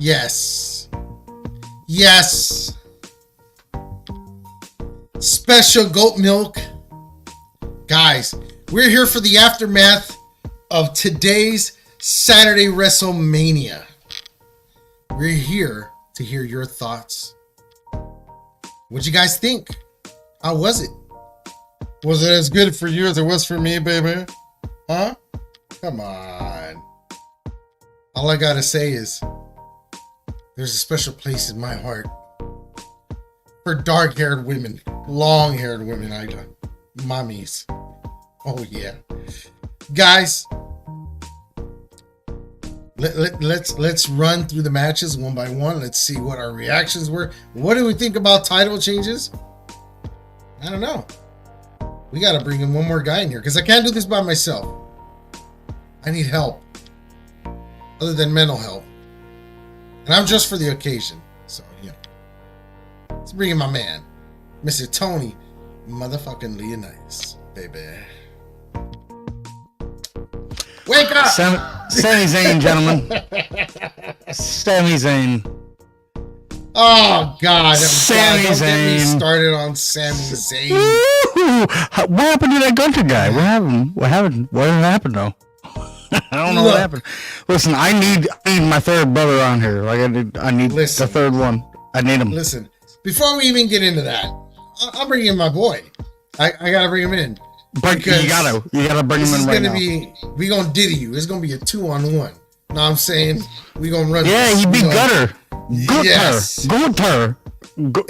Yes. Yes. Special goat milk. Guys, we're here for the aftermath of today's Saturday Wrestlemania. We're here to hear your thoughts. What'd you guys think? How was it? Was it as good for you as it was for me, baby? Huh? Come on. All I gotta say is there's a special place in my heart for dark-haired women, long-haired women, mommies. Oh yeah, guys. Let's run through the matches one by one. Let's see what our reactions were. What do we think about title changes? I don't know. We got to bring in one more guy in here because I can't do this by myself. I need help, other than mental help. And I'm just for the occasion. So, you know. Let's bring in my man, Mr. Tony motherfucking Leonidas, baby. Wake up! Sami Zayn, gentlemen. Sami Zayn. Oh, God. Sami Don't Zayn. get me started on Sami Zayn. What happened to that Gunter guy? What happened? What happened, though? I don't know what happened. Listen, I need my third brother on here. Like I need the third one. I need him. Listen, before we even get into that, I'll bring in my boy. I gotta bring him in. But you gotta bring him in right now. We gonna diddy you. It's gonna be a 2-on-1. Know what I'm saying? We gonna run. Yeah, he beat Gutter. Yes. Gutter, whatever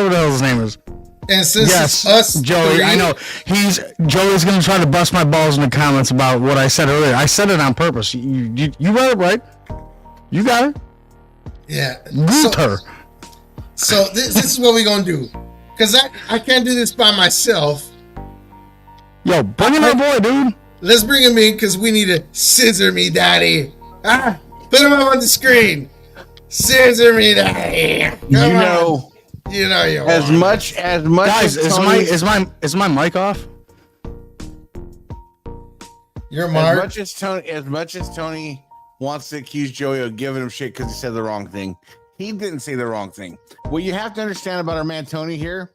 the hell his name is. And since it's us, Joey, I know Joey's gonna try to bust my balls in the comments about what I said earlier. I said it on purpose. You read it right. You got it. Yeah. Guter. So this is what we gonna do, cause I can't do this by myself. Yo, bring in my boy, dude. Let's bring him in, cause we need to scissor me, daddy. Put him up on the screen. Scissor me, daddy. Come on. You know you as much guys, as Tony, is my mic off? You're Mark. As much as Tony wants to accuse Joey of giving him shit because he said the wrong thing, he didn't say the wrong thing. What you have to understand about our man Tony here,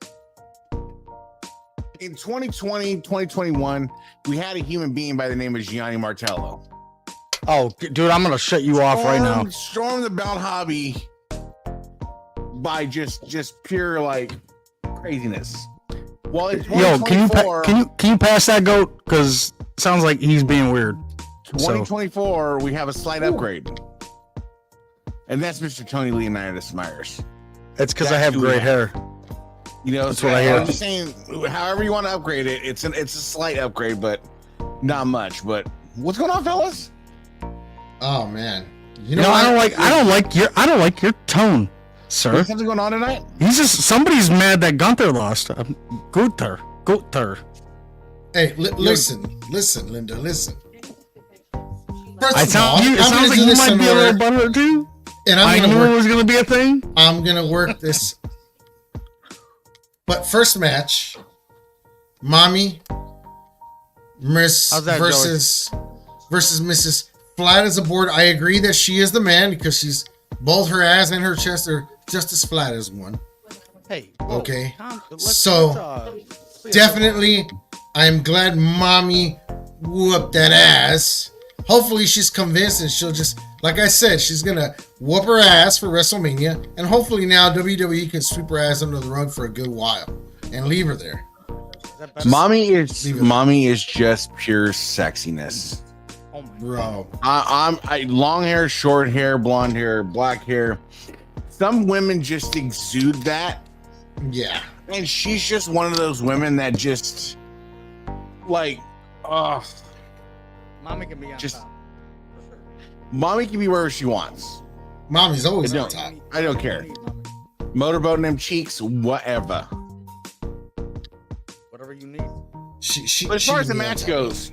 in 2020, 2021, we had a human being by the name of Gianni Martello. Oh, dude, I'm gonna shut you off right now. Storm the belt hobby by just pure like craziness. Well, it's yo, can you pass that goat? Because it sounds like he's being weird. 2024, we have a slight upgrade, and that's Mr. Tony Leonidas Myers. It's because I have gray hair. You know, that's what I hear. I'm just saying, however you want to upgrade it, it's a slight upgrade, but not much. But what's going on, fellas? Oh man, I don't like your tone, sir. There's something going on tonight? Somebody's mad that Gunther lost. Gunther. Hey, listen, Linda, listen. First it sounds like you might be a little butthurt too. And I knew it was going to be a thing. I'm going to work this. But first match, Mommy versus Mrs. Flat as a board. I agree that she is the man because she's both her ass and her chest are just as flat as one. Hey. Okay. Definitely, I'm glad Mommy whooped that ass. Hopefully she's convinced and she'll just, like I said, she's going to whoop her ass for WrestleMania. And hopefully now WWE can sweep her ass under the rug for a good while and leave her there. Mommy is just pure sexiness. Oh my bro. I long hair, short hair, blonde hair, black hair. Some women just exude that. Yeah. And she's just one of those women that just Like, Mommy can be on Just- top. For sure. mommy can be wherever she wants. Mommy's always I on don't- top. I don't care. Mommy. Motorboating them cheeks, whatever. Whatever you need. She. But as far as the she be on match top. goes,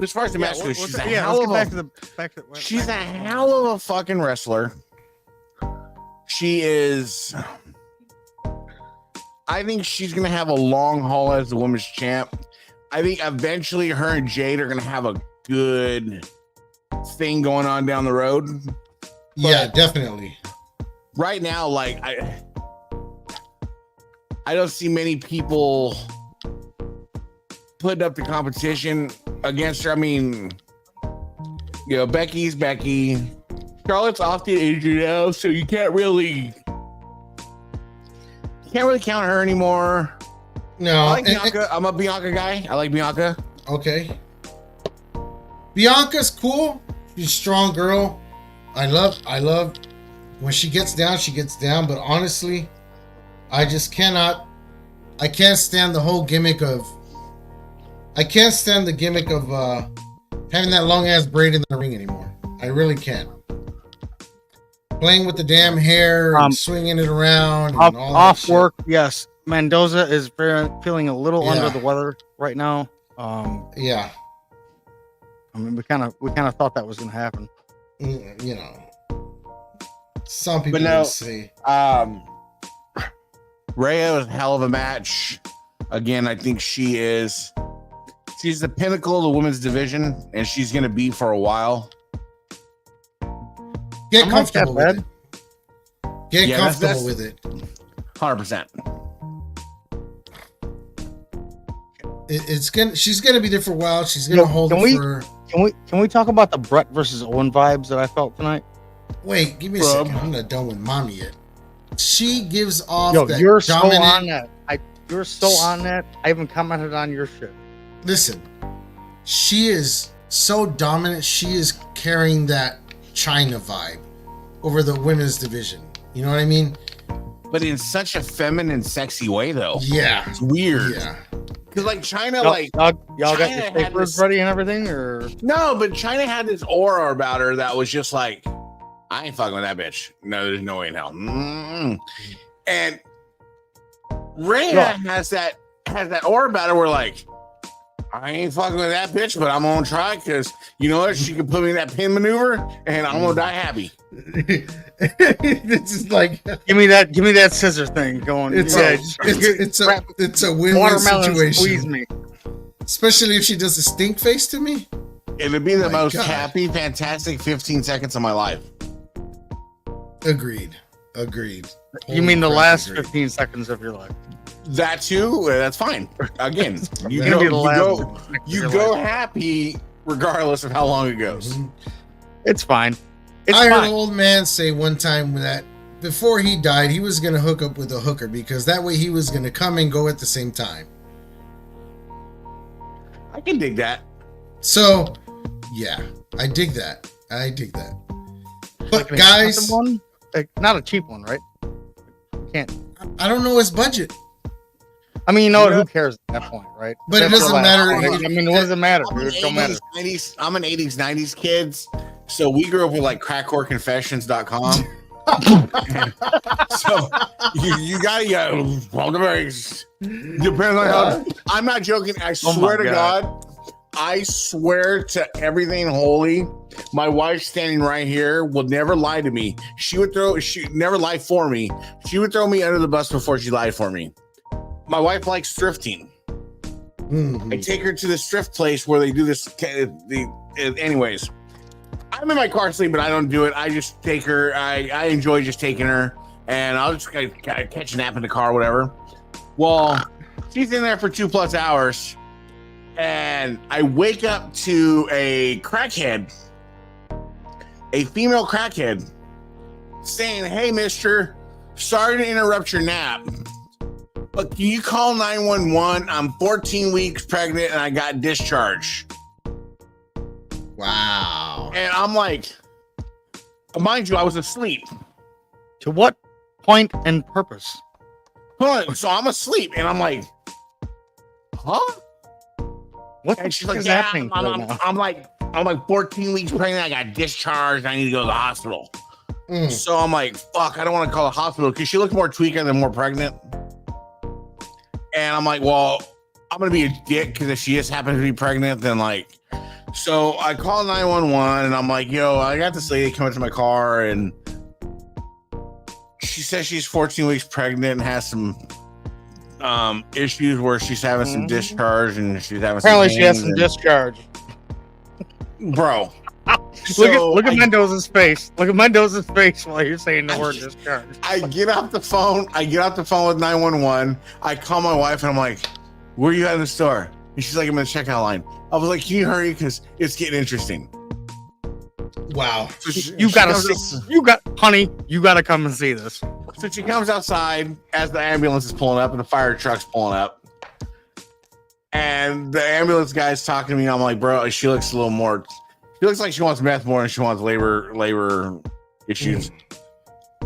she's a hell let's of get a back to the she's a hell of a fucking wrestler. She is. I think she's gonna have a long haul as the women's champ. I think eventually her and Jade are gonna have a good thing going on down the road. Yeah, definitely. Right now, like I don't see many people putting up the competition against her. I mean, you know, Becky's Becky. Charlotte's off the injury now, so you can't really count her anymore. No, I like Bianca. I'm a Bianca guy. I like Bianca. Okay. Bianca's cool. She's a strong girl. I love when she gets down, but honestly, I can't stand the whole gimmick of having that long ass braid in the ring anymore. I really can't. Playing with the damn hair and swinging it around and all that off shit. work. Yes, Mendoza is feeling a little Yeah. under the weather right now. Yeah. I mean, we kind of thought that was going to happen. You know, some people But no, would say, Rhea was a hell of a match. Again, I think she's the pinnacle of the women's division, and she's going to be for a while. get I'm not that comfortable with bad. it. Get Yeah, comfortable that's- with it. 100%. She's gonna be there for a while. She's gonna hold can it we- for. Can we talk about the Brett versus Owen vibes that I felt tonight? Wait, give me a Bro. second. I'm not done with mommy yet. She gives off Yo, that you're dominant. so on that. You're so on that. I haven't commented on your shit. Listen, she is so dominant. She is carrying that China vibe over the women's division. You know what I mean? But in such a feminine, sexy way, though. Yeah. It's weird. Yeah. Because, like, China, Y'all, like, y'all got China your had papers this- ready and everything, or no, but China had this aura about her that was just like, I ain't fucking with that bitch. No, there's no way in hell. And Rhea Yeah. has that aura about her where, like, I ain't fucking with that bitch, but I'm gonna try because you know what? She can put me in that pin maneuver, and I'm gonna die happy. This is like give me that scissor thing going. it's a win-win watermelon situation. squeeze me. Especially if she does a stink face to me. It'd be the My most God. happy, fantastic 15 seconds of my life. Agreed. You mean the Holy crap, last agreed. 15 seconds of your life? That too, that's fine. Again, you Gonna go, be the last you 15 seconds of you your go life. happy regardless of how long it goes. Mhm. It's fine. It's I heard fine. an old man say one time that before he died, he was going to hook up with a hooker because that way he was going to come and go at the same time. I can dig that. So, yeah, I dig that. But Like an guys, expensive one? Like, not a cheap one, right? You can't. I don't know his budget, I mean, you know what? Yeah. Who cares at that point, right? but it That's doesn't your matter. last- I mean, what does it matter, I'm dude? It don't matter. 90s, I'm an 80s, 90s kids. So we grew up with like crackcoreconfessions.com. So you gotta go on the brakes. Depends on how. I'm not joking. I Oh my swear to God. God. I swear to everything holy. My wife standing right here will never lie to me. She never lie for me. She would throw me under the bus before she lied for me. My wife likes thrifting. Mhm. I take her to this thrift place where they do this. Anyways, I'm in my car sleep, but I don't do it. I just take her. I enjoy just taking her, and I'll just catch a nap in the car, whatever. Well, she's in there for 2+ hours, and I wake up to a crackhead, a female crackhead, saying, "Hey, mister, sorry to interrupt your nap, but can you call 911? I'm 14 weeks pregnant and I got discharged." Wow. And I'm like, mind you, I was asleep. To what point and purpose? Hold on, so I'm asleep and I'm like, huh? What And the she's fuck like, is yeah, happening right now? I'm like 14 weeks pregnant. I got discharged. I need to go to the hospital. So I'm like, fuck, I don't want to call the hospital because she looked more tweaker than more pregnant. And I'm like, well, I'm going to be a dick because if she just happens to be pregnant, then like, so I call 911 and I'm like, yo, I got this lady coming to my car and she says she's 14 weeks pregnant and has some issues where she's having some discharge and she's having Apparently she has some discharge. Bro. Look at Mendoza's face. Look at Mendoza's face while you're saying the word discharge. I get off the phone. With 911. I call my wife and I'm like, where are you at in the store? And she's like, I'm in the checkout line. I was like, can you hurry? Because it's getting interesting. Wow. So You gotta come and see this. So she comes outside as the ambulance is pulling up and the fire truck's pulling up. And the ambulance guy's talking to me. I'm like, bro, she looks a little more. She looks like she wants meth more than she wants labor issues.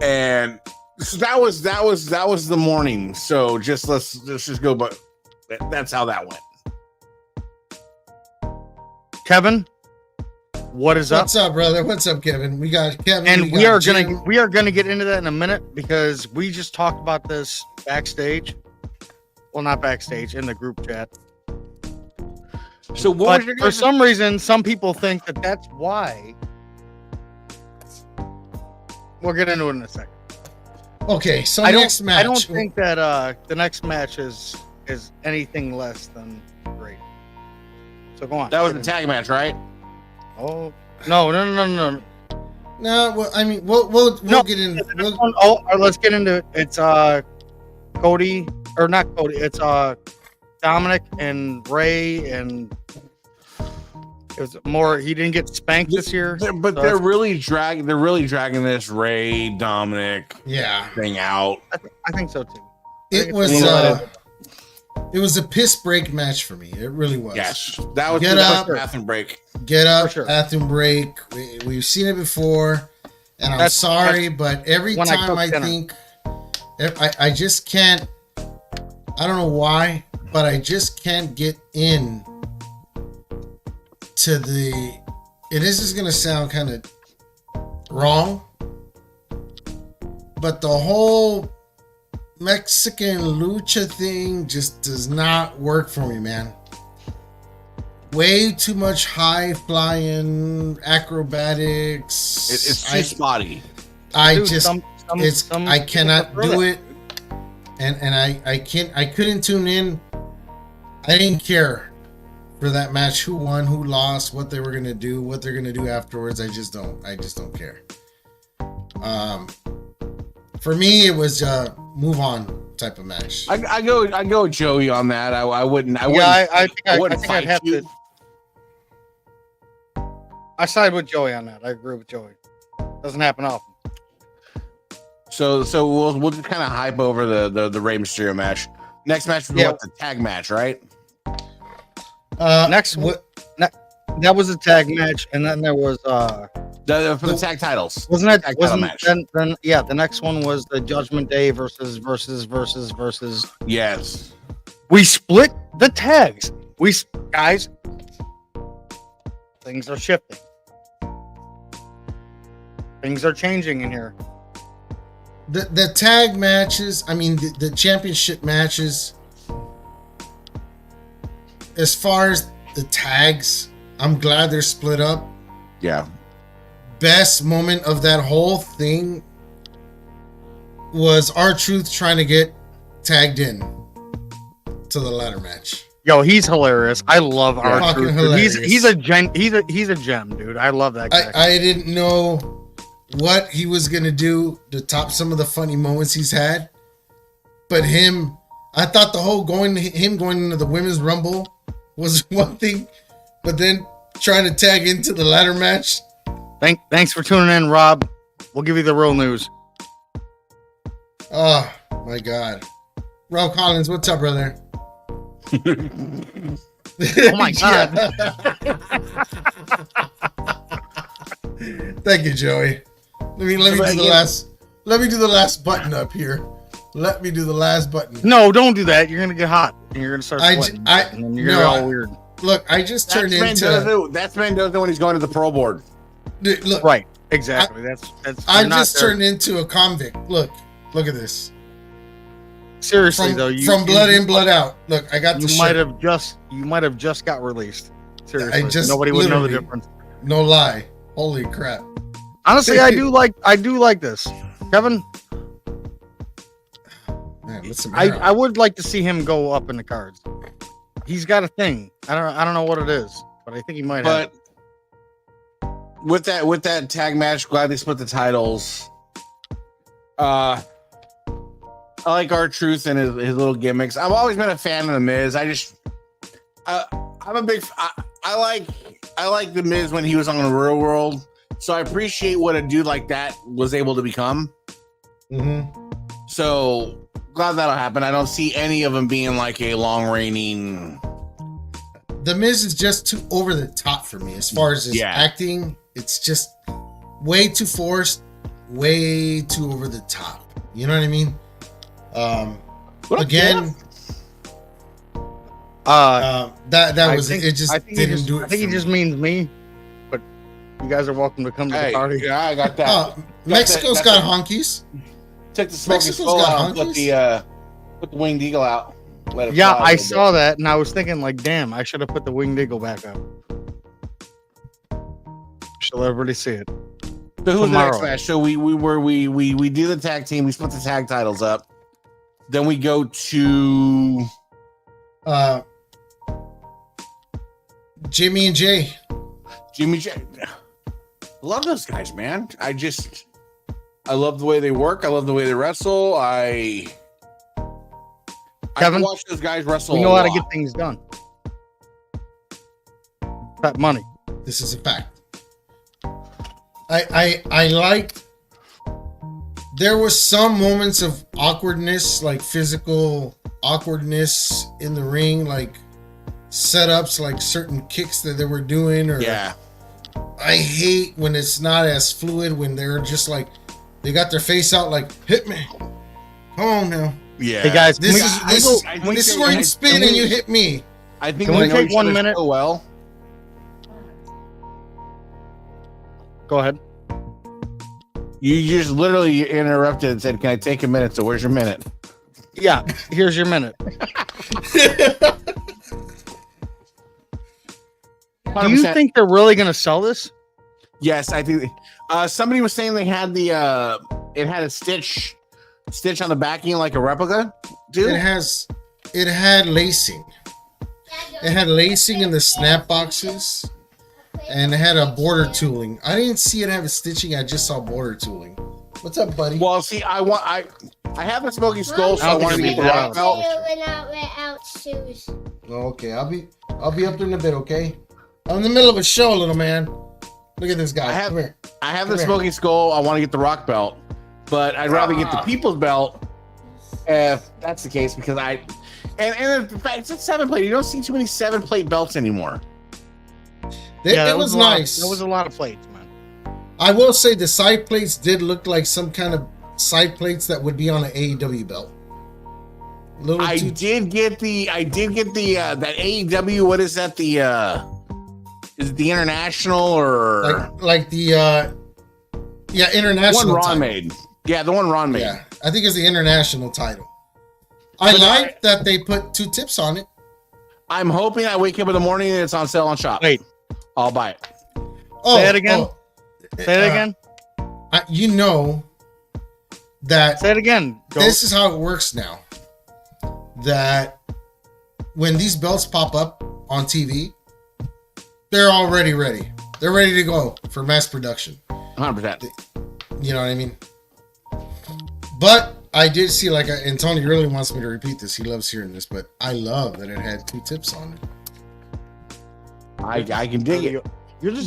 And so that was the morning. So let's just go. But that's how that went. Kevin, what is up? What's up, brother? What's up, Kevin? We got Kevin, and we are gonna get into that in a minute because we just talked about this backstage. Well, not backstage, in the group chat. So for some reason, some people think that that's why. We'll get into it in a second. Okay, so next match. I don't think that the next match is anything less than great. So go on. That was the tag match, right? Oh no! No, well, I mean, we'll get into. Let's get into it. It's Cody or not Cody? It's Dominic and Ray, and it was more. He didn't get spanked this year, but they're really dragging this Ray Dominic thing out. I think so too. It was a piss break match for me. It really was. Yes, that was get up, bathroom break. Get up, bathroom break. We've seen it before, and I'm sorry, but every time I think, I just can't. I don't know why, but I just can't get in to the. And this is gonna sound kind of wrong, but the whole Mexican lucha thing just does not work for me, man. Way too much high flying acrobatics. It's too spotty. I cannot do it. And I couldn't tune in. I didn't care for that match, who won, who lost, what they were gonna do, what they're gonna do afterwards. I just don't care. For me, it was a move on type of match. I go with Joey on that. I wouldn't I'd have to. I side with Joey on that. I agree with Joey. Doesn't happen often. So we'll just kind of hype over the Rey Mysterio match. Next match was the tag match, right? That was a tag match, and then there was for the tag titles. Wasn't that match? Then the next one was the Judgment Day versus. Yes. We split the tags. Guys, things are shifting. Things are changing in here. The tag matches, I mean the championship matches, as far as the tags, I'm glad they're split up. Yeah. Best moment of that whole thing was R-Truth trying to get tagged in to the ladder match. Yo, he's hilarious. I love R-Truth. He's a gem, dude. I love that guy. I didn't know what he was gonna do to top some of the funny moments he's had, but I thought the whole going into the women's rumble was one thing, but then trying to tag into the ladder match. Thanks for tuning in, Rob. We'll give you the real news. Oh my God, Rob Collins, what's up, brother? Oh my God. Thank you, Joey. Let me do the last button up here. Let me do the last button. No, don't do that. You're gonna get hot and you're gonna start sweating. And then you're gonna get all weird. look, I just turned into. That's Mendoza when he's going to the pro board. Dude, look, Right. Exactly. I just turned into a convict. Look at this. Seriously though, from blood in, blood out. Look, I got the you might have just got released. Seriously, nobody would know the difference. No lie. Holy crap. Honestly, I do like this, Kevin. Man, I would like to see him go up in the cards. He's got a thing. I don't know what it is, but I think he might have. With that tag match, glad they split the titles. I like R-Truth and his little gimmicks. I've always been a fan of the Miz. I'm a big. I like the Miz when he was on the Real World. So I appreciate what a dude like that was able to become. Mm-hmm. So glad that'll happen. I don't see any of them being like a long reigning. The Miz is just too over the top for me as far as his acting. It's just way too forced, way too over the top. You know what I mean? Again, that was it. Just didn't do it. I think he just means me, but you guys are welcome to come to the party. Yeah, I got that. Mexico's got honkies. Took the smoking skull out and put the winged eagle out. Yeah, I saw that, and I was thinking, like, damn, I should have put the winged eagle back up. Shall everybody see it? So who's the next match? So we do the tag team. We split the tag titles up. Then we go to Jimmy and Jay. Jimmy J. Love those guys, man. I love the way they work. I love the way they wrestle. Kevin, I watch those guys wrestle. We know how to get things done. That money. This is a fact. I liked. There was some moments of awkwardness, like physical awkwardness in the ring, like setups, like certain kicks that they were doing. Or I hate when it's not as fluid, when they're just like they got their face out, like hit me. Come on now. Yeah. Hey guys, this is where you spin and you hit me. I think can we take 1 minute? So well. Go ahead. You just literally interrupted and said, "Can I take a minute?" So where's your minute? Yeah, here's your minute. Do you think they're really going to sell this? Yes, I think. Somebody was saying they had it had a stitch on the backing like a replica. Dude, it had lacing. It had lacing in the snap boxes. And it had a border tooling. I didn't see it have a stitching. I just saw border tooling. What's up, buddy? Well, see, I have a smoking skull, so I want to be the rock belt. Okay, I'll be up there in a bit. Okay, I'm in the middle of a show, little man. Look at this guy. I have the smoking skull. I want to get the rock belt, but I'd rather get the people's belt if that's the case, because and in fact, it's a 7-plate. You don't see too many 7-plate belts anymore. It was nice. There was a lot of plates, man. I will say the side plates did look like some kind of side plates that would be on an AEW belt. I did get the that AEW. What is that? Is it the international or like the international one Ron made? Yeah, the one Ron made. Yeah, I think it's the international title. I like that they put 2 tips on it. I'm hoping I wake up in the morning and it's on sale on shop. Wait, I'll buy it. Say it again. Say it again. You know that. Say it again. This is how it works now. That when these belts pop up on TV, they're already ready. They're ready to go for mass production. 100%. You know what I mean? But I did see, and Tony really wants me to repeat this. He loves hearing this, but I love that it had 2 tips on it. I can dig it.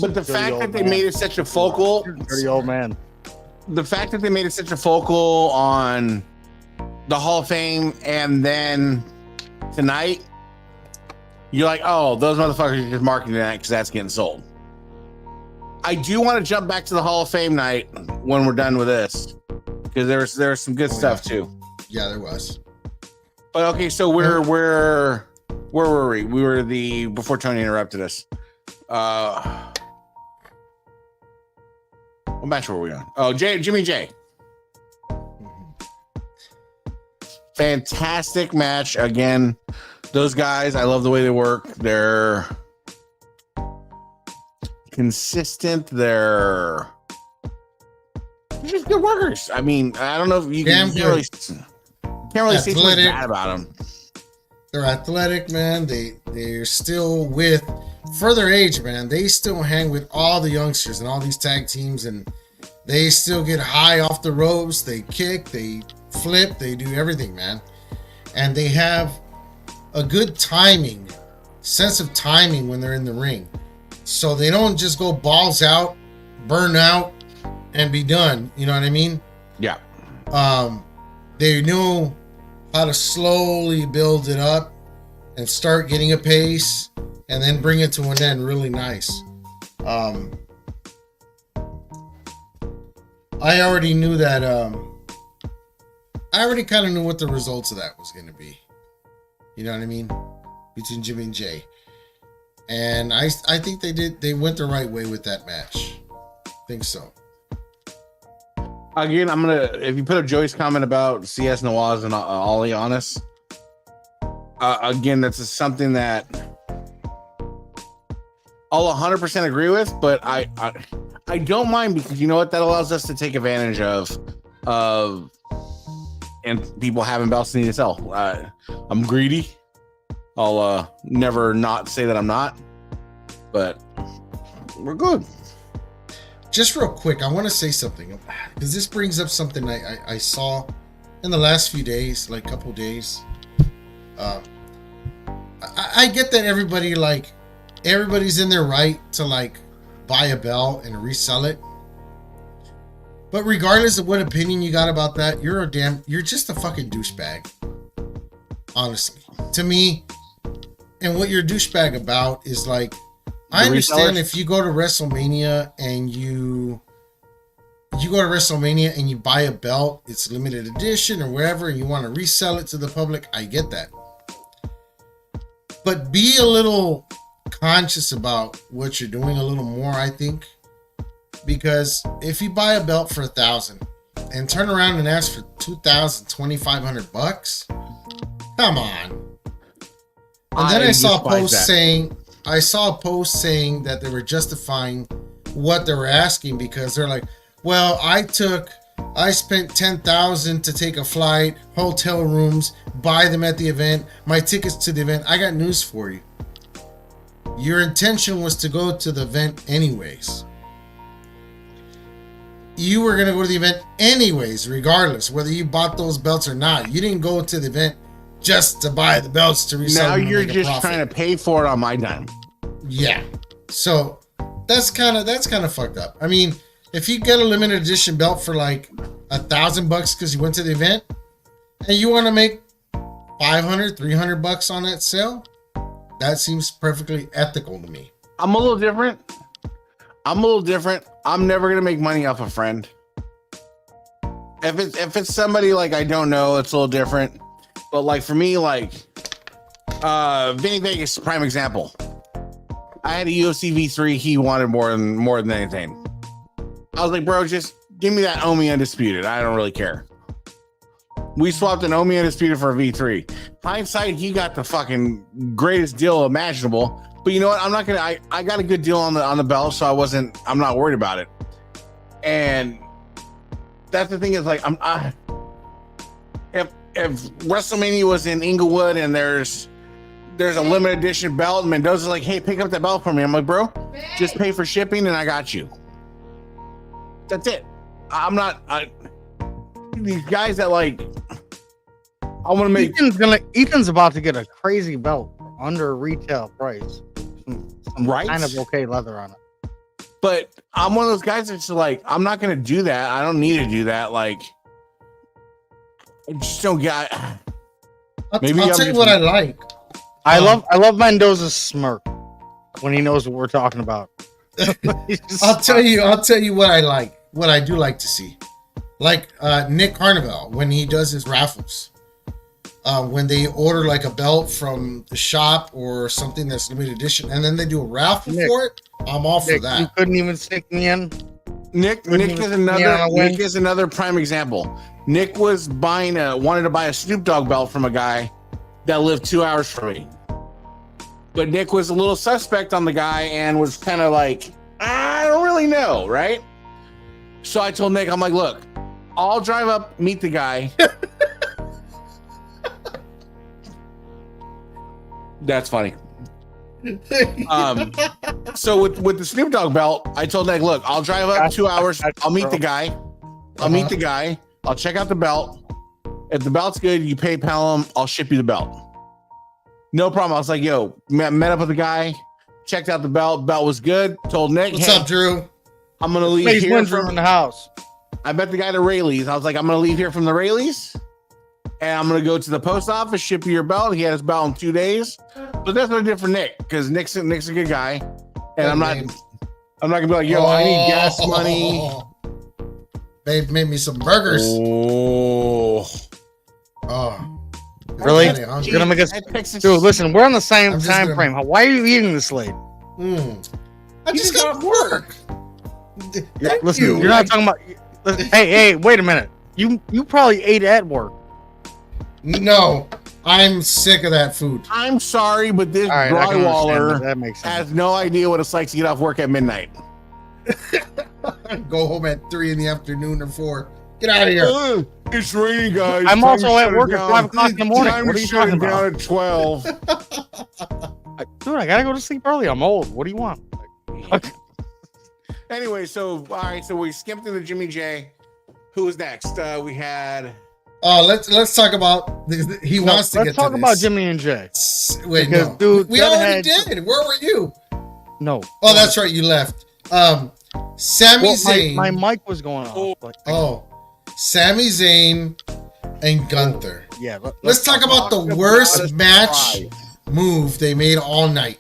But the fact that they made it such a focal, dirty old man. The fact that they made it such a focal on the Hall of Fame, and then tonight, you're like, oh, those motherfuckers are just marketing that because that's getting sold. I do want to jump back to the Hall of Fame night when we're done with this, because there's some good stuff too. Yeah, there was. But okay, so we're Where were we? We were before Tony interrupted us. What match were we on? Oh, Jimmy J. Fantastic match. Again, those guys, I love the way they work. They're consistent. They're just good workers. I mean, I don't know if you can't really say something bad about them. They're athletic, man. They're still for their age, man. They still hang with all the youngsters and all these tag teams, and they still get high off the ropes. They kick, they flip, they do everything, man. And they have a good sense of timing when they're in the ring. So they don't just go balls out, burn out, and be done. You know what I mean? Yeah. They know how to slowly build it up and start getting a pace and then bring it to an end really nice. I already knew that I already kind of knew what the results of that was going to be. You know what I mean? Between Jimmy and Jay. And I think they went the right way with that match. I think so. Again, if you put up Joey's comment about CS Nawaz and Ollie Honest, again, that's something that I'll 100% agree with, but I don't mind, because you know what? That allows us to take advantage of and people having belts they need to sell. I'm greedy. I'll never not say that I'm not, but we're good. Just real quick, I want to say something, because this brings up something I saw in the last few days, like couple days. I get that everybody's in their right to buy a belt and resell it. But regardless of what opinion you got about that, you're just a fucking douchebag. Honestly, to me, and what you're a douchebag about is I understand if you go to WrestleMania and you buy a belt, it's limited edition or wherever, and you want to resell it to the public. I get that. But be a little conscious about what you're doing a little more, I think. Because if you buy a belt for $1,000 and turn around and ask for $2,000, $2,500, come on. And then I saw a post saying that they were justifying what they were asking, because they're like, well, I spent $10,000 to take a flight, hotel rooms, buy them at the event, my tickets to the event. I got news for you. Your intention was to go to the event anyways. You were going to go to the event anyways, regardless, whether you bought those belts or not. You didn't go to the event just to buy the belts to resell them. Now you're just trying to pay for it on my dime. Yeah. So that's kind of fucked up. I mean, if you get a limited edition belt for $1,000 because you went to the event and you want to make $500, $300 on that sale, that seems perfectly ethical to me. I'm a little different. I'm never gonna make money off a friend. If it's somebody I don't know, it's a little different. But for me, Vinny Vegas is a prime example. I had a UFC V3. He wanted more than anything. I was like, bro, just give me that Omi Undisputed. I don't really care. We swapped an Omi Undisputed for a V3. Hindsight, he got the fucking greatest deal imaginable. But you know what? I'm not gonna. I got a good deal on the belt, so I'm not worried about it. And that's the thing is if WrestleMania was in Inglewood and there's a limited edition belt, and Mendoza's like, hey, pick up that belt for me. I'm like, bro, just pay for shipping and I got you. That's it. I'm not these guys that I want to make. Ethan's about to get a crazy belt under retail price. Some right? Kind of okay leather on it. But I'm one of those guys that's I'm not going to do that. I don't need to do that. I just don't get. Maybe I'll tell you what I like. I love Mendoza's smirk when he knows what we're talking about. I'll tell you what I like. What I do like to see, Nick Carnival when he does his raffles. when they order like a belt from the shop or something that's limited edition, and then they do a raffle for it. I'm all for that. You couldn't even stick me in. Nick is another prime example. Nick was wanted to buy a Snoop Dogg belt from a guy that lived 2 hours from me. But Nick was a little suspect on the guy and was kind of like, I don't really know, right? So I told Nick, I'm like, look, I'll drive up, meet the guy. That's funny. So with the Snoop Dogg belt, I told Nick, look, I'll drive up 2 hours. I'll meet the guy. I'll check out the belt. If the belt's good, you PayPal him. I'll ship you the belt. No problem. I was like, yo, met up with the guy, checked out the belt. Belt was good. Told Nick, what's up, Drew? I'm gonna leave here from the house. I met the guy to Rayleigh's. I was like, I'm gonna leave here from the Rayleigh's, and I'm gonna go to the post office, ship you your belt. He had his belt in 2 days. But that's what I did for Nick, because Nick's a good guy, and I'm not gonna be like, yo, I need gas money. Babe made me some burgers. Oh, really? You're gonna make us, dude? Listen, we're on the same time frame. Why are you eating this late? I just got work. Listen, you're not talking about. Hey, wait a minute. You probably ate at work. No, I'm sick of that food. I'm sorry, but this drywaller has no idea what it's like to get off work at midnight. Go home at 3 in the afternoon or 4. Get out of here. It's raining, guys. I'm also at work at 5 o'clock in the morning. What are you talking about? Down at 12. Dude, I gotta go to sleep early. I'm old. What do you want? Anyway, so all right, so we skipped through the Jimmy J. Who was next? We had. Let's talk about. He wants to get to this. Let's talk about Jimmy and Jay. Wait, because, no, dude, we already did. Where were you? No. Oh, that's right. You left. Sami Zayn. My mic was going off. Sami Zayn and Gunther. Yeah. Let's talk about the worst match move they made all night.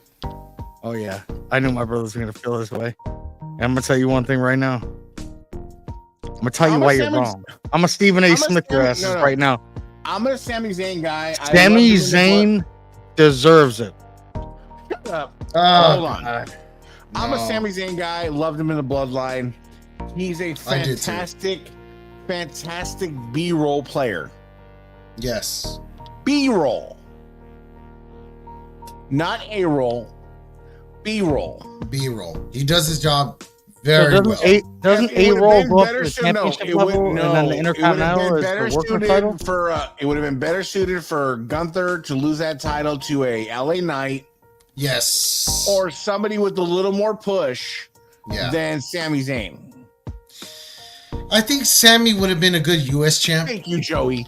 Oh yeah, I knew my brother was gonna feel this way. And I'm gonna tell you one thing right now. I'm gonna tell you why you're wrong. I'm a Stephen A. Smith your asses right now. I'm a Sami Zayn guy. Sami Zayn deserves it. Shut up. Hold on. I'm a Sami Zayn guy. Loved him in the Bloodline. He's a fantastic B-roll player. Yes. B-roll. Not A-roll. B-roll. B-roll. He does his job very well. Doesn't A-roll go up to the championship level and then the Intercontinental is the worker title? It would have been better suited for Gunther to lose that title to a LA Knight. Yes. Or somebody with a little more push than Sami Zayn. I think Sami would have been a good U.S. champ. Thank you, Joey.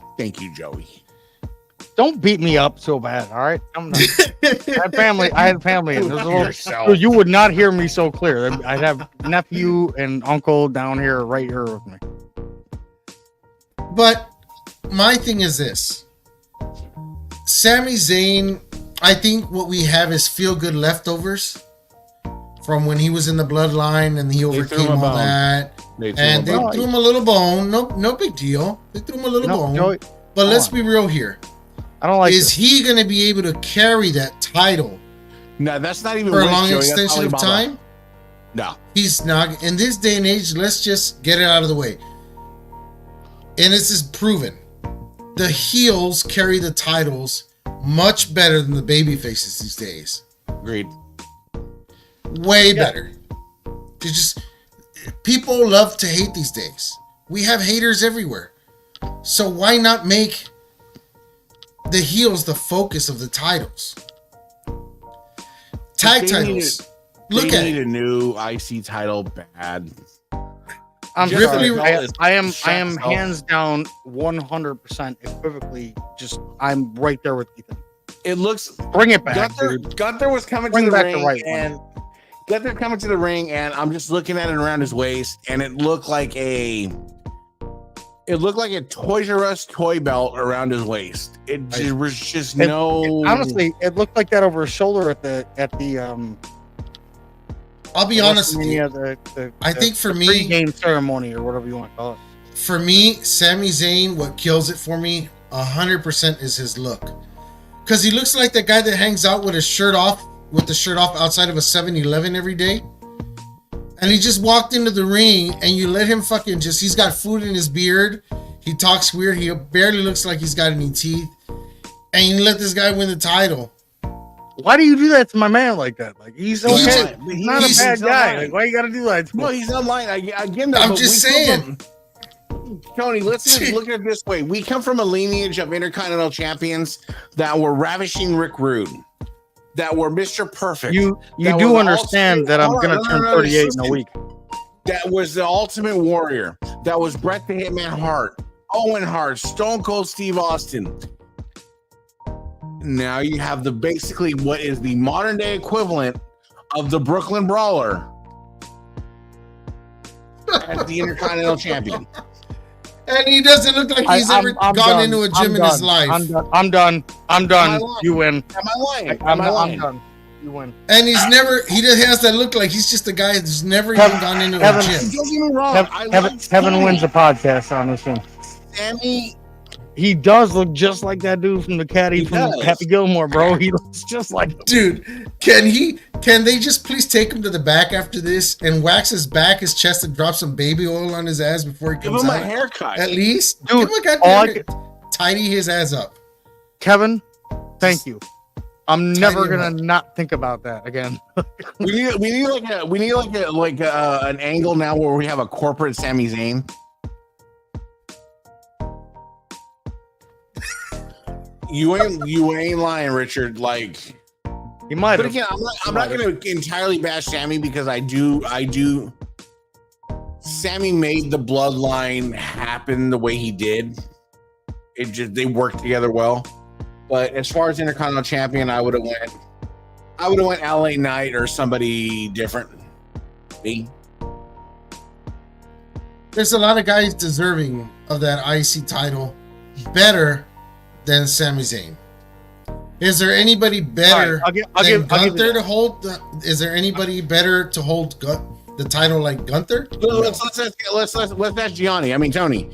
Don't beat me up so bad, all right? I'm not. I had family. And there's you would not hear me so clear. I'd have nephew and uncle down here, right here with me. But my thing is this. Sami Zayn, I think what we have is feel-good leftovers from when he was in the Bloodline and he overcame all that. They threw him a little bone. No big deal. They threw him a little bone. Joey, but let's be real here. I don't like. Is he going to be able to carry that title? No, that's not even for a long extension of time. No, he's not. In this day and age, let's just get it out of the way. And this is proven. The heels carry the titles much better than the baby faces these days. Agreed. Way better. People love to hate these days. We have haters everywhere. So why not make the heels the focus of the titles? Tag titles. Look at it. Need a new IC title bad. I'm sorry. I am hands down 100% equivocally. I'm right there with Ethan. It looks. Bring it back. Gunther was coming to the ring, Gunther coming to the ring, and I'm just looking at it around his waist, and it looked like a Toys R Us toy belt around his waist. Honestly, it looked like that over his shoulder at the. I'll be honest with you. I think for me, game ceremony or whatever you want to call it. For me, Sami Zayn, what kills it for me 100% is his look. Because he looks like the guy that hangs out with the shirt off outside of a 7-Eleven every day. And he just walked into the ring and you let him he's got food in his beard. He talks weird. He barely looks like he's got any teeth. And you let this guy win the title. Why do you do that to my man like that? Like, he's okay. He's not a bad guy. Like, why you gotta do that? No, he's not lying. I'm just saying. Tony, let's just look at it this way. We come from a lineage of Intercontinental Champions that were ravishing Rick Rude, that were Mr. Perfect. You do understand that I'm going to turn 38 in a week. That was the Ultimate Warrior. That was Bret the Hitman Hart, Owen Hart, Stone Cold Steve Austin. Now you have basically what is the modern day equivalent of the Brooklyn Brawler as the Intercontinental Champion. And he doesn't look like he's ever gone into a gym in his life. I'm done. You win. Am I lying? I'm done. You win. And he just has that look like he's just a guy that's never even gone into a gym. Don't get me wrong. Kevin wins the podcast on this one. Sammy, he does look just like that dude from the caddy from Happy Gilmore, bro. He looks just like him. Dude, can they just please take him to the back after this and wax his back, his chest, and drop some baby oil on his ass before he comes out? Give him a haircut. At least. Dude, give him a goddamn tidy his ass up. Kevin, thank you. I'm never gonna not think about that again. we need like an angle now where we have a corporate Sami Zayn. You ain't lying, Richard. Like, you might. But again, I'm not going to entirely bash Sammy because I do. Sammy made the bloodline happen the way he did. They worked together well. But as far as Intercontinental Champion, I would have went LA Knight or somebody different. Me. There's a lot of guys deserving of that IC title better than Sami Zayn. Is there anybody better than Gunther to hold? Is there anybody better to hold the title like Gunther? Let's ask Gianni. I mean Tony.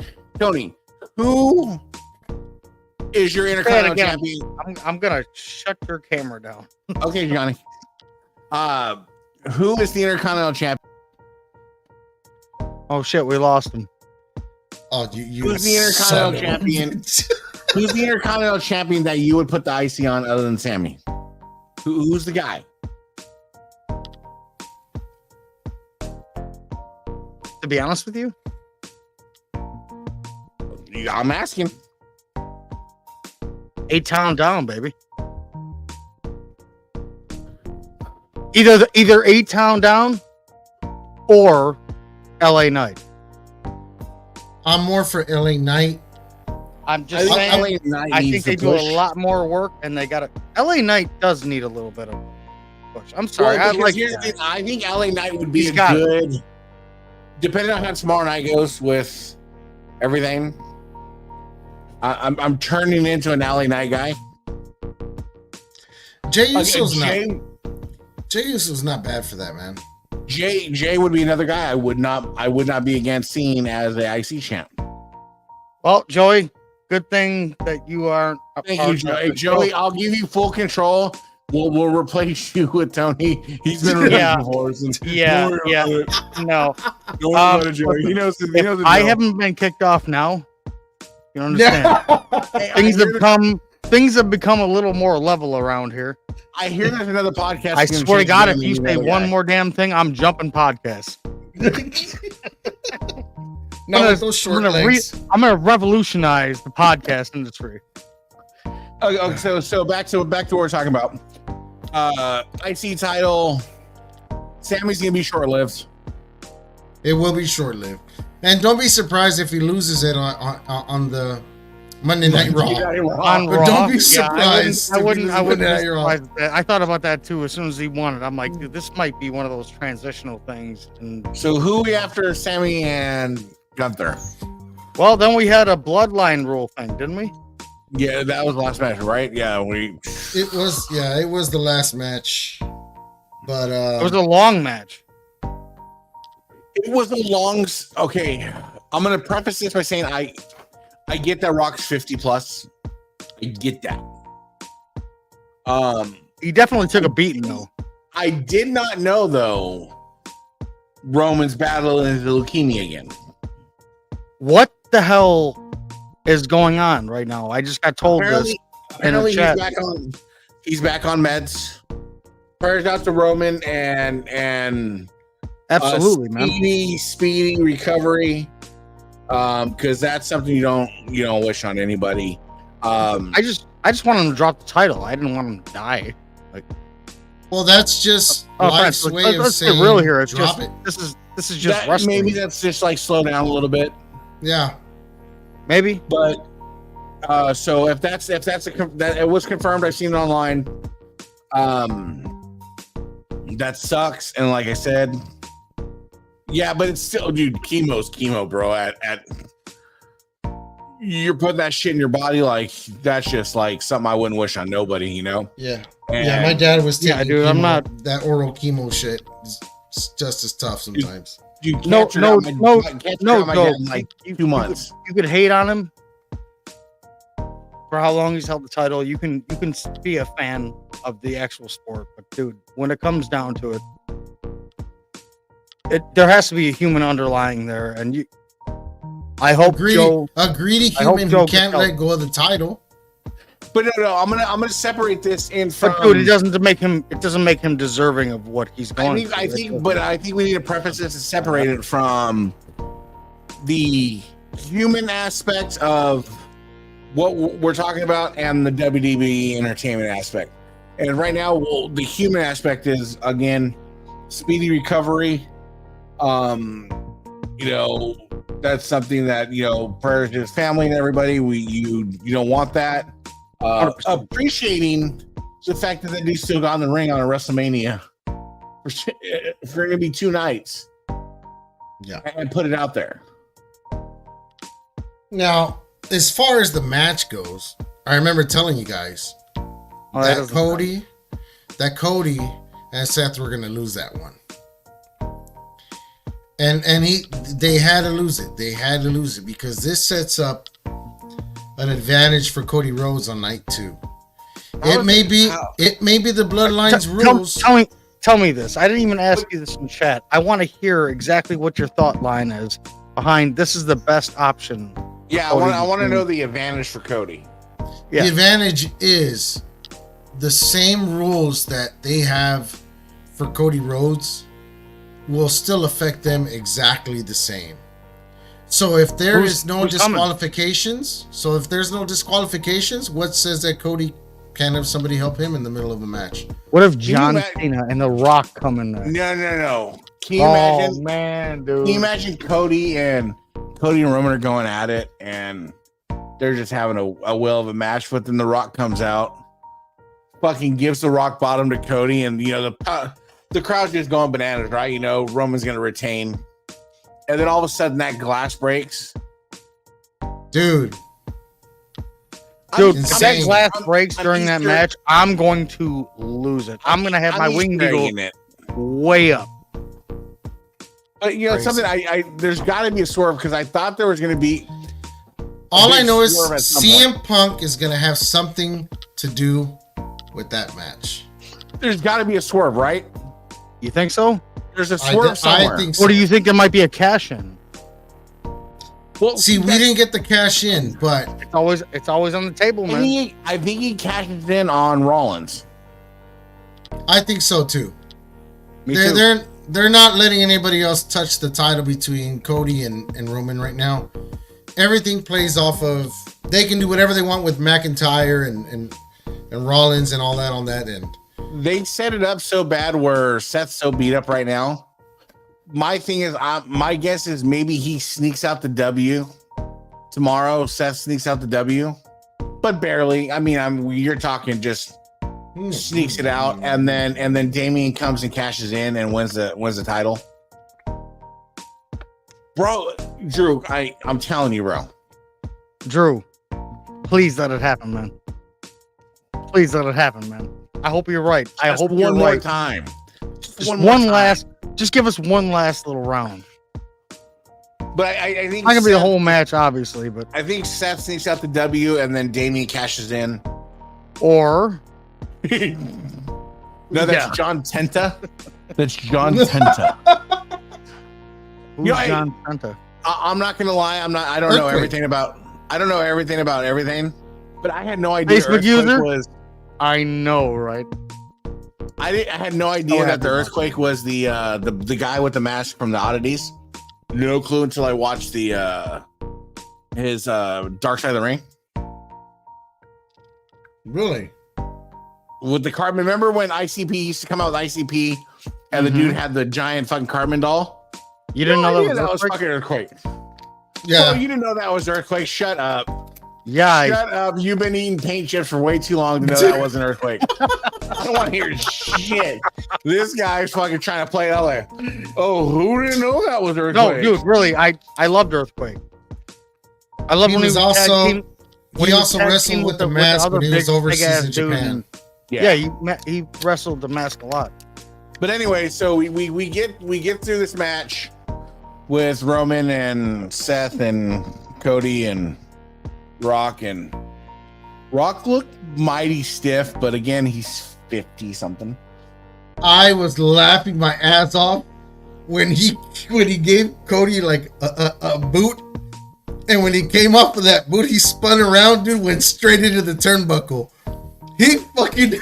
Who is your Intercontinental Champion? I'm gonna shut your camera down. Okay, Gianni. Who is the Intercontinental Champion? Oh shit, we lost him. Oh, you Who's the Intercontinental Champion? Who's the Intercontinental Champion that you would put the IC on other than Sammy? Who's the guy? To be honest with you, I'm asking. 8-town down, baby. Either 8-town down or LA Knight. I'm more for LA Knight. I'm just saying, I think they do a lot more work, and they got LA Knight does need a little bit of push. I'm sorry, I think LA Knight would be good, depending on how tomorrow night goes with everything. I'm turning into an LA Knight guy. Jey Uso's not bad for that, man. Jey would be another guy I would not be against seeing as the IC champ. Well, Joey, good thing that you aren't. Thank you, Joey. I'll give you full control. We'll replace you with Tony. He's been around before. No. Don't worry about it, Joey. He knows the I haven't been kicked off now. You understand? Things have become a little more level around here. I hear there's another podcast. I swear to God, if you say one more damn thing, I'm jumping podcasts. I'm gonna revolutionize the podcast industry. Okay, so back to what we're talking about. IC title. Sammy's gonna be short-lived. It will be short-lived, and don't be surprised if he loses it on the Monday Night Raw. But don't be surprised. I wouldn't be surprised at that. I thought about that too. As soon as he won it, I'm like, dude, this might be one of those transitional things. And so, who we after Sammy and Gunther? Well, then we had a bloodline rule thing, didn't we? Yeah, that was the last match, right? Yeah, It was the last match, but it was a long match. It was a long. Okay, I'm gonna preface this by saying I I get that Rock's 50 plus. I get that. He definitely took a beating though. I did not know though Roman's battling leukemia again. What the hell is going on right now? I just got told this in the chat. He's back on meds. Prayers out to Roman and absolutely, man. Speedy recovery. Because that's something you don't wish on anybody. I just want him to drop the title. I didn't want him to die. Like, well, that's just life's way of saying real here. It's drop just it. This is just wrestling. Maybe that's just like slow down a little bit. Yeah, maybe. But so if that it was confirmed, I've seen it online. That sucks. And like I said, yeah, but it's still, dude, chemo's chemo, bro. At you're putting that shit in your body, like that's just like something I wouldn't wish on nobody, you know? Yeah. Yeah, my dad was taking dude, chemo. I'm not that oral chemo shit is just as tough sometimes. Dude, no, like 2 months. You could hate on him for how long he's held the title. You can be a fan of the actual sport, but dude, when it comes down to it, there has to be a human underlying there, and I hope a greedy human who can't let go of the title. But no, I'm gonna separate this in from. But dude, it doesn't make him deserving of what he's going. I think we need to preface this and separate it from the human aspect of what we're talking about and the WWE entertainment aspect. And right now, the human aspect is again speedy recovery. That's something that prayers to his family and everybody. You don't want that. Appreciating the fact that they still got in the ring on a WrestleMania for going to be 2 nights. Yeah, and put it out there. Now, as far as the match goes, I remember telling you guys that Cody and Seth were going to lose that one. And they had to lose it. They had to lose it because this sets up an advantage for Cody Rhodes on night 2. It may be the Bloodlines rules. Tell me this. I didn't even ask you this in chat. I want to hear exactly what your thought line is behind this is the best option. Yeah, I want to know the advantage for Cody. Yeah. The advantage is the same rules that they have for Cody Rhodes will still affect them exactly the same. So if there's no disqualifications, what says that Cody can't have somebody help him in the middle of a match? What if John Cena and The Rock come in there? No. Can you imagine, man, dude? Can you imagine Cody and Roman are going at it and they're just having a will of a match, but then The Rock comes out, fucking gives the rock bottom to Cody, and the crowd's just going bananas, right? Roman's gonna retain. And then all of a sudden that glass breaks. Dude, if that glass breaks during that match, I'm going to lose it. I'm going to have my wing eagle way up. But something there's got to be a swerve because I thought there was going to be. All I know is CM Punk is going to have something to do with that match. There's got to be a swerve, right? You think so? There's a swerve somewhere. I think so. Or do you think there might be a cash in? Well, see, we didn't get the cash in, but it's always on the table, man. I think he cashes in on Rollins. I think so too. Me too. They're not letting anybody else touch the title between Cody and Roman right now. Everything plays off of they can do whatever they want with McIntyre and Rollins and all that on that end. They set it up so bad where Seth's so beat up right now. My thing is, my guess is maybe he sneaks out the W tomorrow. Seth sneaks out the W, but barely. I mean, you're talking just sneaks it out, and then Damian comes and cashes in and wins the title. Bro, Drew, I'm telling you, bro. Drew, please let it happen, man. Please let it happen, man. I hope you're right. I hope you're right. One more time. Just give us one last little round. But I think Not gonna be the whole match, obviously, but I think Seth sneaks out the W, and then Damien cashes in. or No, that's John Tenta. That's John Tenta. who's John Tenta? I'm not gonna lie. I don't know everything about. I don't know everything about everything. But I had no idea. Facebook user was. I know, right? I had no idea that the earthquake was the guy with the mask from the Oddities. No clue until I watched his Dark Side of the Ring. Really? With the Cartman, remember when ICP used to come out with ICP and the dude had the giant fucking Cartman doll? You didn't know that was fucking earthquake. Yeah. Oh, you didn't know that was earthquake? Shut up. Yeah. Shut up. You've been eating paint chips for way too long to know that was an earthquake. I don't want to hear shit. This guy's fucking trying to play it out like, oh, who didn't know that was earthquake? No, dude, really, I loved Earthquake. I love He when was he also wrestled with the mask when he was overseas in Japan. Yeah, he wrestled the mask a lot. But anyway, so we get through this match with Roman and Seth and Cody and Rock, and Rock looked mighty stiff, but again, he's 50 something. I was laughing my ass off when he gave Cody like a boot, and when he came off of that boot, he spun around, dude, went straight into the turnbuckle. He fucking.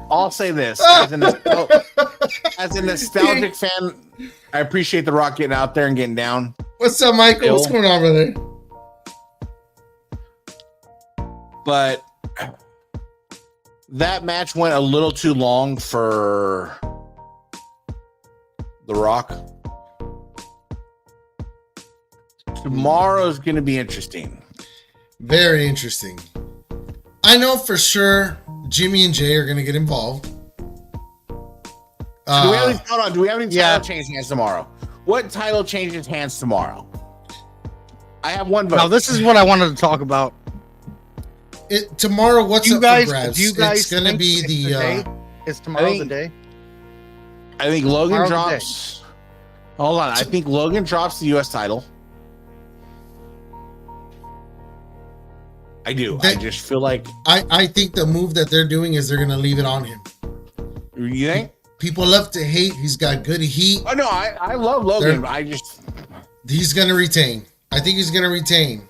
I'll say this as a nostalgic fan, I appreciate The Rock getting out there and getting down. What's up, Michael? What's going on, brother? But that match went a little too long for The Rock. Tomorrow's going to be interesting. Very interesting. I know for sure Jimmy and Jay are going to get involved. Do we have any title change hands tomorrow? What title changes hands tomorrow? I have one vote. Now, this is what I wanted to talk about. Tomorrow, what's you up guys, for grabs? You guys it's going to be the... Is tomorrow the day? I think Logan drops... Hold on. I think Logan drops the U.S. title. I do. I just feel like... I think the move that they're doing is they're going to leave it on him. You think? People love to hate. He's got good heat. Oh, no. I love Logan, but I just... He's going to retain. I think he's going to retain.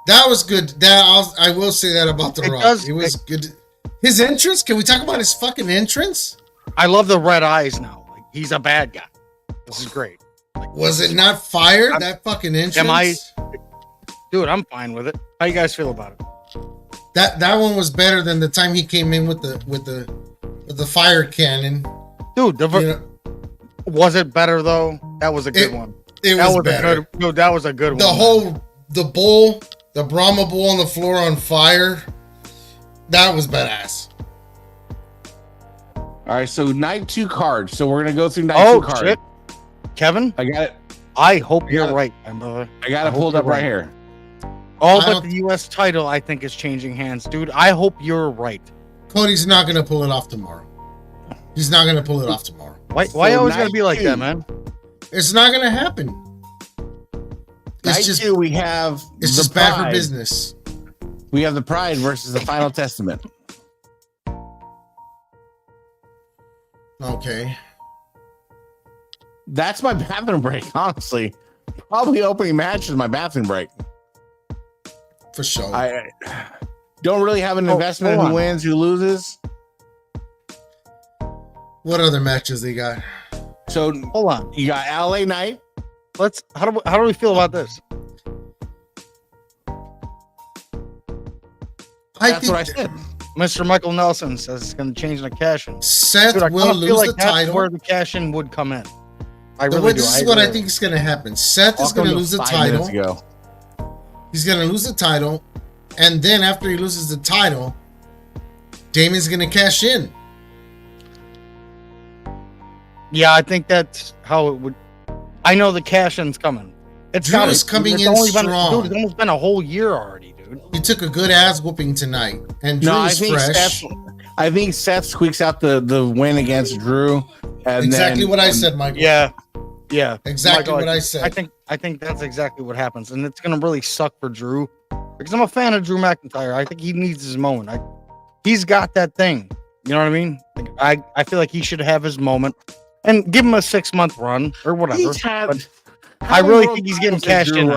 That was good. I will say that about The Rock. It was good. His entrance? Can we talk about his fucking entrance? I love the red eyes now. Like, he's a bad guy. This is great. Like, was it not fire? That fucking entrance? Dude, I'm fine with it. How you guys feel about it? That one was better than the time he came in with the fire cannon. Dude, was it better though? That was a good one. That was better. That was a good one. The Brahma bowl on the floor on fire. That was badass. All right, so night 2 cards. So we're gonna go through night 2 cards. Shit. Kevin, I got it. I hope you're right, my brother. I got it pulled up right here. But the U.S. title, I think, is changing hands, dude. I hope you're right. Cody's not gonna pull it off tomorrow. He's not gonna pull it off tomorrow. Why always gotta be like that, man? It's not gonna happen. We have. It's just bad for business. We have the Pride versus the Final Testament. Okay. That's my bathroom break, honestly. Probably opening match is my bathroom break. For sure. I don't really have an investment in who wins, who loses. What other matches they got? So hold on. You got LA Knight. How do we feel about this? That's what I said. Mr. Michael Nelson says it's going to change the cash-in. Seth will lose the title. Where the cash-in would come in. This is what I think is going to happen. Seth is going to lose the title. He's going to lose the title, and then after he loses the title, Damien's going to cash in. Yeah, I think that's how it would. I know the cash-in's coming. Drew's coming in strong. Dude, it's almost been a whole year already, dude. He took a good ass whooping tonight, and Drew's fresh. I think Seth squeaks out the win against Drew. And exactly what I said, Michael. Yeah. Exactly Michael, what I said. I think that's exactly what happens, and it's gonna really suck for Drew because I'm a fan of Drew McIntyre. I think he needs his moment. He's got that thing. You know what I mean? Like, I feel like he should have his moment and give him a 6-month run or whatever. I really think he's getting cashed in.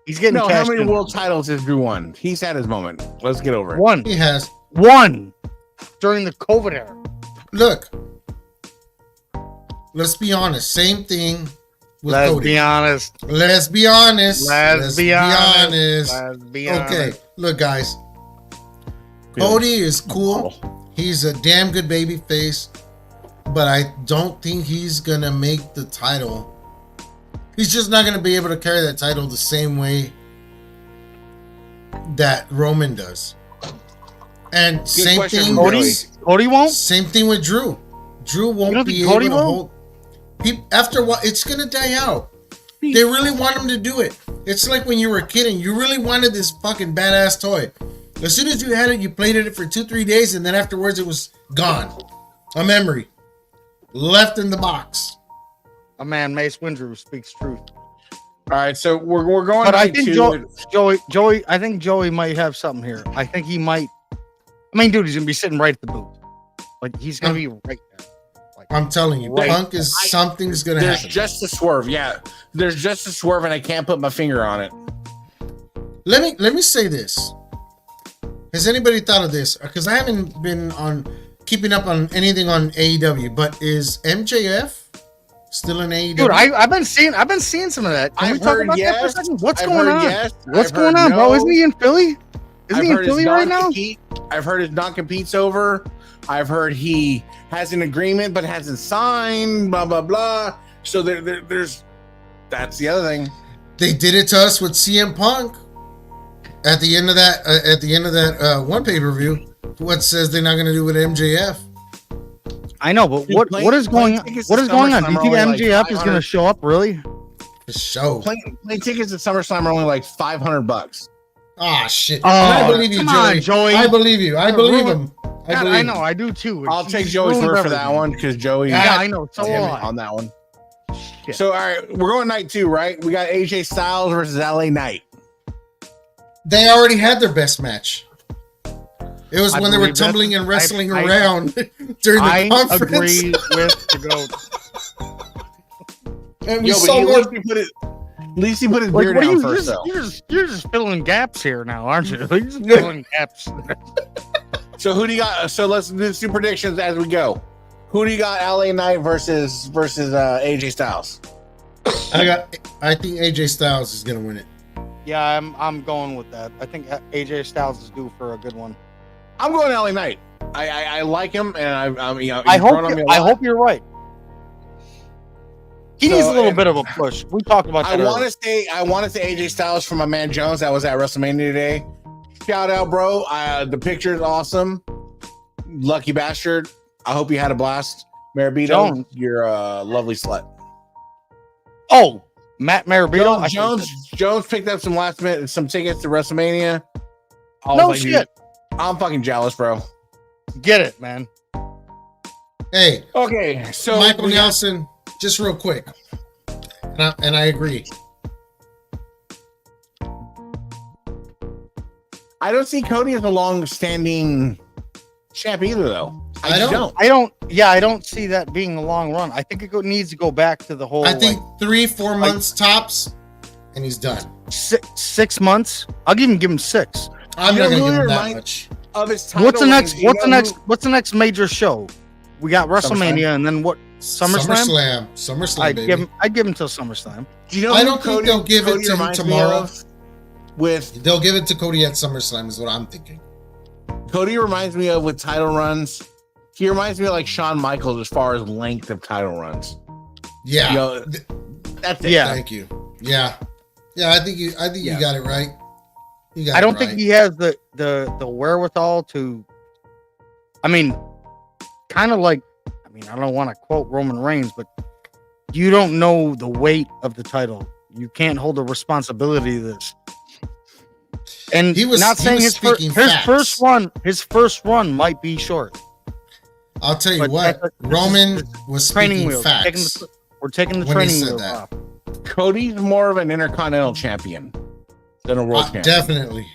He's getting cashed in. How many world titles has Drew won? He's had his moment. Let's get over it. One. He has one during the COVID era. Look, let's be honest. Same thing with Let's Cody. be honest. Let's be honest. Let's be honest. Okay, look, guys. Cody is cool. He's a damn good baby face, but I don't think he's gonna make the title. He's just not gonna be able to carry that title the same way that Roman does. And same thing. Cody won't. Same thing with Drew. Drew won't be able to hold. After what, it's gonna die out. They really want him to do it. It's like when you were a kid and you really wanted this fucking badass toy. As soon as you had it, you played it for 2-3 days, and then afterwards it was gone. A memory. Left in the box. A man, Mace Windu, speaks truth. All right, so we're going. But I think Joey. I think Joey might have something here. I think he might. I mean, dude, he's gonna be sitting right at the booth. Like he's gonna be right there. Like, I'm telling you, Punk is something's gonna happen. There's just a swerve. Yeah, there's just a swerve, and I can't put my finger on it. Let me say this. Has anybody thought of this? Because I haven't been keeping up on anything on AEW, but is MJF still in AEW? Dude, I've been seeing some of that. Can we talk about that for a second? What's going on? Yes. What's going on, bro? Isn't he in Philly? Isn't he in Philly right now? I've heard his non-compete's over. I've heard he has an agreement but hasn't signed. Blah blah blah. So there's that's the other thing. They did it to us with CM Punk. At the end of that, one pay-per-view, what says they're not going to do with MJF? I know, but what is going on? Do you think MJF is going to show up? Really? The show. Plane tickets at SummerSlam are only like $500. Ah, shit. Oh, I believe you, Joey. I believe you. I believe him. I know. I do too. I'll take Joey's word for that one because Joey. Yeah, I know. So on that one. Shit. So all right, we're going night 2, right? We got AJ Styles versus LA Knight. They already had their best match. It was when they were tumbling and wrestling around during the conference. I agree with the GOAT. And we saw more. At least he put his beard down first, though. You're just filling gaps here now, aren't you? You're just filling gaps. So who do you got? So let's do some predictions as we go. Who do you got? LA Knight versus AJ Styles. I think AJ Styles is gonna win it. Yeah, I'm going with that. I think AJ Styles is due for a good one. I'm going LA Knight. I like him, and I hope you're right. He needs a little bit of a push. We talked about that. I want to say AJ Styles from my man Jones that was at WrestleMania today. Shout out, bro. The picture is awesome. Lucky bastard. I hope you had a blast. Marabito, you're a lovely slut. Oh, Matt Marabito. Jones picked up some last minute tickets to WrestleMania. No shit. I'm fucking jealous, bro. Get it, man. Hey. Okay, so Michael Nelson, just real quick, and I agree. I don't see Cody as a long-standing champ either, though. I don't see that being a long run. I think it needs to go back to the whole. I think 3-4 months tops, and he's done. 6 months. I'll give him 6. I'm not gonna give him that much. Of his title what's the next major show? We got WrestleMania, and then what? SummerSlam, baby. I'd give him till SummerSlam. Do you know? I don't think they'll give it to him tomorrow. They'll give it to Cody at SummerSlam, is what I'm thinking. Cody reminds me of with title runs. He reminds me of like Shawn Michaels as far as length of title runs. Yeah, that's it. Yeah, thank you. Yeah. I think you got it right. I don't think he has the wherewithal to. I mean, kind of like. I mean, I don't want to quote Roman Reigns, but you don't know the weight of the title. You can't hold the responsibility of this. And his first run might be short. I'll tell you But what, Roman was training speaking wheels. facts. We're taking the when he training said wheels that. off. Cody's more of an intercontinental champion than a world champion. Definitely.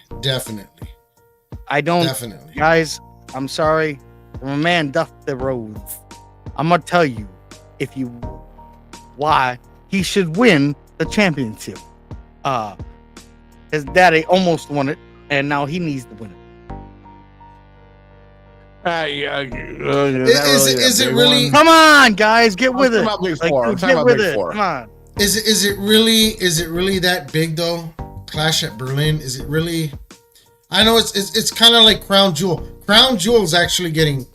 I don't, Definitely. guys. I'm sorry. From a man doth the roads. I'm gonna tell you why he should win the championship. His daddy almost won it, and now he needs to win it. Is it really? Come on, guys, get with it. Get with it. Come on. Is it really that big though? Clash at Berlin. Is it really? I know it's kind of like Crown Jewel. Crown Jewel is actually getting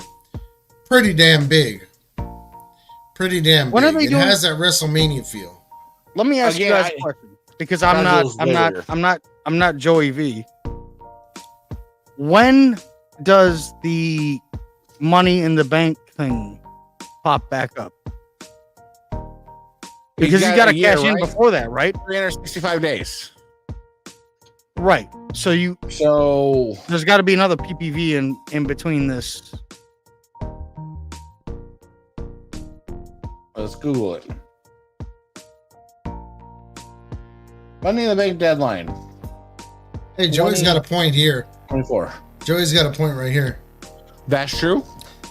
pretty damn big. Pretty damn When big. are they It doing? has that WrestleMania feel. Let me ask you guys a question, because I'm not Joey V. When does the Money in the Bank thing pop back up? Because you got to cash in before that, right? 365 days. Right. So there's got to be another PPV in between this. Let's Google it. Money in the Bank deadline. Hey, Joey's got a point here. 24. Joey's got a point right here. That's true.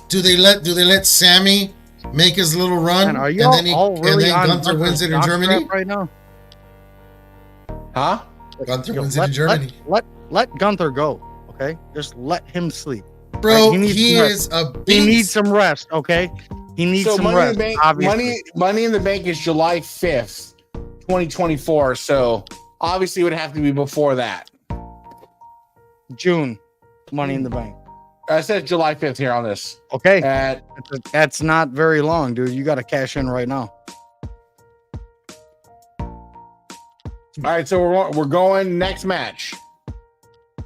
Do they let Sammy make his little run, Man, are you and then really Gunther wins it in Germany? Right now? Huh? Gunther wins it in Germany. Let Gunther go. Okay, just let him sleep. Bro, right? he is a beast. He needs some rest. Okay, he needs some rest. Money in the Bank is July 5th, 2024. So obviously, it would have to be before that. June, Money in the Bank. I said July 5th here on this. Okay, that's not very long, dude. You got to cash in right now. All right, so we're going next match.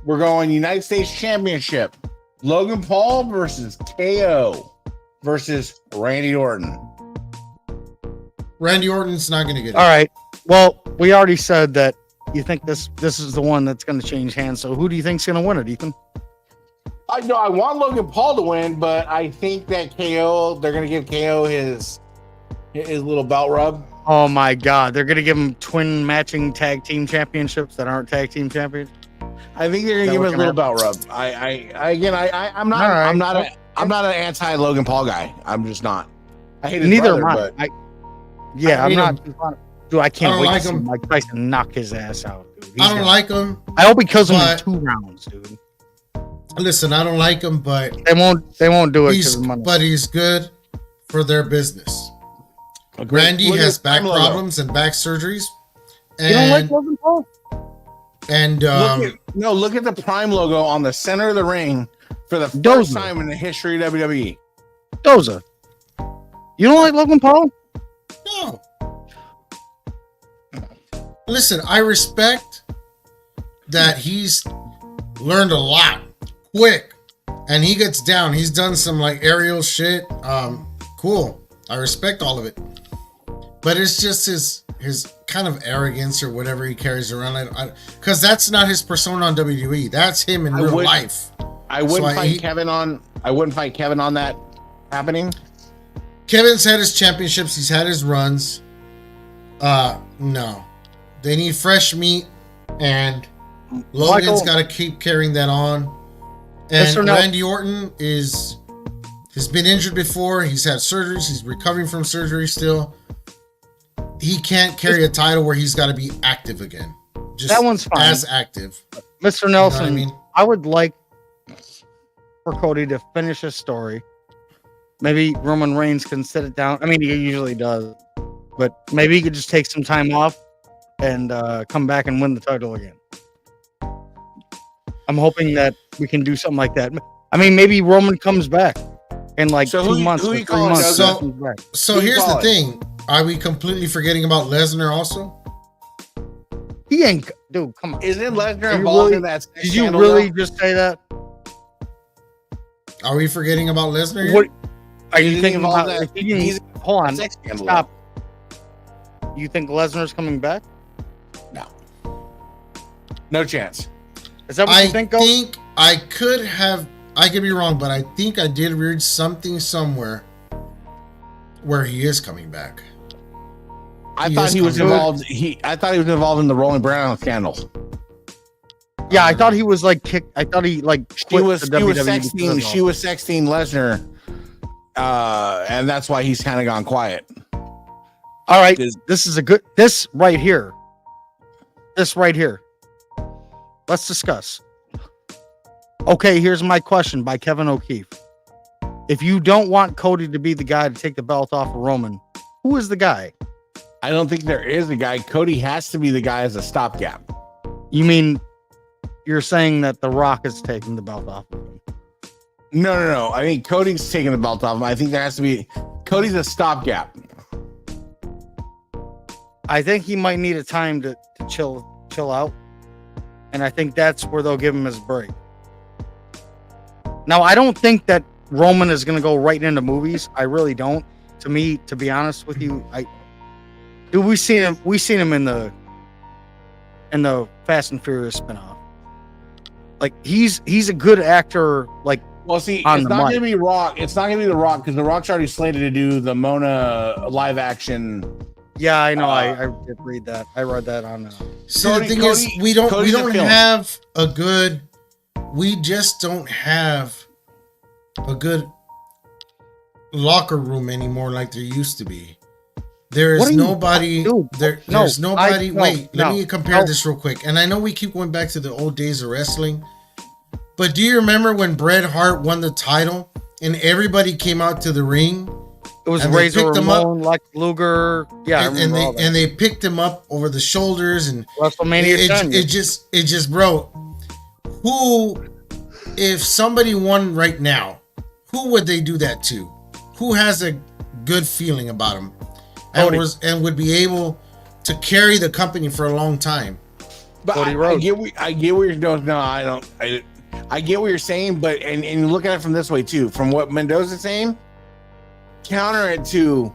We're going United States Championship. Logan Paul versus KO versus Randy Orton. Randy Orton's not going to get it. All right. Well, we already said that you think this is the one that's going to change hands. So who do you think's going to win it, Ethan? I want Logan Paul to win, but I think that KO, they're going to give KO his little belt rub. Oh my God, they're going to give him twin matching tag team championships that aren't tag team champions. I think they're going to give him a little belt rub. I'm not an anti Logan Paul guy. I'm just not. I hate his Neither brother, am I. I'm not. Dude, I can't wait like to see him. Mike Tyson knock his ass out. Dude. I don't like him. I hope he kills him in 2 rounds, dude. Listen, I don't like him, but they won't do it. But he's good for their business. Randy has back problems and back surgeries. And, you don't like Logan Paul? And look at the Prime logo on the center of the ring for the first time in the history of WWE. Doza, you don't like Logan Paul? No. Listen, I respect that he's learned a lot quick, and he gets down. He's done some like aerial shit. Cool. I respect all of it, but it's just his kind of arrogance or whatever he carries around. Because that's not his persona on WWE. That's him in real life. I wouldn't fight Kevin on that happening. Kevin's had his championships. He's had his runs. No, they need fresh meat, and Logan's got to keep carrying that on. And Randy Orton has been injured before. He's had surgeries. He's recovering from surgery still. He can't carry a title where he's got to be active again. Just that one's fine. As active. Mr. Nelson, you know what I mean? I would like for Cody to finish his story. Maybe Roman Reigns can sit it down. I mean, he usually does. But maybe he could just take some time off and come back and win the title again. I'm hoping that we can do something like that. I mean, maybe Roman comes back in like 2 months. Who you calling? So here's the thing. Are we completely forgetting about Lesnar also? He ain't, dude. Come on. Isn't Lesnar involved in that? Did you really just say that? Are we forgetting about Lesnar here? What are you thinking about? Hold on. Stop. You think Lesnar's coming back? No chance. Is that what you think? I could have I could be wrong, but I think I did read something somewhere where he is coming back. I thought he was involved. I thought he was involved in the Rolling Brown scandal. Yeah, I thought he was like kicked. I thought he like She was sexting Lesnar, and that's why he's kind of gone quiet. All right, this right here. Let's discuss. Okay, here's my question by Kevin O'Keefe. If you don't want Cody to be the guy to take the belt off of Roman, who is the guy? I don't think there is a guy. Cody has to be the guy as a stopgap. You mean you're saying that The Rock is taking the belt off of him? No. I think Cody's taking the belt off him. I think there has to be Cody's a stopgap. I think he might need a time to chill out. And I think that's where they'll give him his break. Now, I don't think that Roman is going to go right into movies. I really don't. To me, to be honest with you, we've seen him in the Fast and Furious spinoff. Like he's a good actor. Like, well, see, it's not going to be Rock. It's not going to be The Rock because The Rock's already slated to do the Mona live action. Yeah, I know. I did read that. I read that on. So the thing is, we don't have a good. We just don't have a good locker room anymore like there used to be. There's nobody. There's nobody. Let me compare this real quick. And I know we keep going back to the old days of wrestling, but do you remember when Bret Hart won the title and everybody came out to the ring? It was Razor Ramon, Lex Luger, and they picked him up over the shoulders and Wrestlemania. It just bro. Who, if somebody won right now, who would they do that to? Who has a good feeling about him and would be able to carry the company for a long time? But I get what you're doing. No, I don't. I get what you're saying, but and you look at it from this way too. From what Mendoza's saying, counter it to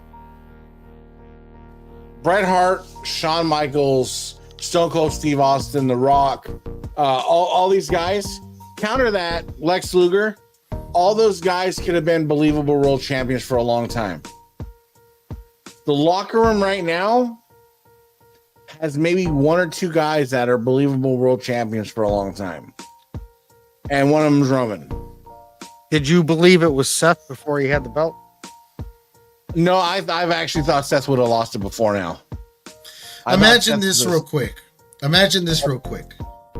Bret Hart, Shawn Michaels, Stone Cold Steve Austin, The Rock, all these guys. Counter that, Lex Luger. All those guys could have been believable world champions for a long time. The locker room right now has maybe one or two guys that are believable world champions for a long time. And one of them is Roman. Did you believe it was Seth before he had the belt? No, I've actually thought Seth would have lost it before now. Imagine this real quick.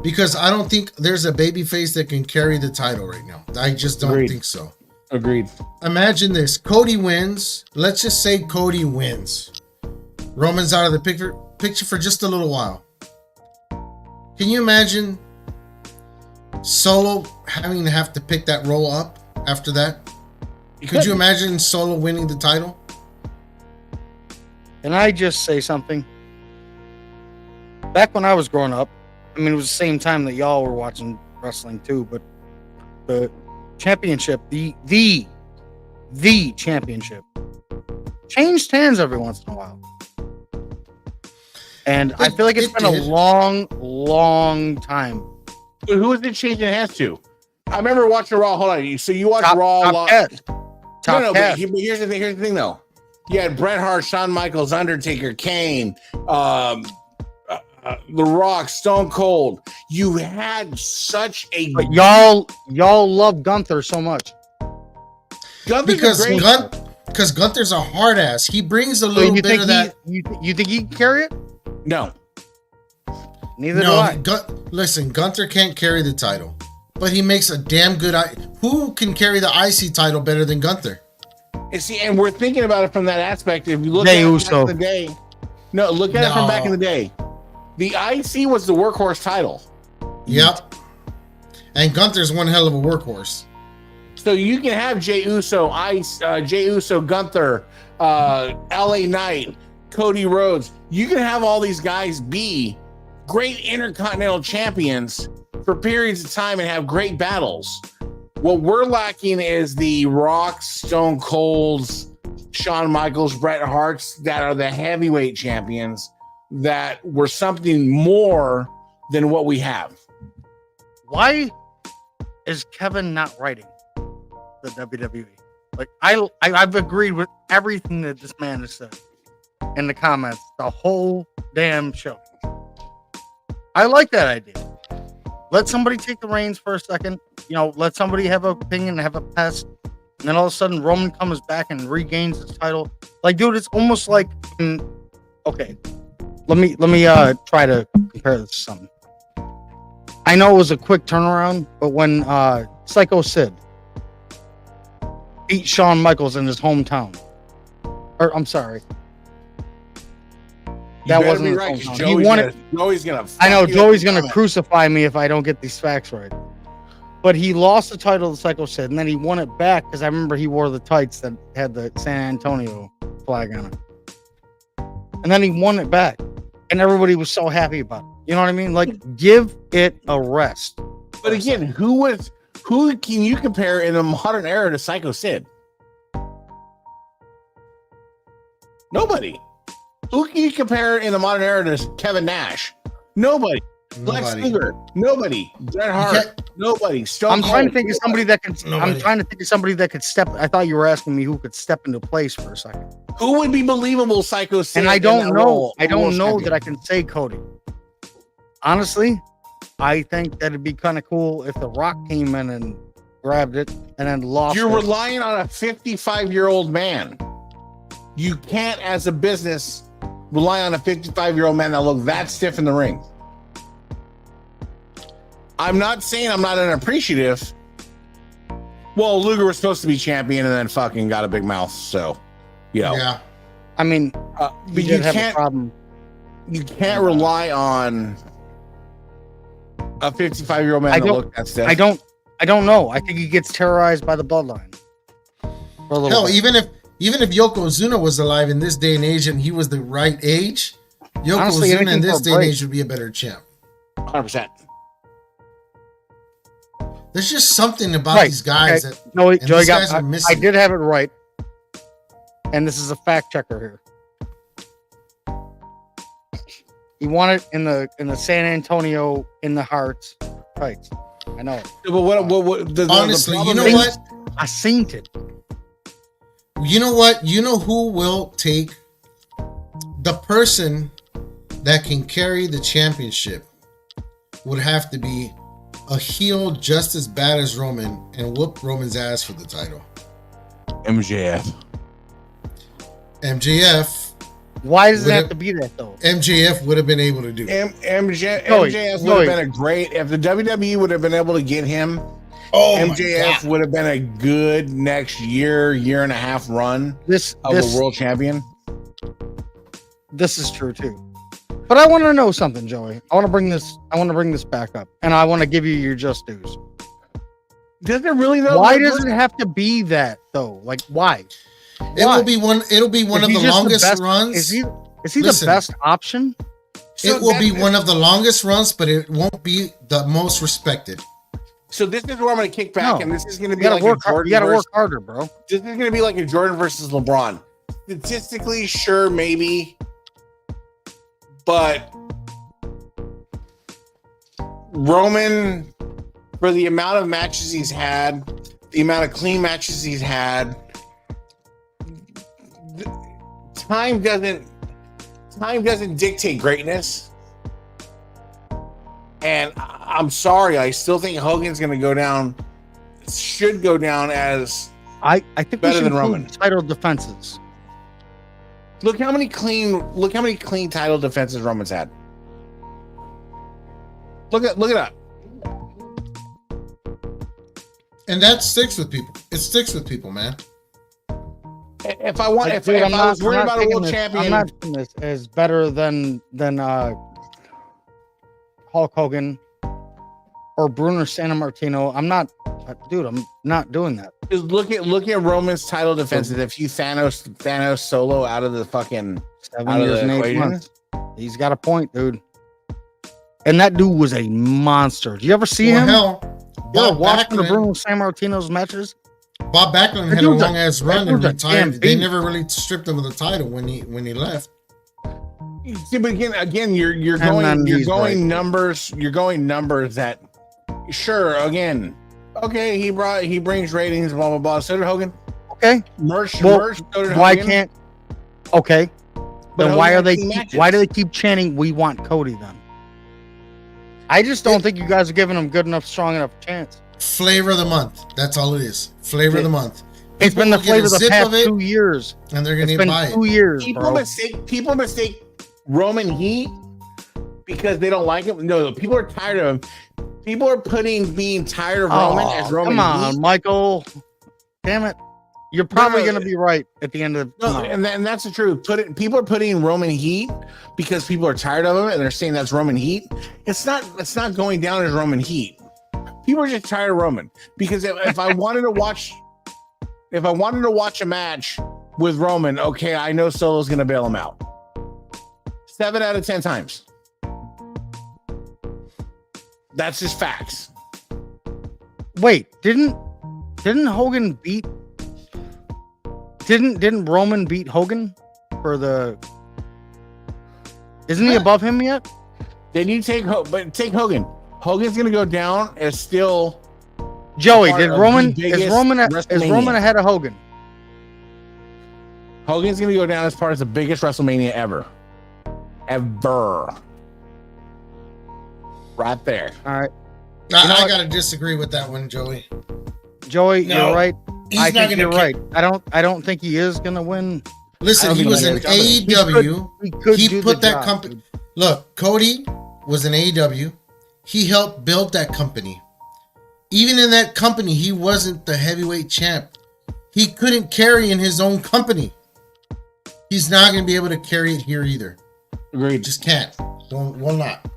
Because I don't think there's a babyface that can carry the title right now. I just don't think so. Agreed. Imagine this. Cody wins. Let's just say Cody wins. Roman's out of the picture for just a little while. Can you imagine Solo having to have to pick that role up after that? Could you imagine Solo winning the title? Can I just say something? Back when I was growing up, I mean, it was the same time that y'all were watching wrestling too, but the championship, the championship changed hands every once in a while. And I feel like it's been a long time. But who was it changing hands to? I remember watching Raw. Hold on. So you watched Raw. But here's the thing, though. You had Bret Hart, Shawn Michaels, Undertaker, Kane, The Rock, Stone Cold. You had such a. But y'all love Gunther so much. Because Gunther's a hard ass. He brings a little bit of that. You think he can carry it? No. Neither do I. Listen, Gunther can't carry the title, but he makes a damn good. Who can carry the IC title better than Gunther? And see, and we're thinking about it from that aspect. If you look at it back in the day, look at it from back in the day. The IC was the workhorse title. Yep. And Gunther's one hell of a workhorse. So you can have Jey Uso, Gunther, LA Knight, Cody Rhodes. You can have all these guys be great intercontinental champions for periods of time and have great battles. What we're lacking is the Rock, Stone Colds, Shawn Michaels, Bret Harts that are the heavyweight champions that were something more than what we have. Why? is Kevin not writing the WWE? Like I've agreed with everything that this man has said in the comments the whole damn show. I like that idea. Let somebody take the reins for a second. You know, let somebody have an opinion, have a pest, and then all of a sudden Roman comes back and regains his title. Like, dude, it's almost like okay. Let me try to compare this to something. I know it was a quick turnaround, but when Psycho Sid beat Shawn Michaels in his hometown, or I'm sorry, that wasn't his hometown. He won it. Joey's gonna. I know Joey's gonna crucify me if I don't get these facts right. But he lost the title to Psycho Sid, and then he won it back because I remember he wore the tights that had the San Antonio flag on it, and then he won it back, and everybody was so happy about it. You know what I mean? Like, give it a rest. But again, who can you compare in the modern era to Psycho Sid? Nobody. Who can you compare in the modern era to Kevin Nash? Nobody. Lex Luger. Nobody. Bret Hart. Nobody. I'm trying to think of somebody that can. I'm trying to think of somebody that could step. I thought you were asking me who could step into place for a second. Who would be believable, Psycho Sid? And I don't know. I don't know that I can say Cody. Honestly, I think that'd be kind of cool if The Rock came in and grabbed it and then lost. You're relying on a 55-year-old man. You can't, as a business, rely on a 55-year-old man that look that stiff in the ring. I'm not saying I'm not unappreciative. Well, Luger was supposed to be champion and then fucking got a big mouth, so you know. Yeah. I mean, but you have can't. A problem. You can't rely on a 55-year-old man that look that stiff. I don't know. I think he gets terrorized by the bloodline. Hell, bit. even if Yokozuna was alive in this day and age and he was the right age, Yokozuna in this day and age would be a better champ. 100%. There's just something about these guys that Joey guys are missing. I did have it right, and this is a fact checker here. He won it in the San Antonio in the Hearts fights. I know it. But what honestly, you know what? I seen it. You know what? You know who will take the person that can carry the championship would have to be a heel just as bad as Roman and whoop Roman's ass for the title. MJF. Why does it have to be that though? MJF would have been able to do. MJF would have been a great if the WWE would have been able to get him. MJF would have been a good next year and a half run of a world champion. This is true too. But I want to know something, Joey. I want to bring this back up, and I want to give you your just dues. Does it really though? Why does it have to be that though? Like why? It'll be one of the longest runs. Is he the best option? It will be one of the longest runs, but it won't be the most respected. So this is where I'm going to kick back, and this is going to be like you got to work harder, bro. This is going to be like a Jordan versus LeBron. Statistically, sure, maybe, but Roman, for the amount of matches he's had, the amount of clean matches he's had, time doesn't dictate greatness. And I'm sorry, I still think Hogan's going to go down. Should go down as I think better than Roman. Title defenses. Look how many clean title defenses Roman's had. Look it up. And that sticks with people. It sticks with people, man. If I was worried about a world champion, I'm not doing this as better than Hulk Hogan or Bruno Sammartino. I'm not doing that. Just look at Roman's title defenses. If you Thanos Solo out of the fucking 7 years and 8 months, he's got a point, dude. And that dude was a monster. Did you ever see him? Bob watching the Bruno Sammartino's matches. Bob Backlund had a long ass run and retired. They never really stripped him of the title when he left. See, but again, you're going numbers. You're going numbers that, sure. Again, Okay, he brings ratings, blah blah blah. So did Hogan. Okay. Merch. So did why Hogan. can't? Okay. But Then why Hogan do they keep chanting "We want Cody"? Then I just don't think you guys are giving him good enough, strong enough chance. Flavor of the month. That's all it is. Flavor of the month. It's been the flavor of the past 2 years, and they're gonna buy it. 2 years. People mistake Roman Heat because they don't like him. No, people are tired of him. People are being tired of Roman as Roman Heat. Come on, Michael. Damn it. You're probably going to be right at the end of and that's the truth. People are putting Roman Heat because people are tired of him and they're saying that's Roman Heat. It's not going down as Roman Heat. People are just tired of Roman because if I wanted to watch a match with Roman, okay, I know Solo's going to bail him out. 7 out of 10 times. That's just facts. Wait, didn't Hogan beat? Didn't Roman beat Hogan for the? Isn't he above him yet? Then you take Hogan. Hogan's gonna go down as still. Joey, is Roman ahead of Hogan? Hogan's gonna go down as part of the biggest WrestleMania ever. Right there. All right. I gotta disagree with that one, Joey. Joey, you're right. I think you're right. I don't think he is gonna win. Listen, he was in AEW. He put that company. Look, Cody was in AEW. He helped build that company. Even in that company, he wasn't the heavyweight champ. He couldn't carry in his own company. He's not going to be able to carry it here either. Agreed. Just can't. Will not.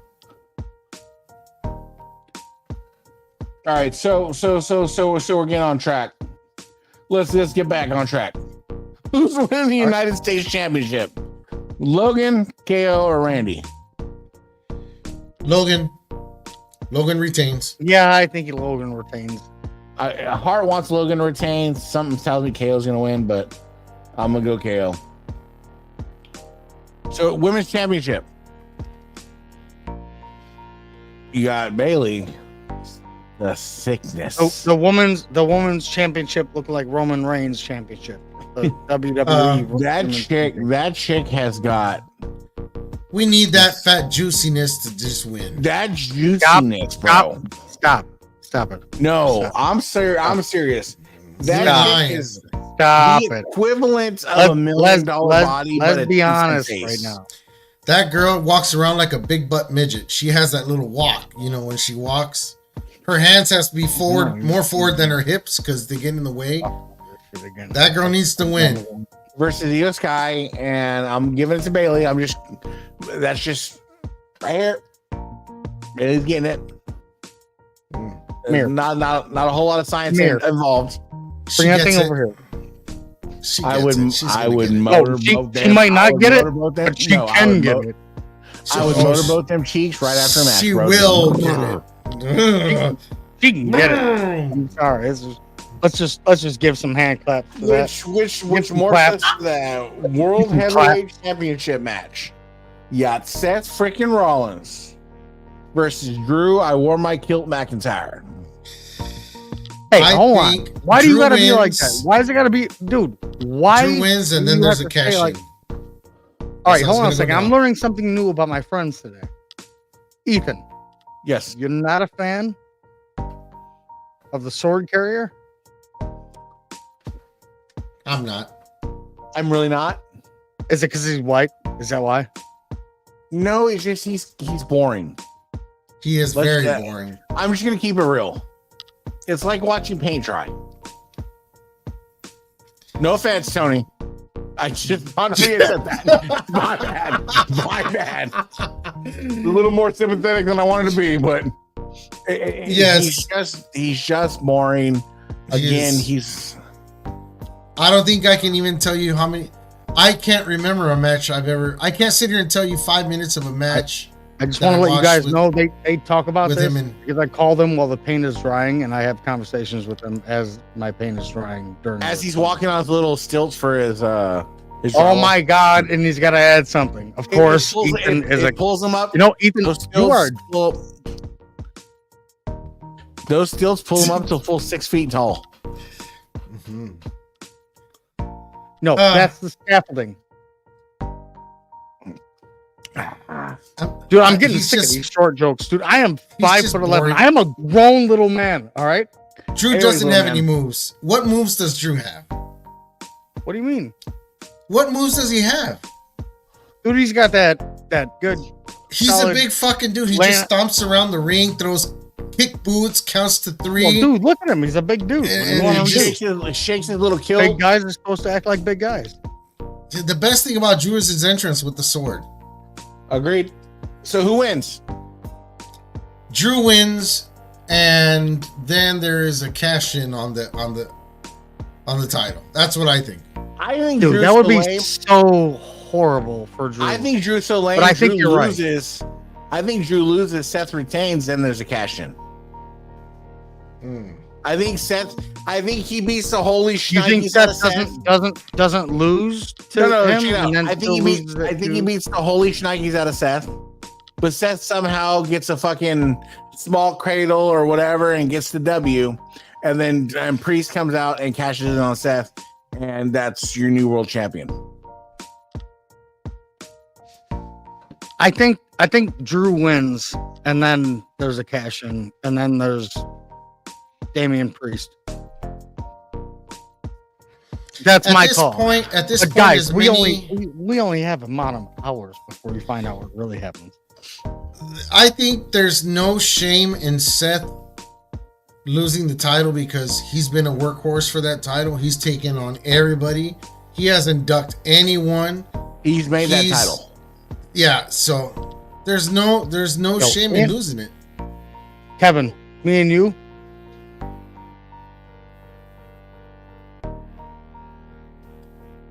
All right, so we're getting on track. Let's get back on track. Who's winning the United States Championship? Logan, KO, or Randy? Logan retains. Yeah, I think Logan retains. Hart wants Logan to retain. Something tells me KO's gonna win, but I'm gonna go KO. So, Women's Championship. You got Bayley. The sickness. The women's championship looked like Roman Reigns' championship. The WWE. That chick has got. We need that fat juiciness to just win. That juiciness, bro. Stop it. No, Stop. I'm serious. That chick is Stop the it. equivalent of $1 million body. Let's be honest right now. That girl walks around like a big butt midget. She has that little walk, when she walks. Her hands has to be more forward than her hips because they get in the way. That girl needs to win. Versus Io Sky, and I'm giving it to Bayley. That's just right here. Bayley's getting it. Not a whole lot of science involved. Bring that thing over here. I would motorboat them. She might not get it, but she can get it. I would motorboat them cheeks right after a match. She will get it. She can get it. I'm sorry. Let's just give some hand claps to that. Which more sets to that World Heavyweight Championship match? You got Seth freaking Rollins versus Drew. I wore my kilt McIntyre. Hey, hold on. Why do you gotta be like that? Why is it gotta be, dude? Why? Drew wins and then there's a cash in. All right, hold on a second. I'm learning something new about my friends today. Ethan. Yes. You're not a fan of the sword carrier? I'm not. I'm really not. Is it because he's white? Is that why? No, it's just he's boring. He is very boring. I'm just gonna keep it real. It's like watching paint dry. No offense, Tony. I just honestly said that. My bad. A little more sympathetic than I wanted to be, but yes, he's just boring. Again, I don't think I can even tell you how many. I can't remember a match I can't sit here and tell you 5 minutes of a match. I just want to let you guys know they talk about this because I call them while the paint is drying, and I have conversations with them as my paint is drying as he's walking on his little stilts for his oh my God! And he's got to add something. Of course, Ethan pulls him up. Ethan, Those stilts pull him up to a full 6 feet tall. Mm-hmm. No, that's the scaffolding. Dude, I'm getting sick of these short jokes, dude. I am 5'11". I am a grown little man. All right. Drew doesn't have any moves. What moves does Drew have? What do you mean? What moves does he have? Dude, he's got that good. He's a big fucking dude. He just stomps around the ring, throws kick boots, counts to 3. Well, dude, look at him. He's a big dude. And he shakes his little kill. Big guys are supposed to act like big guys. The best thing about Drew is his entrance with the sword. Agreed. So who wins? Drew wins, and then there is a cash in on the title. That's what I think. I think dude, Drew's that would be so horrible for Drew. I think Drew's so lame. But I think Drew you're loses. Right. I think Drew loses. Seth retains. Then there's a cash in. I think Seth. I think he beats the holy shnikes. You think Seth doesn't lose to him? I think he beats. I think he beats the holy shnikes out of Seth. But Seth somehow gets a fucking small cradle or whatever and gets the W, and then Priest comes out and cashes in on Seth, and that's your new world champion. I think Drew wins, and then there's a cash in, and then there's Damian Priest. That's my call. At this point, guys, we only have a amount of hours before we find out what really happens. I think there's no shame in Seth losing the title because he's been a workhorse for that title. He's taken on everybody. He hasn't ducked anyone. He's made that title. Yeah, so there's no shame in losing it. Kevin, me and you.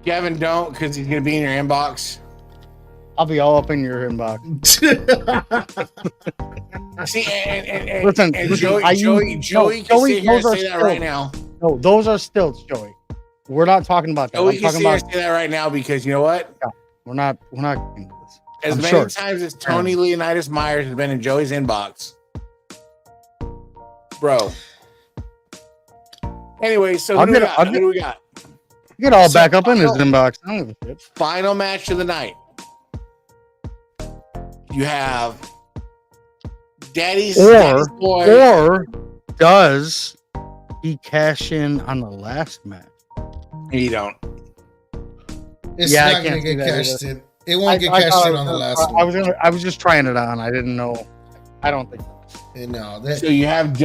Kevin, don't, because he's gonna be in your inbox. I'll be all up in your inbox. See, and listen, Joey can sit here and say that right now. No, those are stilts, Joey. We're not talking about that. Joey can sit here and say that right now because you know what? No, we're not into this. As many times as Tony Leonidas Myers has been in Joey's inbox, bro. Anyway, so what do we got? Get all back up in his inbox. I don't give a shit. Final match of the night. You have Daddy's boy. Or does he cash in on the last match? You don't. It's not going to get cashed in. It won't get cashed in on the last one. I was just trying it on. I didn't know. I don't think so. No. So you have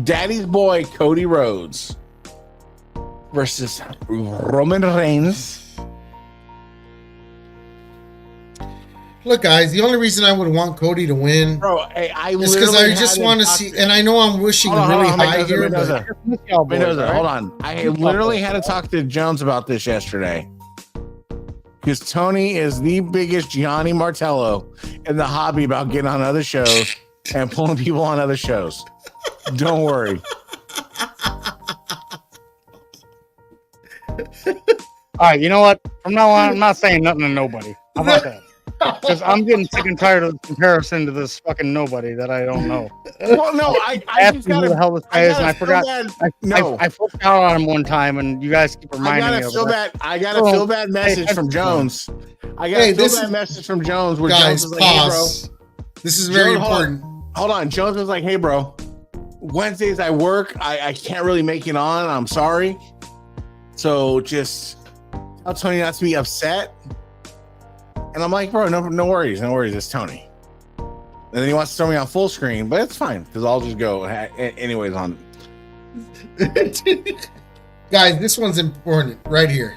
Daddy's boy Cody Rhodes versus Roman Reigns. Look, guys, the only reason I would want Cody to win, bro, is because I just want to see, and I know I'm wishing really high here, but hold on. I literally had to talk to Jones about this yesterday. Because Tony is the biggest Gianni Martello in the hobby about getting on other shows and pulling people on other shows. Don't worry. All right, you know what? From now on, I'm not saying nothing to nobody. How about that? Because I'm getting sick and tired of the comparison to this fucking nobody that I don't know. Well, no, I asked me who the hell this guy is, and I forgot. I flipped out on him one time, and you guys keep reminding me of that. I got a feel bad message from Jones. I got a feel bad message from Jones where Jones was like, "Hey, bro, this is very important." Hold on, Jones was like, "Hey, bro, Wednesdays I work. I can't really make it on. I'm sorry. So just tell Tony not to be upset." And I'm like, bro, no worries. It's Tony. And then he wants to throw me on full screen, but it's fine because I'll just go anyways on. Guys, this one's important right here.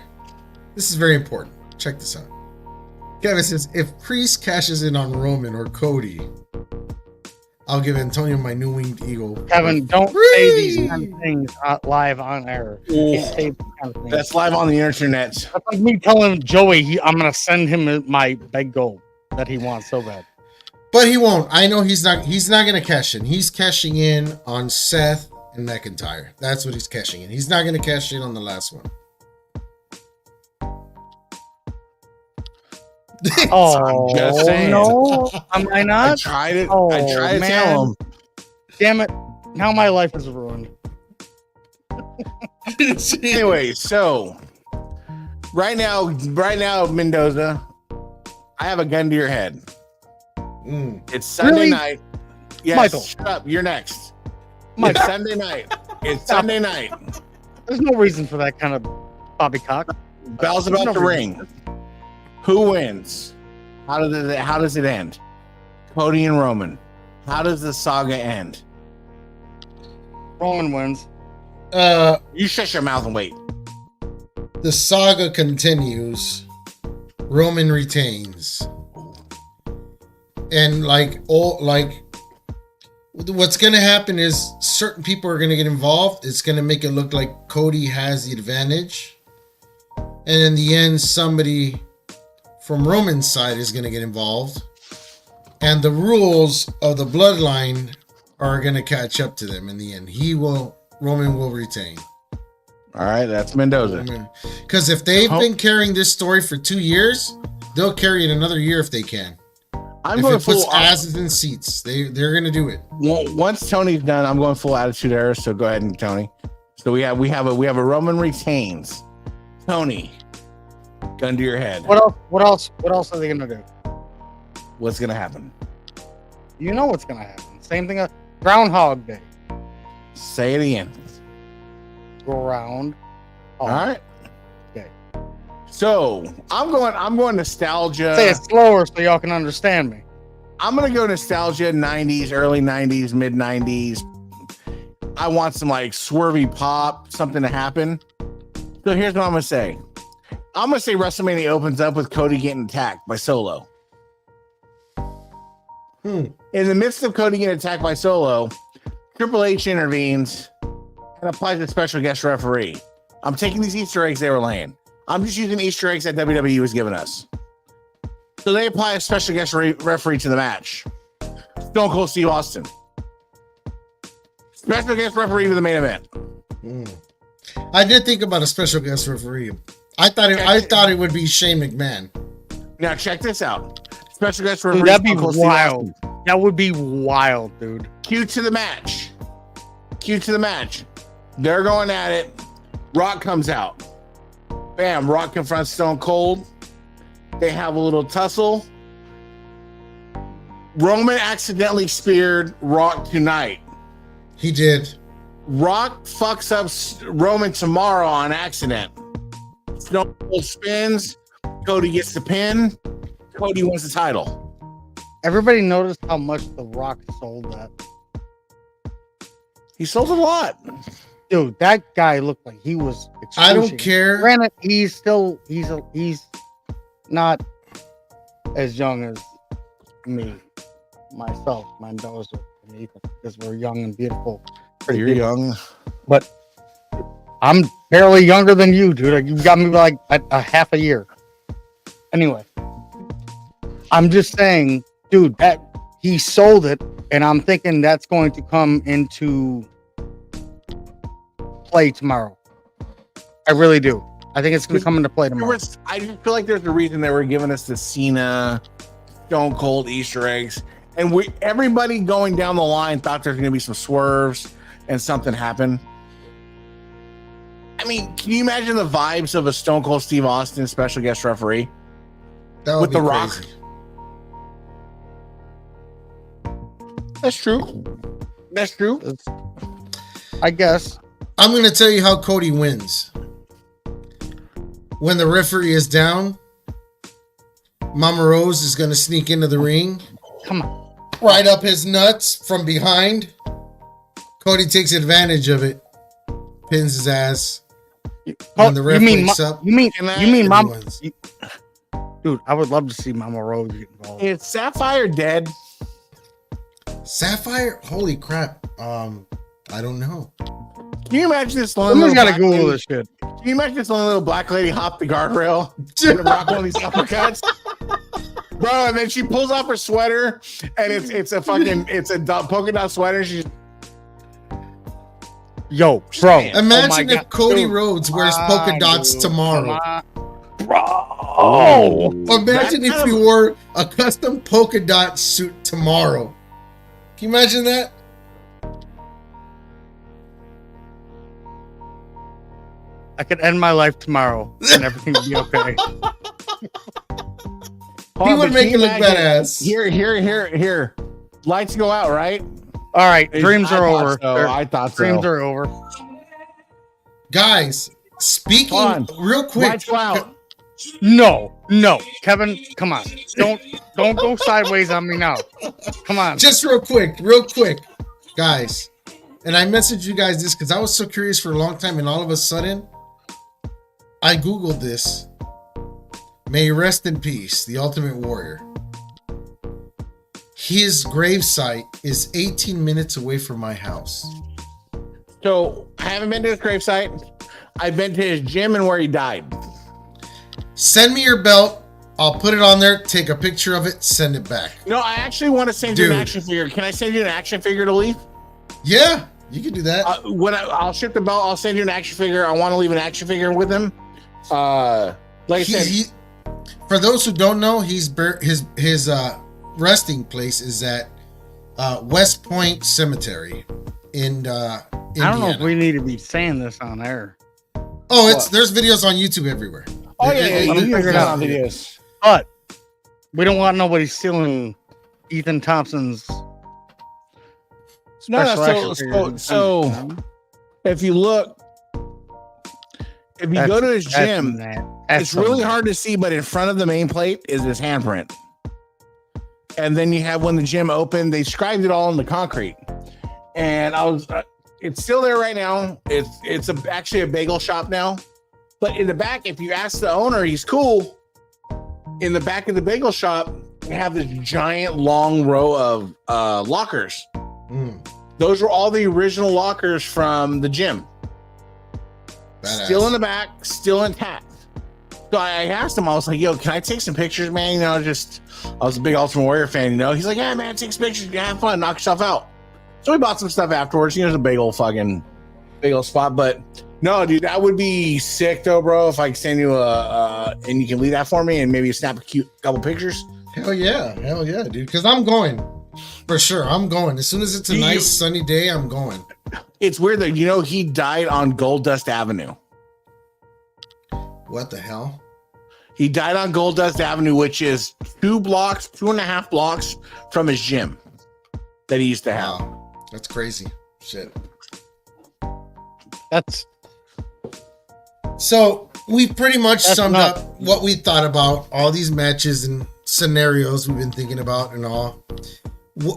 This is very important. Check this out. Kevin says, if Priest cashes in on Roman or Cody, I'll give Antonio my new winged eagle. Kevin, don't say these kind of things live on air. That's live on the internet. That's like me telling Joey I'm going to send him my big goal that he wants so bad. But he won't. I know he's not going to cash in. He's cashing in on Seth and McIntyre. That's what he's cashing in. He's not going to cash in on the last one. Oh, just saying. No, am I not? I tried it. I tried to tell him. Damn it. Now my life is ruined. Anyway, so right now, Mendoza, I have a gun to your head. It's Sunday Really? night. Yes, Michael. shut up. You're next. Michael. It's Sunday night. It's Sunday night. There's no reason for that kind of poppycock. Bell's about to ring. Who wins? How does it end? Cody and Roman. How does the saga end? Roman wins. You shut your mouth and wait. The saga continues. Roman retains. And what's going to happen is certain people are going to get involved. It's going to make it look like Cody has the advantage. And in the end, somebody from Roman's side is going to get involved. And the rules of the bloodline are going to catch up to them in the end. Roman will retain. All right, that's Mendoza. Because if they've been carrying this story for 2 years, they'll carry it another year if they can. I'm if going it puts full asses in seats, they're going to do it. Once Tony's done, I'm going full Attitude Era. So go ahead and Tony. So we have a Roman retains. Tony, gun to your head. What else are they gonna do? What's gonna happen? You know what's gonna happen. Same thing. Groundhog Day. Say it again. Ground. All right. Okay. So I'm going nostalgia. Say it slower so y'all can understand me. I'm gonna go nostalgia. 90s, early 90s, mid 90s. I want some like swervy pop, something to happen. So here's what I'm gonna say. I'm gonna say WrestleMania opens up with Cody getting attacked by Solo. In the midst of Cody getting attacked by Solo, Triple H intervenes and applies a special guest referee. I'm taking these Easter eggs they were laying. I'm just using Easter eggs that WWE was giving us. So they apply a special guest referee to the match. Stone Cold Steve Austin. Special guest referee to the main event. I did think about a special guest referee. I thought it would be Shane McMahon. Now check this out. Special guest referee. Dude, that'd be wild. That would be wild, dude. Cue to the match. They're going at it. Rock comes out. Bam. Rock confronts Stone Cold. They have a little tussle. Roman accidentally speared Rock tonight. He did. Rock fucks up Roman tomorrow on accident. Stone Cold spins. Cody gets the pin. Cody wins the title. Everybody noticed how much The Rock sold that. He sold a lot. Dude, that guy looked like he was. I don't care. Granted, he's not as young as me, myself, Mendoza, and Ethan, because we're young and beautiful. You're young, but I'm barely younger than you, dude. You got me like a half a year. Anyway, I'm just saying, dude, that he sold it, and I'm thinking that's going to come into play tomorrow. I really do. I think it's going to come into play tomorrow. I just feel like there's a reason they were giving us the Cena, Stone Cold Easter eggs, and everybody going down the line thought there's going to be some swerves and something happened. I mean, can you imagine the vibes of a Stone Cold Steve Austin special guest referee with The Rock? That's true. I guess. I'm going to tell you how Cody wins. When the referee is down, Mama Rose is going to sneak into the ring. Come on. Right up his nuts from behind. Cody takes advantage of it. Pins his ass. When the ref wakes up. You mean Mama? Dude, I would love to see Mama Rose get involved. Is Sapphire dead? Sapphire? Holy crap. I don't know. Can you imagine this one? Someone's got to Google this shit. Can you imagine this little black lady hop the guardrail and rock one of these uppercuts? Bro, and then she pulls off her sweater and it's a polka dot sweater. She's Yo, bro. Imagine if Cody Rhodes wears polka dots tomorrow. Bro. Imagine if he wore a custom polka dot suit tomorrow. Can you imagine that? I could end my life tomorrow and everything would be okay. He would make it look badass. Here. Lights go out, right? All right, dreams are over. I thought so. Dreams are over. Guys, speaking real quick. Lights go out. No, Kevin, come on. Don't go sideways on me now. Come on. Just real quick, guys. And I messaged you guys this because I was so curious for a long time, and all of a sudden, I Googled this. May he rest in peace, the Ultimate Warrior. His gravesite is 18 minutes away from my house. So I haven't been to his gravesite. I've been to his gym and where he died. Send me your belt. I'll put it on there. Take a picture of it. Send it back. No, I actually want to send you an action figure. Can I send you an action figure to leave? Yeah, you can do that. I'll ship the belt. I'll send you an action figure. I want to leave an action figure with him. Like I said, for those who don't know, his resting place is at West Point Cemetery in Indiana. I don't know if we need to be saying this on air. Oh, there's videos on YouTube everywhere. Oh yeah, you can figure it out on videos. But we don't want nobody stealing Ethan Thompson's. So if you look, if you go to his gym, it's really hard to see, but in front of the main plate is his handprint. And then you have, when the gym opened, they scribed it all in the concrete. And it's still there right now. It's actually a bagel shop now. But in the back, if you ask the owner, he's cool. In the back of the bagel shop, we have this giant long row of lockers. Those were all the original lockers from the gym. Badass. Still in the back, still intact. So I asked him, I was like, yo, can I take some pictures, man? You know, I was a big Ultimate Warrior fan, you know? He's like, yeah, man, take some pictures. Have fun, knock yourself out. So we bought some stuff afterwards. You know, there's a big old spot. But no, dude, that would be sick, though, bro. If I could send you and you can leave that for me and maybe snap a cute couple pictures. Hell yeah, dude. Because I'm going. For sure, I'm going. As soon as it's a nice sunny day, I'm going. It's weird that, you know, he died on Gold Dust Avenue. What the hell? He died on Gold Dust Avenue, which is 2.5 blocks from his gym that he used to have. Wow. That's crazy. Shit. So we've pretty much summed up what we thought about all these matches and scenarios we've been thinking about and all.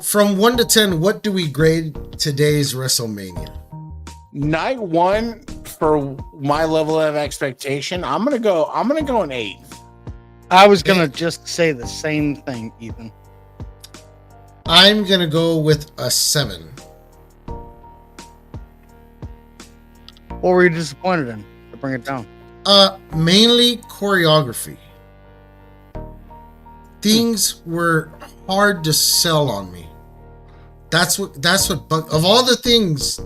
From 1 to 10, what do we grade today's WrestleMania? Night one, for my level of expectation, I'm gonna go an 8. I was gonna just say the same thing, Ethan. I'm gonna go with a 7. What were you disappointed in? To bring it down. Mainly choreography. Things were hard to sell on me. That's what of all the things,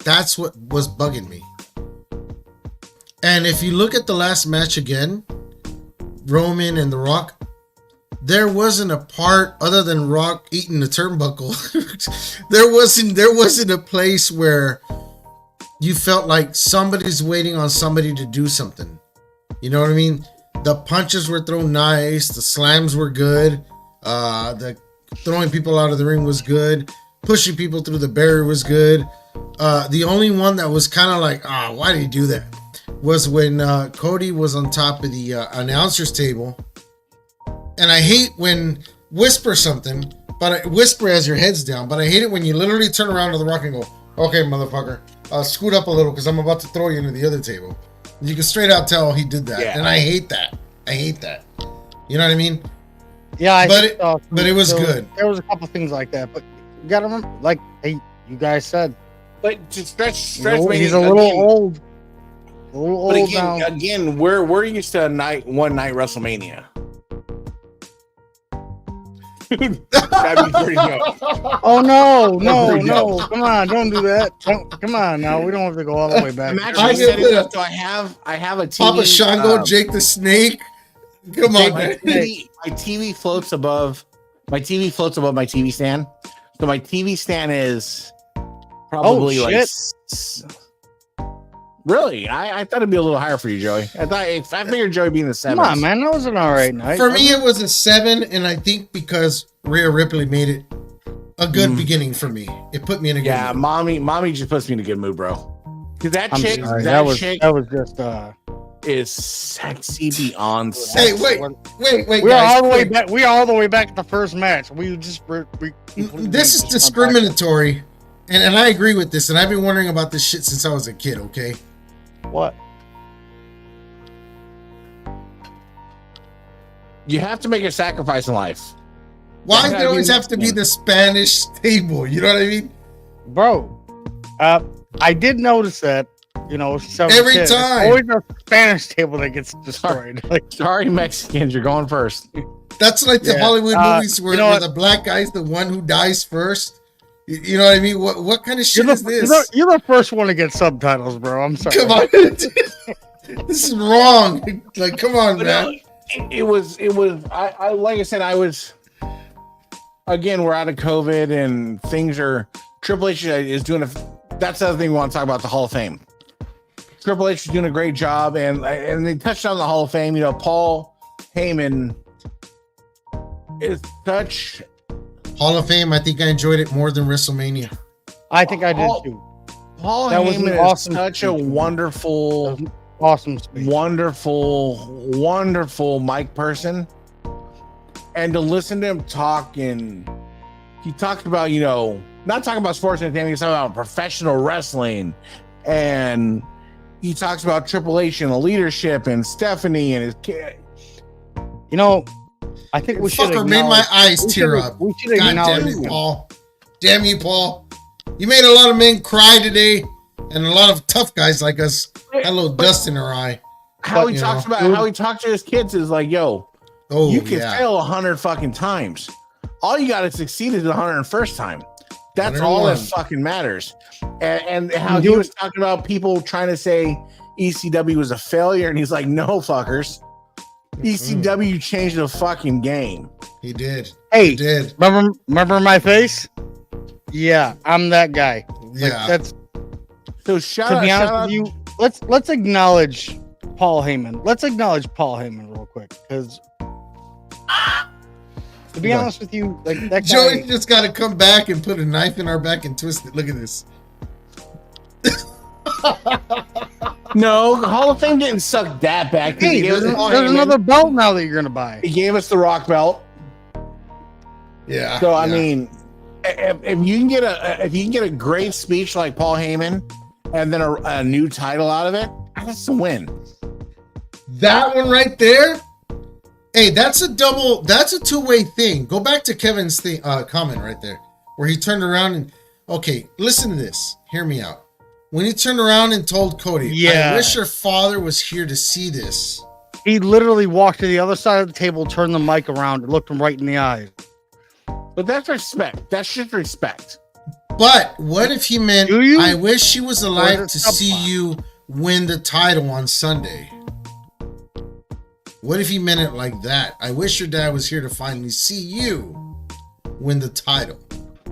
that's what was bugging me. And if you look at the last match again, Roman and The Rock, there wasn't a part other than Rock eating the turnbuckle. there wasn't a place where you felt like somebody's waiting on somebody to do something. You know what I mean? The punches were thrown nice. The slams were good. The throwing people out of the ring was good. Pushing people through the barrier was good. The only one that was kind of like, why did he do that? Was when Cody was on top of the announcer's table. And I hate when whisper something, but whisper as your head's down. But I hate it when you literally turn around to The Rock and go, okay, motherfucker, scoot up a little because I'm about to throw you into the other table. You can straight out tell he did that. Yeah. And I hate that. You know what I mean? Yeah, but it was good. There was a couple things like that, but you gotta remember, like you guys said. But to stretch, he's a little old. A little old now. Again, we're used to one night WrestleMania. That'd be pretty good. Oh no! Come on, don't do that. Come on now. We don't have to go all the way back. I'm actually setting up. So I have a TV. Papa Shango, Jake the Snake. Come on, my TV floats above. My TV floats above my TV stand. So my TV stand is probably Really? I thought it'd be a little higher for you, Joey. I figured Joey being the 7. Come on, man. That was an all right night. For me, it was a 7, and I think because Rhea Ripley made it a good beginning for me. It put me in a good mood. mommy just puts me in a good mood, bro. Because that chick is sexy beyond sexy. Hey, wait, we guys, are all the way back. We are all the way back to the first match. This is discriminatory, and I agree with this. And I've been wondering about this shit since I was a kid. Okay, what? You have to make a sacrifice in life. Why does it always have to be the Spanish table? You know what I mean, bro? I did notice that. You know, every time, always a Spanish table that gets destroyed. Sorry, Mexicans, you're going first. That's like the Hollywood movies where the black guy's the one who dies first. You know what I mean? What kind of shit is this? You're the first one to get subtitles, bro. I'm sorry. Come on, this is wrong. Like, come on, man. It was. I like I said, I was. Again, we're out of COVID and things are. Triple H is doing that's the other thing we want to talk about, the Hall of Fame. Triple H is doing a great job, and they touched on the Hall of Fame. You know, Paul Heyman is such Hall of Fame. I think I enjoyed it more than WrestleMania. I think I did too. Paul Heyman is such a wonderful, speech. wonderful mic person, and to listen to him talk, and he talked about, you know, not talking about sports entertainment, he's talking about professional wrestling, and he talks about Triple H and the leadership and Stephanie and his kid. You know, I think we should have made my eyes tear up. We should have damn it, Paul. Damn you, Paul. You made a lot of men cry today, and a lot of tough guys like us had a little dust in our eye. How he talks to his kids is like, yo, you can fail 100 fucking times. All you got to succeed is the 101st time. That's all that fucking matters. And how he was talking about people trying to say ECW was a failure, and he's like, no, fuckers. ECW changed the fucking game. He did. Hey, he did. Remember my face? Yeah, I'm that guy. Yeah. That's so shout out with you. Let's acknowledge Paul Heyman. Let's acknowledge Paul Heyman real quick, because to be honest with you, like that guy, Joey just got to come back and put a knife in our back and twist it. Look at this. No, Hall of Fame didn't suck that back. Hey, there's another belt now that you're gonna buy. He gave us the Rock belt. Yeah. So I mean, if you can get a great speech like Paul Heyman, and then a new title out of it, that's a win. That one right there. Hey, that's a two-way thing. Go back to Kevin's comment right there, where he turned around and, okay, listen to this. Hear me out. When he turned around and told Cody, I wish your father was here to see this. He literally walked to the other side of the table, turned the mic around, and looked him right in the eyes. But that's respect. That's just respect. But what if he meant, I wish she was alive to see you win the title on Sunday? What if he meant it like that? I wish your dad was here to finally see you win the title.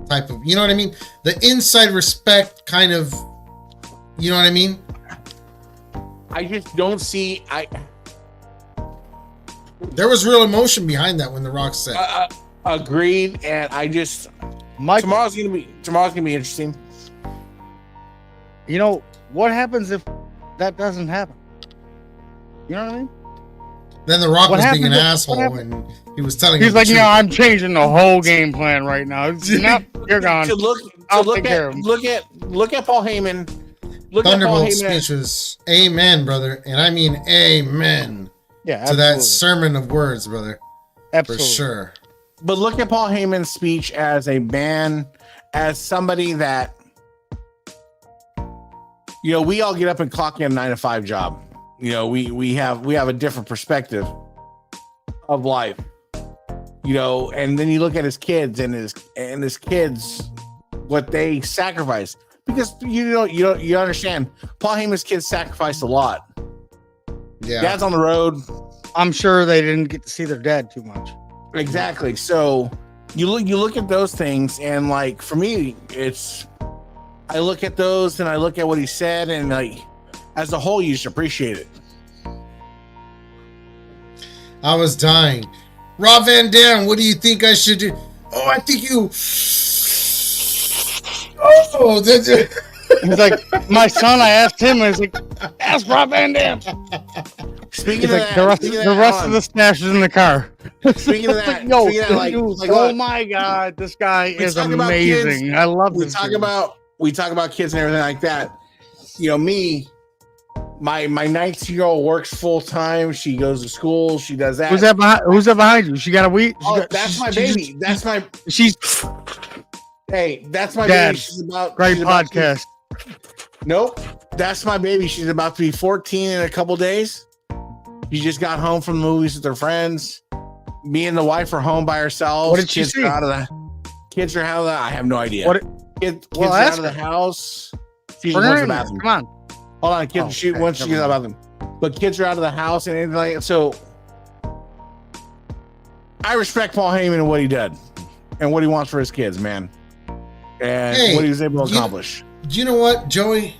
Type of, you know what I mean? The inside respect kind of, you know what I mean? I just don't see. There was real emotion behind that when The Rock said. Agreed, and I just. Tomorrow's gonna be interesting. You know what happens if that doesn't happen? You know what I mean? Then The Rock was being an asshole and he was telling. He's like, "No, I'm changing the whole game plan right now. Nope, you're gone." Look at Paul Heyman. Thunderbolt's speech was amen, brother, and I mean amen. Yeah, to that sermon of words, brother. Absolutely. For sure. But look at Paul Heyman's speech as a man, as somebody that, you know, we all get up and clock in a 9-to-5 job. You know, we have a different perspective of life. You know, and then you look at his kids and his kids, what they sacrifice. Because you understand, Paul Heyman's kids sacrificed a lot. Yeah. Dad's on the road. I'm sure they didn't get to see their dad too much. Exactly. So you look at those things, and like for me, I look at those and I look at what he said, and like as a whole, you just appreciate it. I was dying. Rob Van Dam, what do you think I should do? Oh, I think you. Oh, that's it. He's like, my son, I asked him, and he's like, ask Rob Van Dam. Speaking He's of like, that, the rest of the stash is in the car. Speaking of that, Yo, like, oh my God, this guy is amazing. Kids, I love we this. talk about kids and everything like that. You know, me, my 19-year-old works full time. She goes to school. She does that. Who's that behind you? She got a weed. That's my baby. That's my. Hey, that's my Dad, baby. She's about great podcast. Nope, that's my baby. She's about to be 14 in a couple days. She just got home from the movies with her friends. Me and the wife are home by ourselves. What did she see? Kids are out of the. I have no idea. Kids are out of the house. She goes to the bathroom. Come on. Hold on, kids. Once she gets out of the bathroom, but kids are out of the house and anything like that. So I respect Paul Heyman and what he did and what he wants for his kids, man, and what he was able to accomplish. You know what, Joey?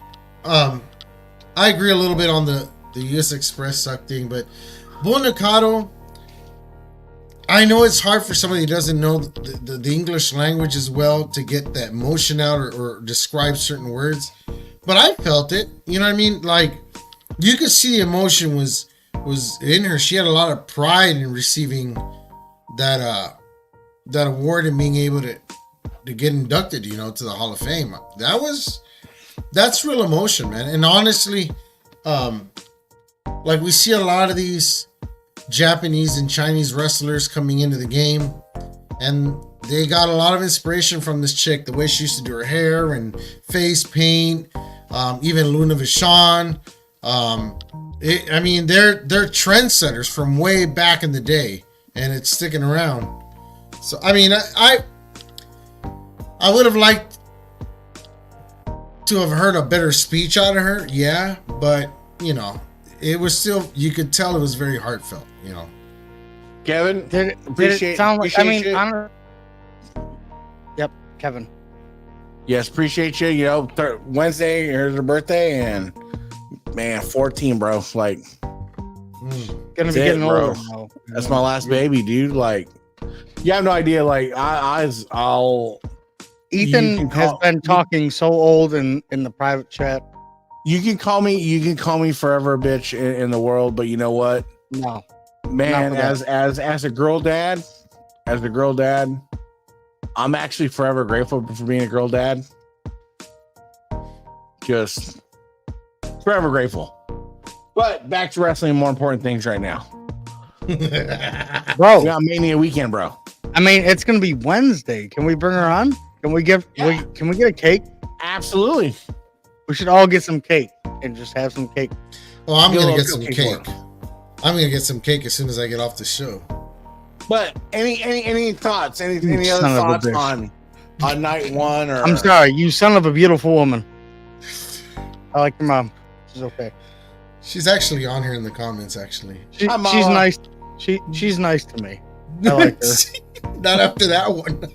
I agree a little bit on the U.S. Express suck thing, but Bull Nakano, I know it's hard for somebody who doesn't know the English language as well to get that emotion out or describe certain words, but I felt it. You know what I mean? Like, you could see the emotion was in her. She had a lot of pride in receiving that award and being able to get inducted, you know, to the Hall of Fame. That's real emotion, man. And honestly, like, we see a lot of these Japanese and Chinese wrestlers coming into the game, and they got a lot of inspiration from this chick, the way she used to do her hair and face paint, even Luna Vachon. I mean, they're trendsetters from way back in the day, and it's sticking around. So, I mean, I would have liked to have heard a better speech out of her, yeah, but, you know, it was still, you could tell it was very heartfelt, you know. Kevin, did it sound like, yep, Kevin. Yes, appreciate you. You know, Wednesday, here's her birthday, and man, 14, bro. Like, gonna be getting older. That's my last baby, dude. Like, you have no idea. Like, Ethan has been talking so old in the private chat. You can call me forever a bitch in the world, but you know what? No, man, as a girl dad, I'm actually forever grateful for being a girl dad. Just forever grateful. But back to wrestling, more important things right now. Bro, we got Mania weekend, bro. I mean, it's gonna be Wednesday. Can we bring her on? Can we get a cake? Absolutely. We should all get some cake and just have some cake. Oh, I'm gonna get some cake. I'm gonna get some cake as soon as I get off the show. But any thoughts? Any other thoughts on night one? Or I'm sorry, you son of a beautiful woman. I like your mom. She's okay. She's actually on here in the comments. Actually, she's nice. She's nice to me. I like her. Not after that one.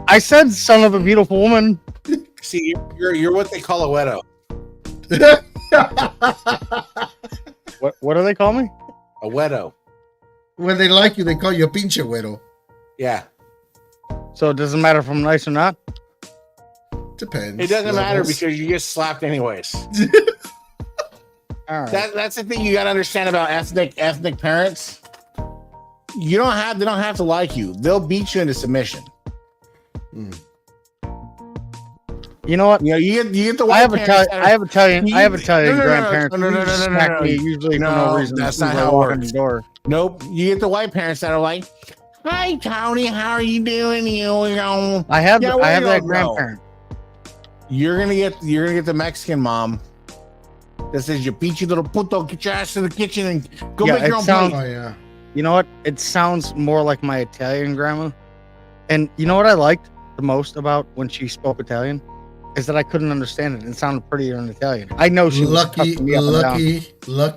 I said son of a beautiful woman. See, you're what they call a wedo. What do they call me? A wedo. When they like you, they call you a pinche wedo. Yeah. So it doesn't matter if I'm nice or not? Depends. It doesn't matter because you get slapped anyways. All right. That's the thing you gotta understand about ethnic parents. They don't have to like you. They'll beat you into submission. You know what? You know, you get the white I have Italian grandparents. No. Usually for no reason. That's not how it works. Nope. You get the white parents that are like, "Hi, Tony, how are you doing? I have that grandparent. You're gonna get the Mexican mom that says, "You peachy little puto, get your ass to the kitchen and go make your own plate." Oh yeah. You know what? It sounds more like my Italian grandma. And you know what I liked the most about when she spoke Italian is that I couldn't understand it. It sounded prettier in Italian. I know she was lucky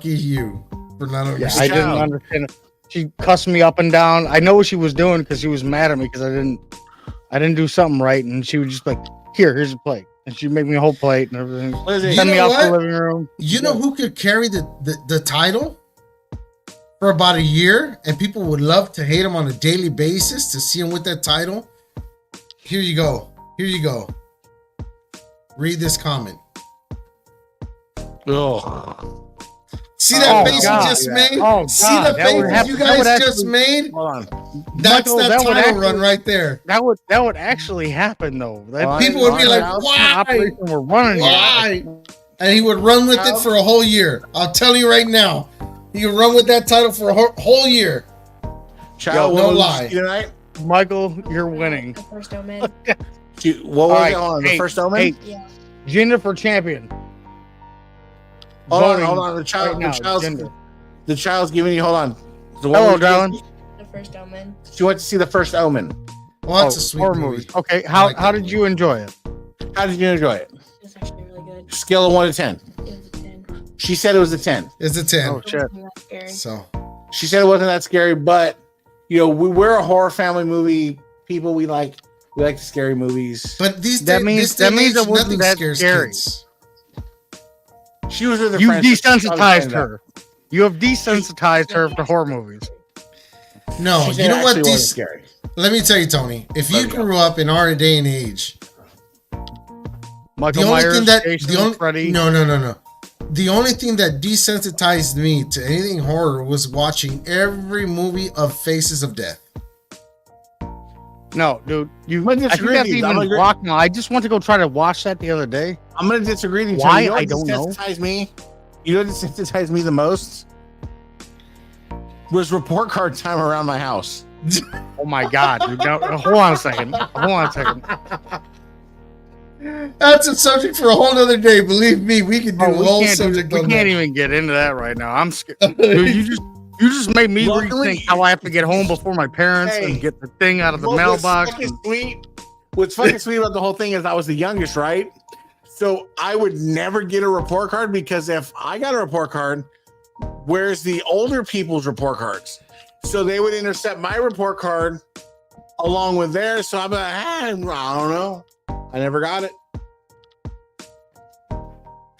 you for not understanding. Yeah, I didn't understand it. She cussed me up and down. I know what she was doing because she was mad at me because I didn't do something right, and she would just like, here's a plate. and she make me a whole plate and everything. What is it? Send You me know out to the what? living room. You know who could carry the title for about a year, and people would love to hate him on a daily basis to see him with that title? Here you go. Here you go. Read this comment. Ugh. See that Oh, face God. you just made? Oh, See God. the That face would have you to- that would guys actually- just made? Hold on. That's Michael, that that would title actually- run right there. That would actually happen though. That, People would be like, that's why? the operation we're running here. Why? And he would run with it for a whole year. I'll tell you right now. He would run with that title for a whole year. Child, no what was lie. it tonight? Michael, you're winning. The first Omen. What was All right, it on? The hey, first Omen? Hey, Yeah. Jennifer Champion. Hold on, Voting hold on. The child, right now, gender. the child's giving you. Hold on. The Hello, woman- darling. The first Omen. She went to see the first Omen. Well, that's a sweet horror movie. movies. Okay, I how like how that did movie. you enjoy it? How did you enjoy it? It's actually really good. Scale of 1 to 10. It was a 10. She said it was a 10. It's a 10. Oh shit. It wasn't that scary. So, She said it wasn't that scary, but we're a horror family movie people. We like the scary movies. but That means- that means it wasn't nothing that scares scary. kids. She was with her You friends. desensitized her. You have desensitized her to horror movies. No, She said you know it what? actually wasn't These. scary. Let me tell you, Tony. If you Let me go. grew up in our day and age, Michael the only Myers, thing that Jason, Freddy. no. The only thing that desensitized me to anything horror was watching every movie of Faces of Death. No, dude. I'm gonna I think disagree that's with you. I'm even gonna- blocked now. I just went to go try to watch that the other day. I'm gonna disagree with you. Why? You know what I don't know. desensitized me. You know what desensitized me the most was report card time around my house. Oh my god, dude. No, hold on a second. Hold on a second. That's a subject for a whole other day. Believe me, we could do a whole subject we on can't that. even get into that right now. I'm scared. Dude, you just made me Luckily- rethink how I have to get home before my parents Hey, and get the thing out of the What was mailbox. fucking What's fucking sweet about the whole thing is I was the youngest, right? So I would never get a report card because if I got a report card, where's the older people's report cards? So they would intercept my report card along with theirs. So I'm like, I don't know. I never got it.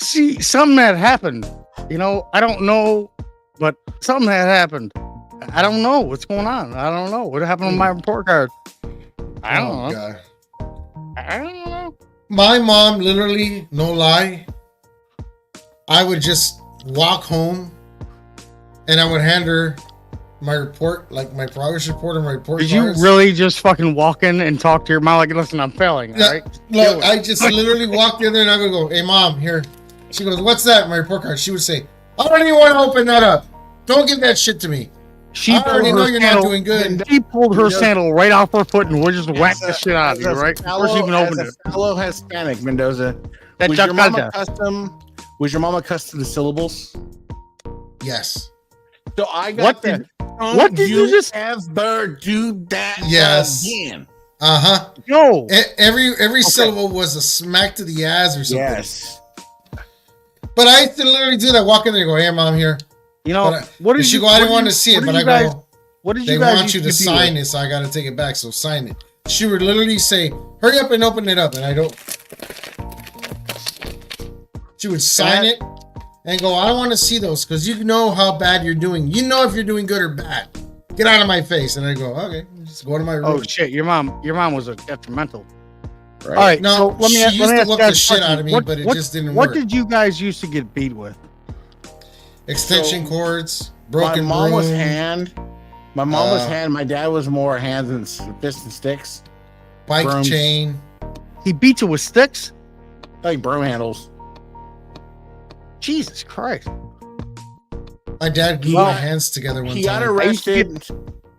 See, something had happened. I don't know, but something had happened. I don't know what's going on. I don't know what happened with my report card. I don't know. God. I don't know. My mom, literally, no lie, I would just walk home and I would hand her my report, like my progress report or my report Did you cards. really just fucking walk in and talk to your mom like, listen, I'm failing, Yeah, all right? Look, I just literally walked in there and I would go, hey, Mom, here. She goes, what's that? My report card. She would say, I don't even want to open that up. Don't give that shit to me. She I already pulled know her you're not sandal. doing good. She pulled her Yeah. sandal right off her foot and we just whacked the As a- shit out of as you, a right? Before she even fellow- opened as it. a fellow Hispanic, Mendoza, That was your mom Chacalta. accustomed? Was your mom accustomed to syllables? Yes. So I got What the, did- "Don't what did you just- ever do that Yes. again?" Uh-huh. No. Every syllable was a smack to the ass or something. Yes. But I used to literally do that. Walk in there and go, hey, Mom, here. You know, But what and did she you go, I didn't what want did to see you- it, what but did I you guys- go, What did they you guys want you to used be sign with? it, so I got to take it back. So sign it. She would literally say, hurry up and open it up. And I don't. She would sign it and go, I don't want to see those because you know how bad you're doing. You know if you're doing good or bad. Get out of my face. And I go, okay, just go to my room. Oh shit, your mom was a detrimental. Right. All right, No, so let me she let used me to ask whoop you the guys a shit question. out of me, but it just didn't What work. did you guys used to get beat with? Extension So, cords, My broken mom was broom. hand. My mom was Uh, hand. My dad was more hands and fists and sticks, Bike brooms. chain. He beat you with sticks? like broom handles. Jesus Christ! My dad glued Well, my hands together one He got time. arrested.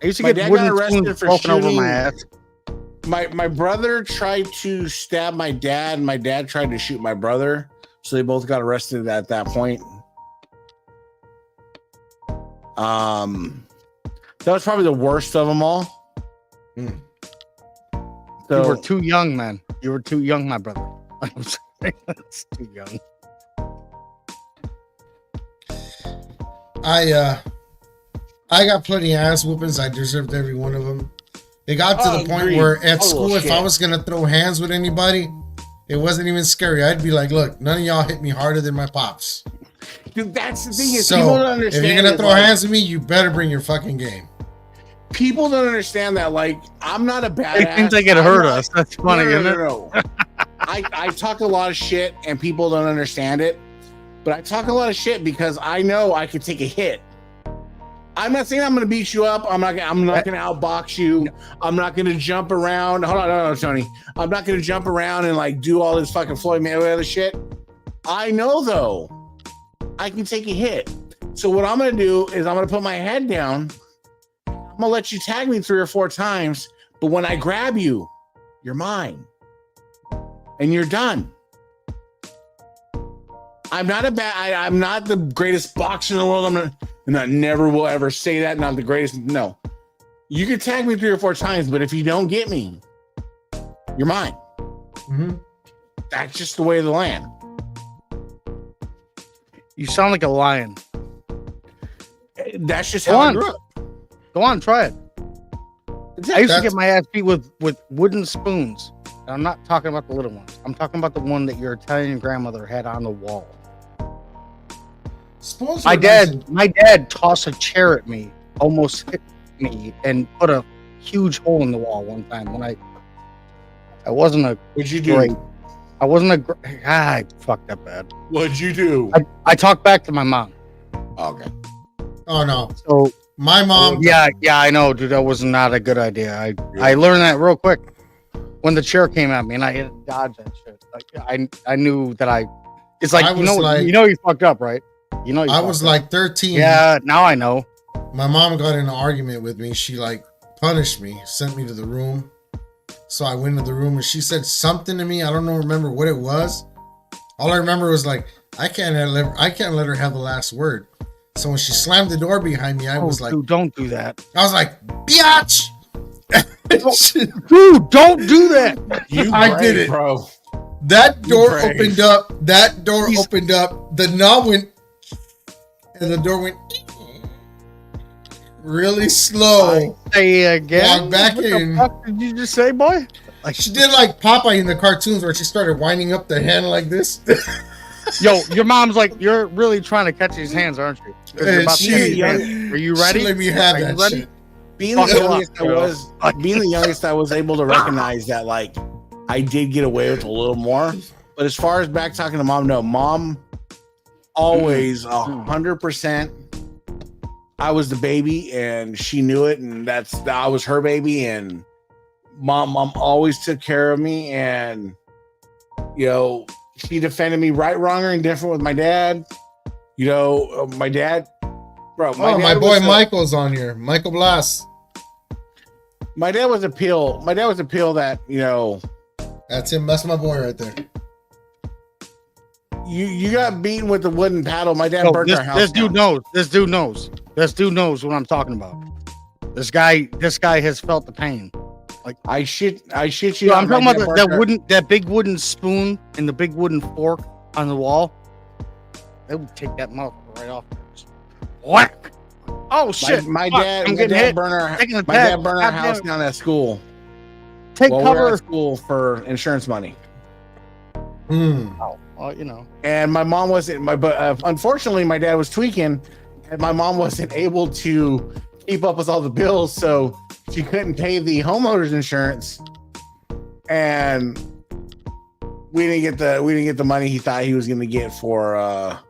I used to My get dad wooden got arrested spoons for broken over shooting- my ass. My brother tried to stab my dad, and my dad tried to shoot my brother. So they both got arrested at that point. That was probably the worst of them all. Hmm. So You were too young, man. You were too young, my brother. I'm sorry, that's too young. I got plenty of ass whoopings. I deserved every one of them. It got to Oh, the point agreed. where at Oh, school, if shit. I was gonna throw hands with anybody, It wasn't even scary. I'd be like, look, none of y'all hit me harder than my pops. Dude, that's the thing is So people don't understand. if you're gonna throw hands at me, you better bring your fucking game. People don't understand that. Like, I'm not a badass. They think they can hurt us. That's funny, isn't it? No. I talk a lot of shit and people don't understand it. But I talk a lot of shit because I know I could take a hit. I'm not saying I'm going to beat you up. I'm not going to outbox you. I'm not going to jump around. Hold on, no, Tony. I'm not going to jump around and like do all this fucking Floyd Mayweather shit. I know though, I can take a hit. So what I'm going to do is I'm going to put my head down. I'm going to let you tag me 3 or 4 times. But when I grab you, you're mine. And you're done. I'm not the greatest boxer in the world. And I never will ever say that. Not the greatest. No. You can tag me 3 or 4 times, but if you don't get me, you're mine. Mm-hmm. That's just the way of the land. You sound like a lion. That's just how I grew up. Go on, try it. I used to get my ass beat with wooden spoons. And I'm not talking about the little ones. I'm talking about the one that your Italian grandmother had on the wall. My dad tossed a chair at me, almost hit me, and put a huge hole in the wall one time when I wasn't a. What'd you do? I fucked up bad. What'd you do? I talked back to my mom. Okay. Oh no. So my mom. Yeah, I know, dude. That was not a good idea. I learned that real quick when the chair came at me, and I had to dodge that shit. Like I knew that It's like you know you fucked up, right? You know. I was like 13. Yeah, now I know. My mom got in an argument with me. She like punished me, sent me to the room. So I went to the room and she said something to me. I don't remember what it was. All I remember was like, I can't let her have the last word. So when she slammed the door behind me, I was like, dude, don't do that. I was like, biatch. Dude, don't do that. I did it, bro. That door opened up. The knob went, and the door went really slow. Say again. Walk back what in. The fuck did you just say, boy? Like she did like Popeye in the cartoons where she started winding up the hand like this. Yo, your mom's like, you're really trying to catch these hands, aren't you? You're about to catch these hands. Are you ready? She let me have that shit. Being the youngest, I was able to recognize that like I did get away with a little more. But as far as back talking to mom, no, mom always 100%. I was the baby and she knew it, and I was her baby, and mom always took care of me, and she defended me right, wrong, or indifferent with my dad. My dad, bro. My boy Michael's on here. Michael Blas. My dad was a pill. That That's him. That's my boy right there. You got beaten with the wooden paddle. My dad burned our house. This dude knows. This dude knows what I'm talking about. This guy has felt the pain. Like I shit you. Yo, I'm talking about that big wooden spoon and the big wooden fork on the wall. They would take that motherfucker right off. Whack! Oh shit! My dad burned our house down at school. Take cover. We were at school for insurance money. Oh, well, And my mom wasn't. Unfortunately, my dad was tweaking, and my mom wasn't able to keep up with all the bills, so she couldn't pay the homeowner's insurance, and we didn't get the money he thought he was going to get for.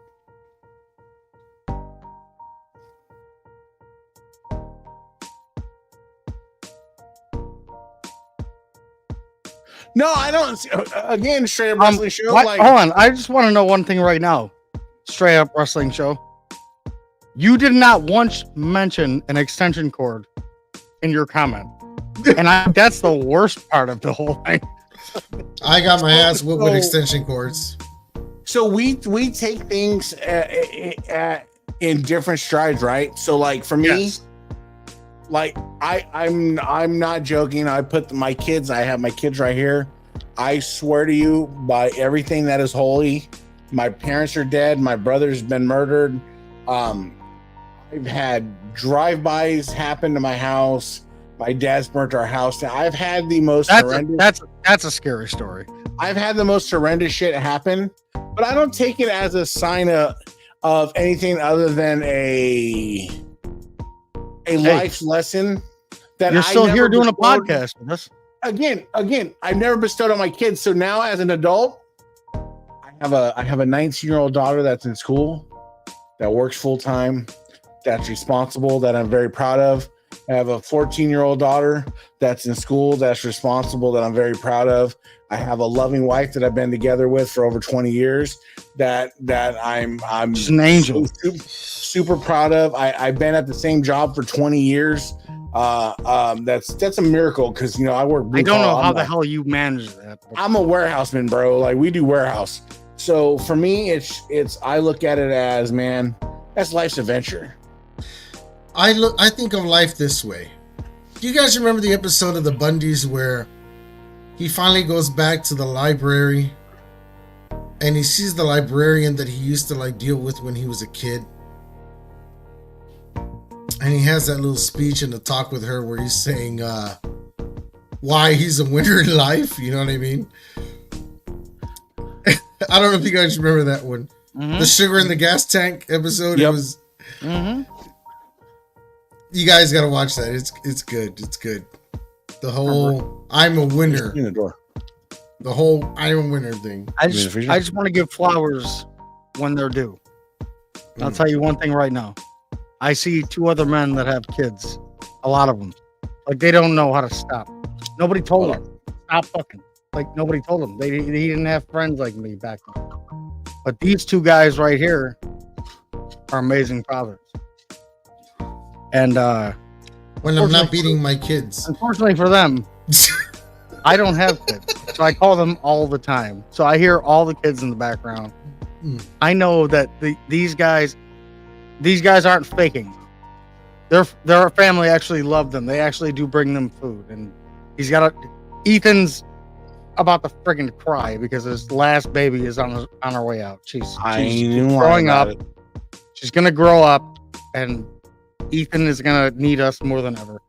No, I don't. Again, straight up wrestling show. Hold on, I just want to know one thing right now. Straight up wrestling show. You did not once mention an extension cord in your comment, and that's the worst part of the whole thing. I got my ass whipped with extension cords. So we take things in different strides, right? So like for me. Yes. Like I'm not joking. I have my kids right here. I swear to you by everything that is holy. My parents are dead. My brother's been murdered. I've had drive-bys happen to my house. My dad's burnt our house down. I've had the most horrendous. That's a scary story. I've had the most horrendous shit happen, but I don't take it as a sign of anything other than a life lesson. That you're still here doing a podcast with us. Again, I've never bestowed on my kids. So now, as an adult, I have a 19-year-old daughter that's in school, that works full time, that's responsible, that I'm very proud of. I have a 14-year-old daughter that's in school, that's responsible, that I'm very proud of. I have a loving wife that I've been together with for over 20 years that I'm just an angel. Super proud of. I've been at the same job for 20 years. That's a miracle because I work. I don't know how the hell you manage that. I'm a warehouseman, bro. Like, we do warehouse. So for me, it's I look at it as, man, that's life's adventure. I think of life this way. Do you guys remember the episode of the Bundys where he finally goes back to the library and he sees the librarian that he used to like deal with when he was a kid? And he has that little speech and a talk with her where he's saying why he's a winner in life. You know what I mean? I don't know if you guys remember that one. Mm-hmm. The sugar in the gas tank episode. Yep. It was. Mm-hmm. You guys got to watch that. It's good. It's good. The whole I'm a winner. In the door. The whole I'm a winner thing. I just want to give flowers when they're due. I'll tell you one thing right now. I see two other men that have kids. A lot of them. Like, they don't know how to stop. Nobody told them. Stop fucking. Like, nobody told them. He didn't have friends like me back then. But these two guys right here are amazing fathers. And when I'm not beating my kids. Unfortunately for them, I don't have kids. So I call them all the time. So I hear all the kids in the background. I know that these guys aren't faking. Their family actually love them. They actually do bring them food. And Ethan's about to friggin' cry because his last baby is on her way out. She's growing up. She's gonna grow up, and Ethan is gonna need us more than ever.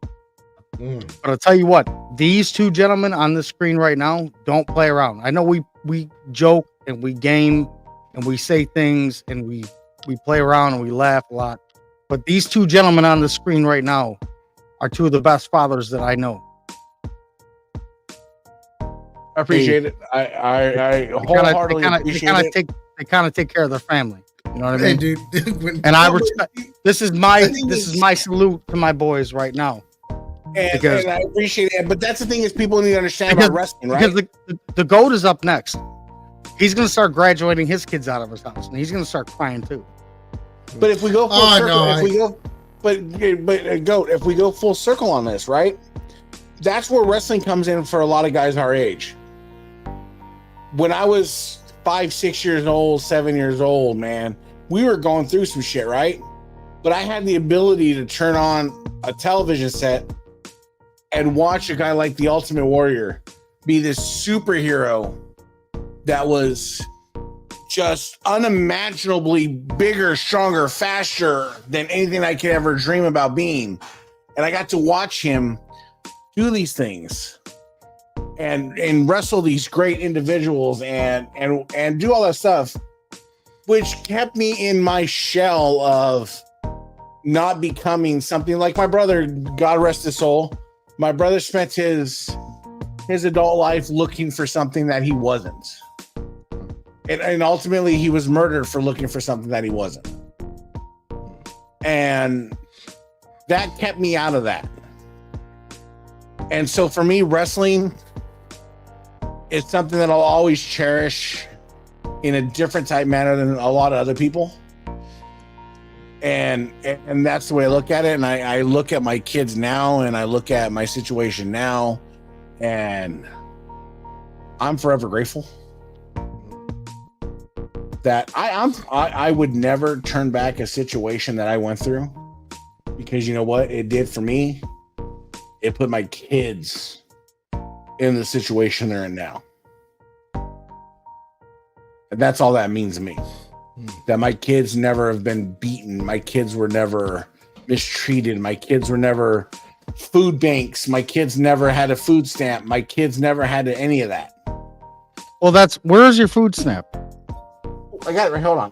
But I'll tell you what, these two gentlemen on the screen right now don't play around. I know we joke and we game and we say things and we play around and we laugh a lot. But these two gentlemen on the screen right now are two of the best fathers that I know. I appreciate it. I wholeheartedly appreciate it. They kind of take care of their family. You know what I mean? Hey, dude. And I respect. This is my salute to my boys right now. And I appreciate it. But that's the thing is, people need to understand about wrestling, right? Because the GOAT is up next. He's going to start graduating his kids out of his house, and he's going to start crying too. But if we go full circle, GOAT, if we go full circle on this, right? That's where wrestling comes in for a lot of guys our age. When I was 5, 6 years old, 7 years old, man, we were going through some shit, right? But I had the ability to turn on a television set and watch a guy like the Ultimate Warrior be this superhero that was just unimaginably bigger, stronger, faster than anything I could ever dream about being. And I got to watch him do these things and wrestle these great individuals and do all that stuff, which kept me in my shell of not becoming something like my brother. God rest his soul. My brother spent his adult life looking for something that he wasn't. And ultimately he was murdered for looking for something that he wasn't. And that kept me out of that. And so for me, wrestling is something that I'll always cherish in a different type manner than a lot of other people. And that's the way I look at it. And I look at my kids now and I look at my situation now, and I'm forever grateful that I would never turn back a situation that I went through, because you know what it did for me? It put my kids in the situation they're in now. And that's all that means to me. That my kids never have been beaten. My kids were never mistreated. My kids were never food banks. My kids never had a food stamp. My kids never had any of that. Well, where's your food snap? I got it right. Hold on.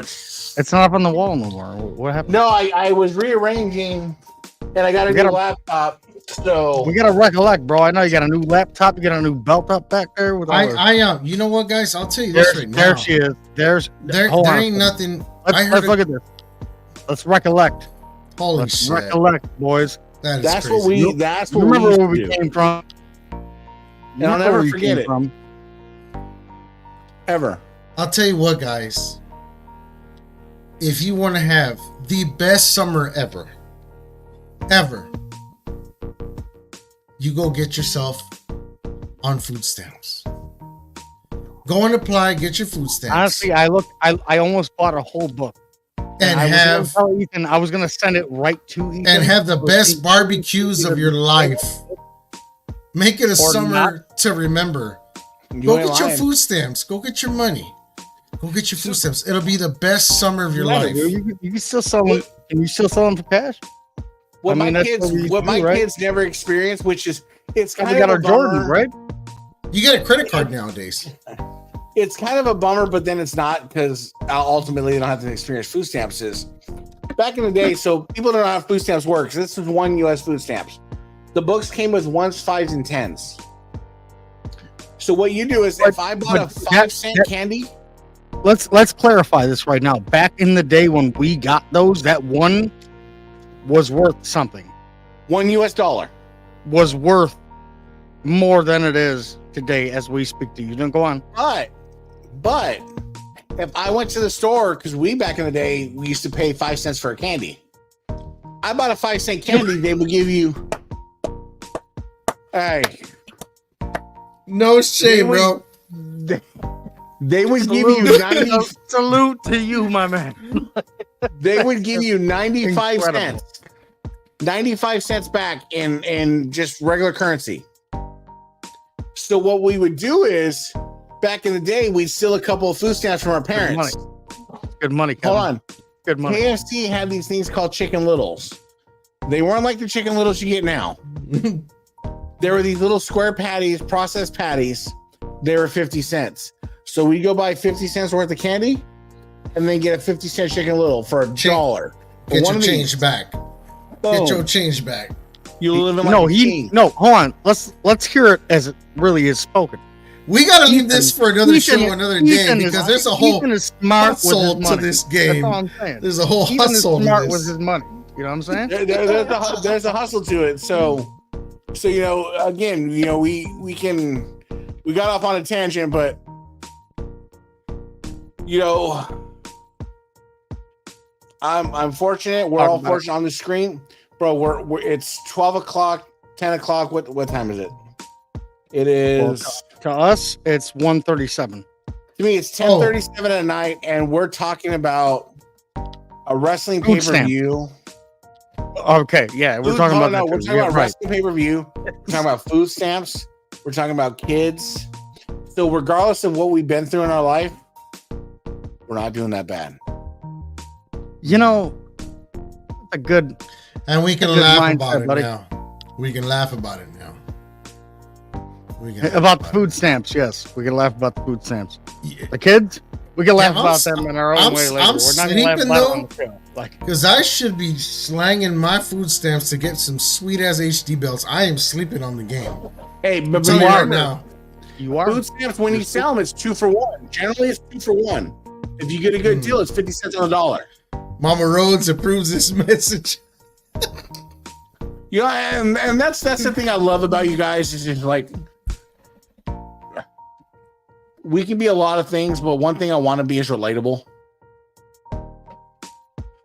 It's not up on the wall no more. What happened? No, I was rearranging, and I got a new laptop. So we gotta recollect, bro. I know you got a new laptop. You got a new belt up back there. With you know what, guys? I'll tell you this right now. There she is. There ain't nothing. Let's look at this. Let's recollect. Holy shit! Recollect, boys. That's crazy. That's what remember where we came from. And I'll never forget it. Ever. I'll tell you what, guys. If you want to have the best summer ever, you go get yourself on food stamps. Go and apply, get your food stamps. Honestly, I almost bought a whole book. And I was gonna send it right to Ethan. And have the best barbecues of your life. Make it a summer to remember. Go get your food stamps. Go get your money. Go get your food stamps. It'll be the best summer of your life. You can still sell them. Can you still sell them for cash? What my kids never experienced, which is it's kind of a Jordan, right? You get a credit card nowadays. It's kind of a bummer, but then it's not because ultimately they don't have to experience food stamps. Is back in the day, so people don't know how food stamps work. This is one U.S. food stamps. The books came with 1s, 5s, and 10s. So what you do is, if I bought a 5-cent candy. Let's clarify this right now. Back in the day when we got those, that one was worth something. $1 US was worth more than it is today as we speak to you. Don't go on. But if I went to the store, because back in the day, we used to pay 5 cents for a candy. I bought a 5-cent candy, they would give you. Hey. No shame, bro. They would give you 90. Salute to you, my man. They would give you 95 cents. 95 cents back in just regular currency. So what we would do is, back in the day, we'd steal a couple of food stamps from our parents. Good money. Kevin. Hold on. Good money. KFC had these things called Chicken Littles. They weren't like the Chicken Littles you get now. There were these little square patties, processed patties. They were 50 cents. So we go buy 50 cents worth of candy and then get a 50-cent Chicken Little for $1. Get your change back. Boom. Get your change back. You live in like hold on. Let's hear it as it really is spoken. We gotta leave this for another show, another day, because there's a whole hustle to this game. That's all I'm saying. There's a whole Ethan hustle is smart to this. with his money. You know what I'm saying? There's a hustle to it. So again, we got off on a tangent, but I'm fortunate. We're all fortunate on the screen, bro. It's 12 o'clock, 10 o'clock. What time is it? It is to us. It's 1:37. To me, it's 10:37 at night, and we're talking about a wrestling pay-per-view. Okay, yeah, we're talking about we're talking about wrestling pay-per-view. We're talking about food stamps. We're talking about kids. So regardless of what we've been through in our life, we're not doing that bad. A good, and we can laugh about it now. We can laugh about it now. About the food stamps, yes. We can laugh about the food stamps. Yeah. The kids, we can laugh about them in our own way later. We're not going to laugh about them on the show. Because I should be slanging my food stamps to get some sweet ass HD belts. I am sleeping on the game. Hey, but you are now. You are food stamps when you sell them. It's 2 for 1. Generally, it's 2 for 1. If you get a good deal, it's 50 cents on the dollar. Mama Rhodes approves this message. And that's the thing I love about you guys is just like, we can be a lot of things, but one thing I want to be is relatable.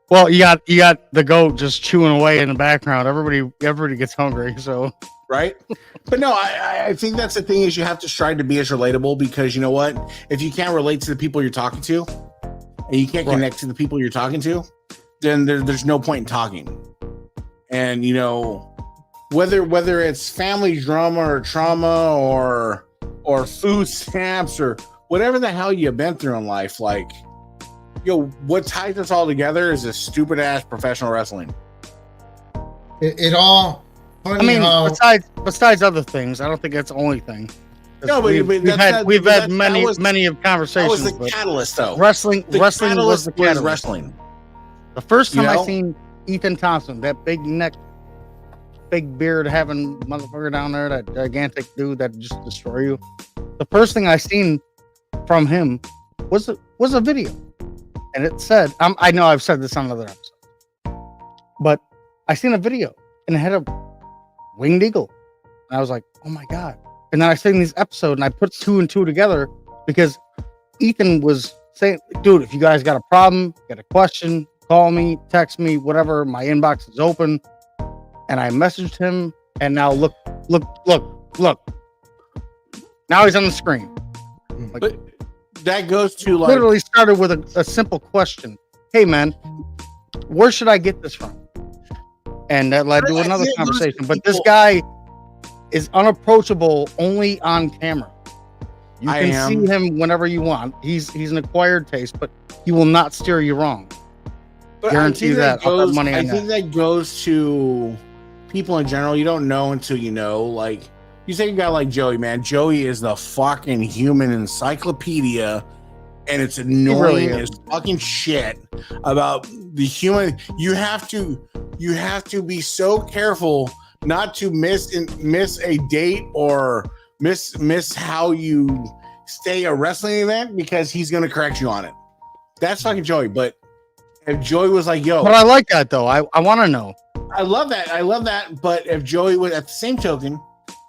Well, you got the goat just chewing away in the background. Everybody gets hungry, so right. But no, I think that's the thing is you have to strive to be as relatable, because you know what? If you can't relate to the people you're talking to, and you can't connect to the people you're talking to, then there's no point in talking. And whether it's family drama or trauma or food stamps or whatever the hell you've been through in life, like, what ties us all together is this stupid ass professional wrestling. It all. Funny besides other things, I don't think that's the only thing. No, but we've had many of conversations. That was the catalyst, though. Wrestling was the catalyst. Wrestling. The first time I seen Ethan Thompson, that big neck, big beard having motherfucker down there, that gigantic dude that just destroy you. The first thing I seen from him was a video, and it said, I know I've said this on another episode, but I seen a video and it had a winged eagle, and I was like, oh my god. And then I seen this episode and I put 2 and 2 together because Ethan was saying, dude, if you guys got a problem, got a question, call me, text me, whatever. My inbox is open. And I messaged him, and now look. Now he's on the screen. Like, but that goes to like literally started with a simple question. Hey man, where should I get this from? And that led to another conversation. But this guy is unapproachable only on camera. You can see him whenever you want. He's an acquired taste, but he will not steer you wrong. But guarantee you that. I think that goes to people in general. You don't know until you know. Like, you take a guy like Joey, man. Joey is the fucking human encyclopedia, and it's annoying as fucking shit about the human. You have to be so careful not to miss a date or miss how you stay a wrestling event, because he's gonna correct you on it. That's fucking Joey. But if Joey was like, yo, but I like that though. I want to know. I love that. But if Joey was, at the same token,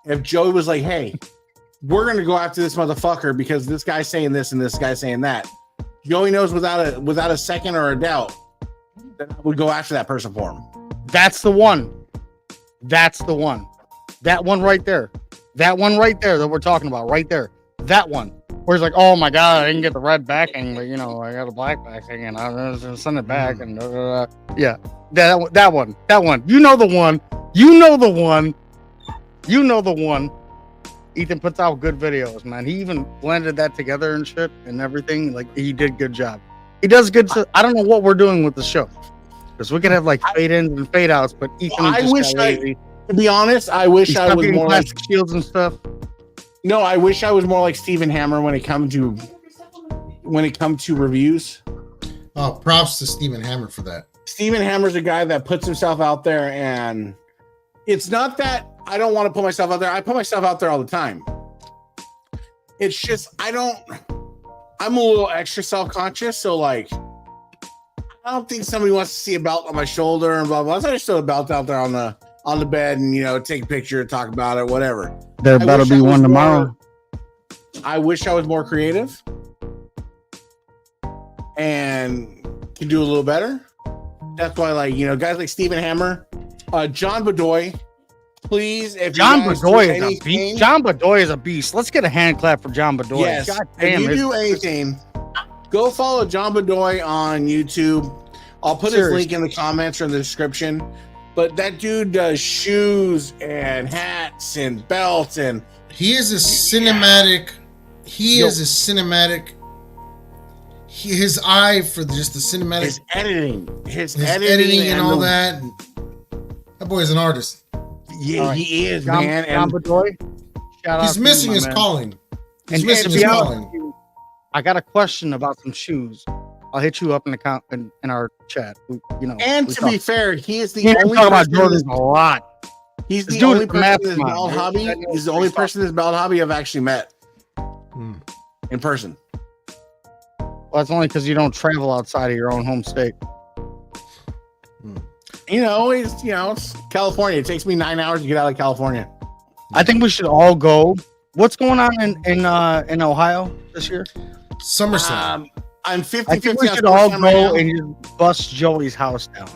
if Joey was like, hey, we're gonna go after this motherfucker because this guy's saying this and this guy's saying that, Joey knows without a second or a doubt that I would go after that person for him. That's the one. That one right there. That one right there that we're talking about right there. That one. Where he's like, oh my god, I didn't get the red backing, but I got a black backing, and I'm gonna send it back, and yeah, that one. You know the one. Ethan puts out good videos, man. He even blended that together and shit and everything. Like, he did good job. He does good. I don't know what we're doing with the show, because we can have like fade ins and fade outs, but Ethan. To be honest, I wish I was more like shields and stuff. No, I wish I was more like Steven Hammer when it comes to reviews. Oh, props to Steven Hammer for that. Steven Hammer's a guy that puts himself out there, and it's not that I don't want to put myself out there. I put myself out there all the time. It's just I'm a little extra self-conscious, so like I don't think somebody wants to see a belt on my shoulder and blah blah. So I just throw a belt out there on the bed and take a picture, talk about it, whatever. There better be one tomorrow. I wish I was more creative and could do a little better. That's why, like, guys like Steven Hammer, John Bedoy, please. If John Bedoy is a beast. John Bedoy is a beast. Let's get a hand clap for John Bedoy. Yes. God damn, if you do anything, go follow John Bedoy on YouTube. I'll put his link in the comments or in the description. But that dude does shoes and hats and belts, and he is a cinematic. His eye for just the cinematic. His editing, and all that. That boy is an artist. Yeah, right. He is, man. John Bedoy. He's missing his calling. He's missing his calling. I got a question about some shoes. I'll hit you up in our chat. And to be fair, he is the only person about Jordans a lot. He's the only person in this belt hobby. He's the only person in this belt hobby I've actually met in person. Well, that's only because you don't travel outside of your own home state. It's California. It takes me 9 hours to get out of California. I think we should all go. What's going on in Ohio this year? SummerSlam. I'm 50-50. I think we should all go and just bust Joey's house down.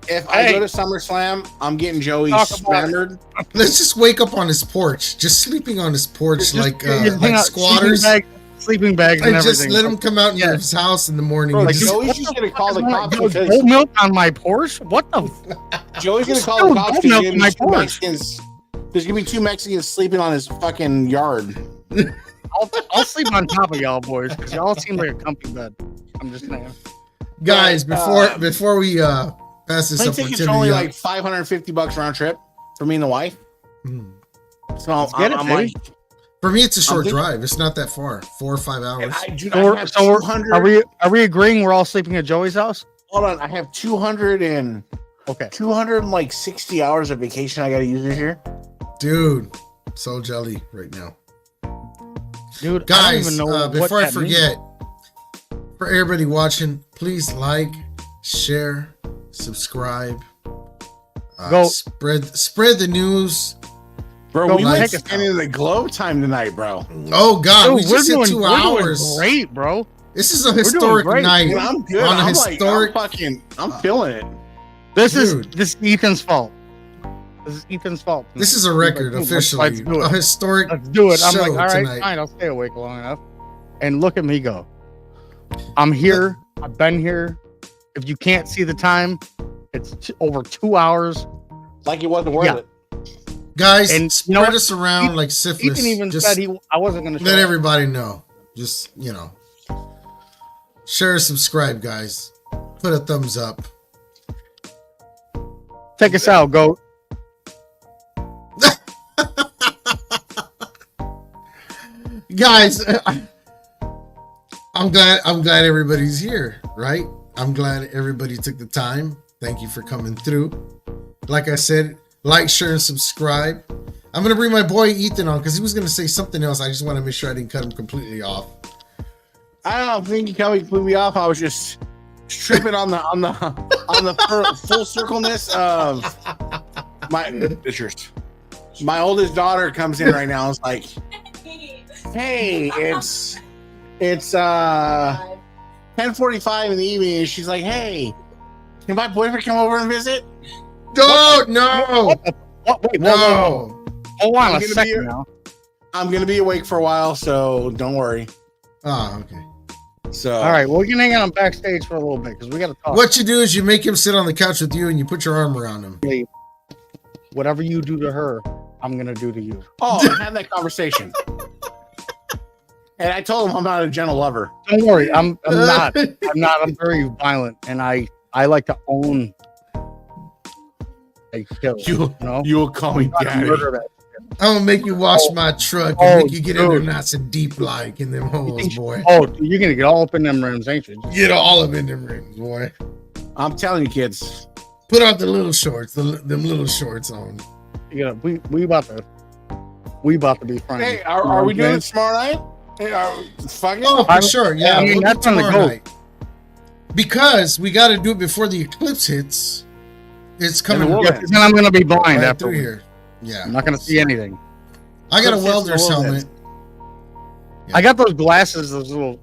If I go to SummerSlam, I'm getting Joey splattered. Let's just wake up on his porch, just sleeping on his porch like squatters. Sleeping bags and everything. Just let him come out in his house in the morning. Bro, Joey's just gonna call the cops. Goat milk on my porch? What the? Joey's gonna call the cops because there's gonna be 2 Mexicans sleeping on his fucking yard. I'll sleep on top of y'all boys because y'all seem like a comfy bed. I'm just saying. Guys, before we pass this up, tickets are only like $550 round trip for me and the wife. So I'm like, for me, it's a short drive. It's not that far. 4 or 5 hours. Are we agreeing we're all sleeping at Joey's house? Hold on, I have 260 hours of vacation I got to use this year. Dude, so jelly right now. Dude, guys, I don't even know before I forget, for everybody watching, please like, share, subscribe, spread the news. Bro, we went into the globe time tonight, bro. Oh God, dude, we just hit 2 hours. Great, bro. This is a historic night. Dude, I'm good. On a I'm historic. I'm feeling it. This is Ethan's fault. This is Ethan's fault. This is a record officially. Let's do it. A historic. Let's do it. I'm like, all right, tonight. fine. I'll stay awake long enough. And look at me go. I'm here. I've been here. If you can't see the time, it's over 2 hours. Like it wasn't worth it. Guys, and spread us around like syphilis. Ethan even said I wasn't going to let everybody know. Just, share, subscribe, guys. Put a thumbs up. Take us out, goat. Guys, I'm glad everybody's here, right? I'm glad everybody took the time. Thank you for coming through. Like I said, like, share, and subscribe. I'm gonna bring my boy Ethan on because he was gonna say something else. I just want to make sure I didn't cut him completely off. I don't think you cut me completely off. I was just tripping on the full circleness of my oldest daughter comes in right now and is like, hey, it's 10:45 in the evening, and she's like, hey, can my boyfriend come over and visit? No. Wait, no. Hold on a second now. I'm gonna be awake for a while, so don't worry. Oh, okay. So all right, well, we can hang out backstage for a little bit because we got to talk. What you do is you make him sit on the couch with you and you put your arm around him. Whatever you do to her, I'm gonna do to you. Oh, I had that conversation. And I told him I'm not a gentle lover. Don't worry, I'm not. I'm very violent, and I like to own a kill. You will call me daddy. I'm gonna make you wash my truck and make you get in there nice and deep like in them holes, boy. Oh, you're gonna get all up in them rims, ain't you? Get all up in them rims, boy. I'm telling you, kids. Put out the little shorts, them little shorts on. Yeah, we about to be friends. Hey, are we doing it tomorrow night? Hey, for sure. Yeah, I mean, that's on the go. Night. Because we got to do it before the eclipse hits. It's coming. Then I'm gonna be blind right after here. Yeah, I'm not gonna see anything. I got a welder's helmet. Yeah. I got those glasses, those little.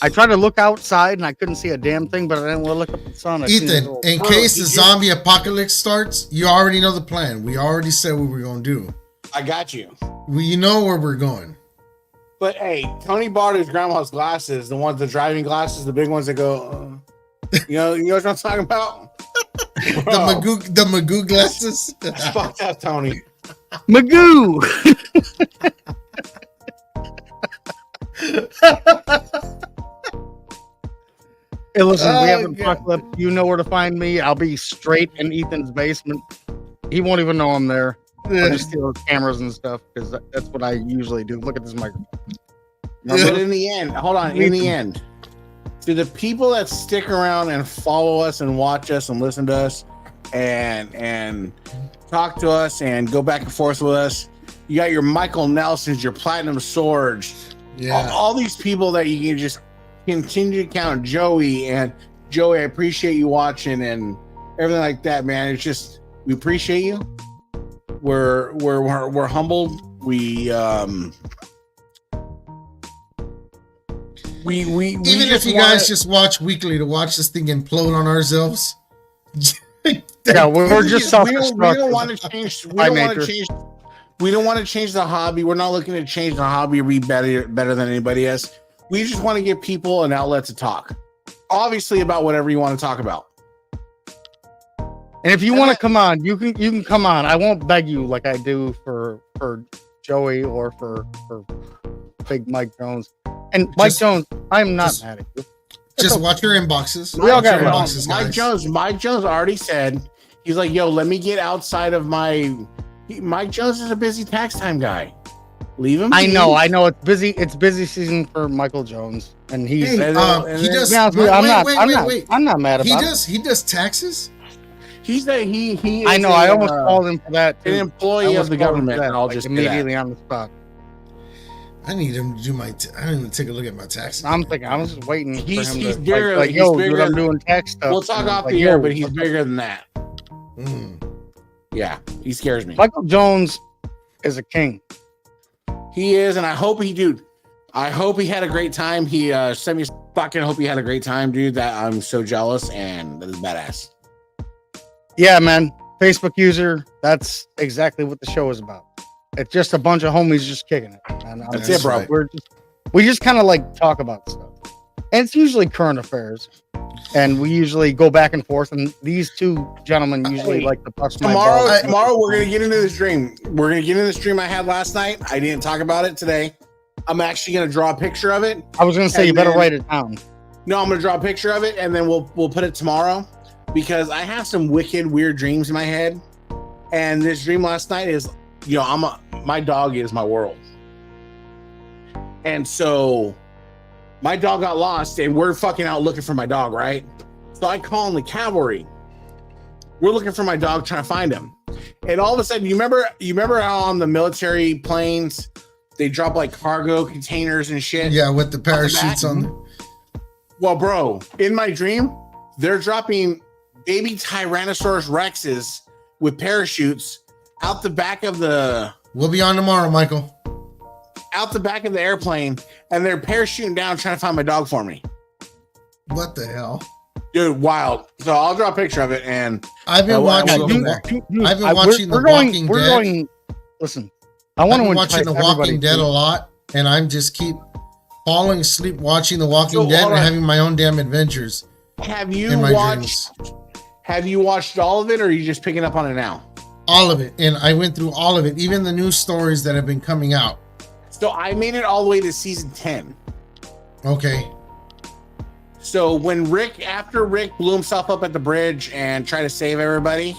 I tried to look outside and I couldn't see a damn thing, but I didn't want to look up at the sun. Ethan, in case the zombie apocalypse starts, you already know the plan. We already said what we're gonna do. I got you. You know where we're going. But hey, Tony bought his grandma's glasses, the ones, the driving glasses, the big ones that go. You know what I'm talking about? the Magoo glasses. Fuck that, Tony. Magoo. Hey, listen, we have an apocalypse. You know where to find me. I'll be straight in Ethan's basement. He won't even know I'm there. I'll just steal cameras and stuff because that's what I usually do. Look at this microphone. But in the end, hold on. In the end, to the people that stick around and follow us and watch us and listen to us and talk to us and go back and forth with us, you got your Michael Nelsons, your Platinum Swords, all these people that you can just continue to count. Joey, I appreciate you watching and everything like that, man. It's just we appreciate you. We're humbled. We even if you guys just watch weekly to watch this thing implode on ourselves. Yeah, we're just we don't want to change. We don't want to change the hobby. We're not looking to change the hobby or be better than anybody else. We just want to give people an outlet to talk, obviously, about whatever you want to talk about. And if you want to come on, you can come on. I won't beg you like I do for Joey or for Big Mike Jones. And Mike Jones, I'm not mad at you. Just watch your inboxes. We all got inboxes, Mike Jones already said, he's like, yo, let me get outside of my Mike Jones is a busy tax time guy. Leave him. I know it's busy. It's busy season for Michael Jones, and he's. Hey, he does. I'm not mad about it. He does taxes. He's he. I know. I almost called him for that. An employee of the government. That, I'll like, just immediately on the spot. I need him to do my. I don't even take a look at my taxes. I'm thinking. I was just waiting. He's for him bigger. Like, yo, dude, I'm doing tax stuff. We'll talk off the air, but he's bigger than that. Mm. Yeah, he scares me. Michael Jones is a king. He is, and I hope he had a great time. He sent me fucking hope he had a great time, dude. That I'm so jealous, and that is badass. Yeah, man. Facebook user. That's exactly what the show is about. It's just a bunch of homies just kicking it. And That's it, bro. Right. We just kind of like talk about stuff, and it's usually current affairs, and we usually go back and forth. And these two gentlemen usually like to bust my balls. Tomorrow we're gonna get into this dream. We're gonna get into this dream I had last night. I didn't talk about it today. I'm actually gonna draw a picture of it. I was gonna say you better write it down. No, I'm gonna draw a picture of it, and then we'll put it tomorrow, because I have some wicked weird dreams in my head. And this dream last night is, my dog is my world. And so my dog got lost, and we're fucking out looking for my dog, right? So I call in the cavalry. We're looking for my dog, trying to find him. And all of a sudden, you remember how on the military planes they drop like cargo containers and shit? Yeah, with the parachutes on. Well, bro, in my dream, they're dropping baby Tyrannosaurus Rexes with parachutes out the back of the. We'll be on tomorrow, Michael. Out the back of the airplane, and they're parachuting down trying to find my dog for me. What the hell? Dude, wild. So I'll draw a picture of it, and I've been watching. I've been watching The Walking Dead. Listen, I want to watching The Walking Dead a lot, and I'm just keep falling asleep watching The Walking Dead and having my own damn adventures. Have you watched all of it, or are you just picking up on it now? All of it, and I went through all of it, even the news stories that have been coming out. So I made it all the way to season 10. Okay. So after Rick blew himself up at the bridge and tried to save everybody,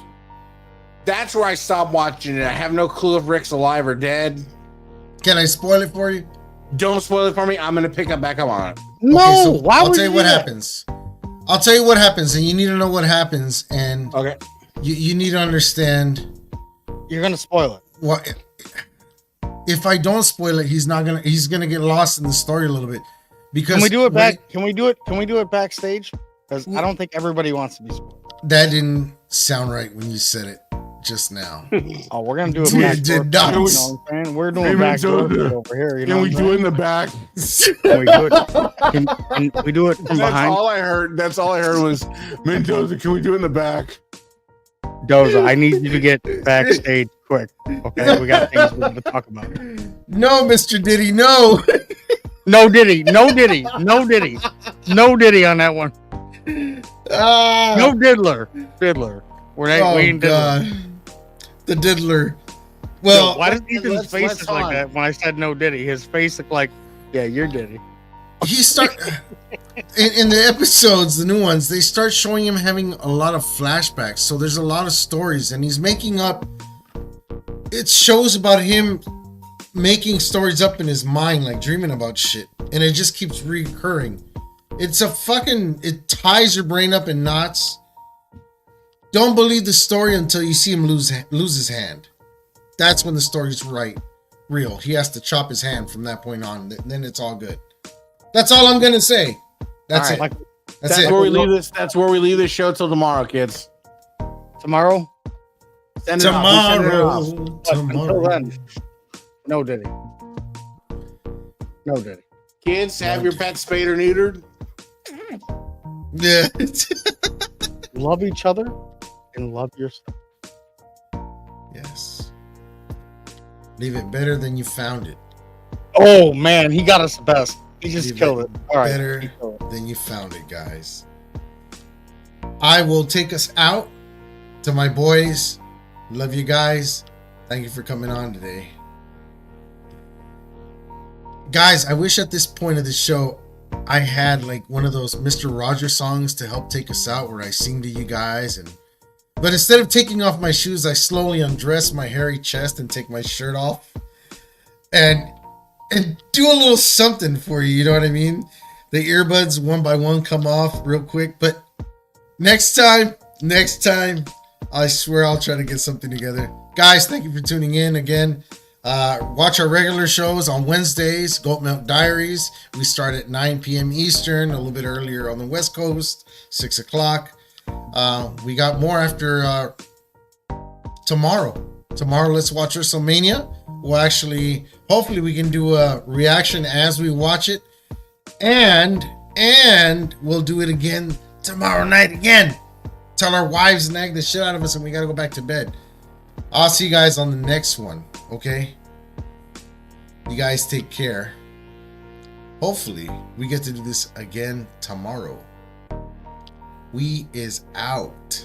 that's where I stopped watching it. I have no clue if Rick's alive or dead. Can I spoil it for you? Don't spoil it for me. I'm gonna pick back up on it. No, okay, so why I'll would tell you what happens. I'll tell you what happens, and you need to know what happens, and okay, you need to understand. You're gonna spoil it. What? If I don't spoil it, he's gonna get lost in the story a little bit. Because can we do it back? Can we do it backstage? Because I don't think everybody wants to be spoiled. That didn't sound right when you said it just now. Oh, we're gonna do it back. Did not. You know what I'm saying? We're doing back over here. You know can we do it in the back? Can we do it? Can we do it from behind? That's all I heard was, Mendoza, can we do it in the back? Doza, I need you to get backstage quick. Okay, we got things we have to talk about. No, Mr. Diddy, no. No Diddy on that one. No diddler. We ain't diddler. The diddler. Well, why does Ethan's face look like that when I said no Diddy? His face looked like, yeah, you're Diddy. He in the episodes, the new ones, they start showing him having a lot of flashbacks. So there's a lot of stories, and he's making up. It shows about him making stories up in his mind, like dreaming about shit, and it just keeps recurring. It ties your brain up in knots. Don't believe the story until you see him lose his hand. That's when the story's real. He has to chop his hand from that point on. Then it's all good. That's all I'm gonna say. That's it. That's it. Where we leave this. That's where we leave this show till tomorrow, kids. Tomorrow. Tomorrow. Until then, no Diddy. Kids, have your pets spayed or neutered. Yeah. Love each other and love yourself. Yes. Leave it better than you found it. Oh man, he got us the best. He just killed it. All right. Better than you found it, guys. I will take us out to my boys. Love you guys. Thank you for coming on today. Guys, I wish at this point of the show I had like one of those Mr. Rogers songs to help take us out where I sing to you guys and But instead of taking off my shoes, I slowly undress my hairy chest and take my shirt off and do a little something for you. You know what I mean? The earbuds one by one come off real quick. But next time, I swear I'll try to get something together. Guys, thank you for tuning in again. Watch our regular shows on Wednesdays, Goat Milk Diaries. We start at 9 p.m. Eastern, a little bit earlier on the West Coast, 6 o'clock. We got more after tomorrow. Tomorrow, let's watch WrestleMania. We'll actually, hopefully we can do a reaction as we watch it. And we'll do it again tomorrow night again. Tell our wives nag the shit out of us and we got to go back to bed. I'll see you guys on the next one, okay? You guys take care. Hopefully, we get to do this again tomorrow. We is out.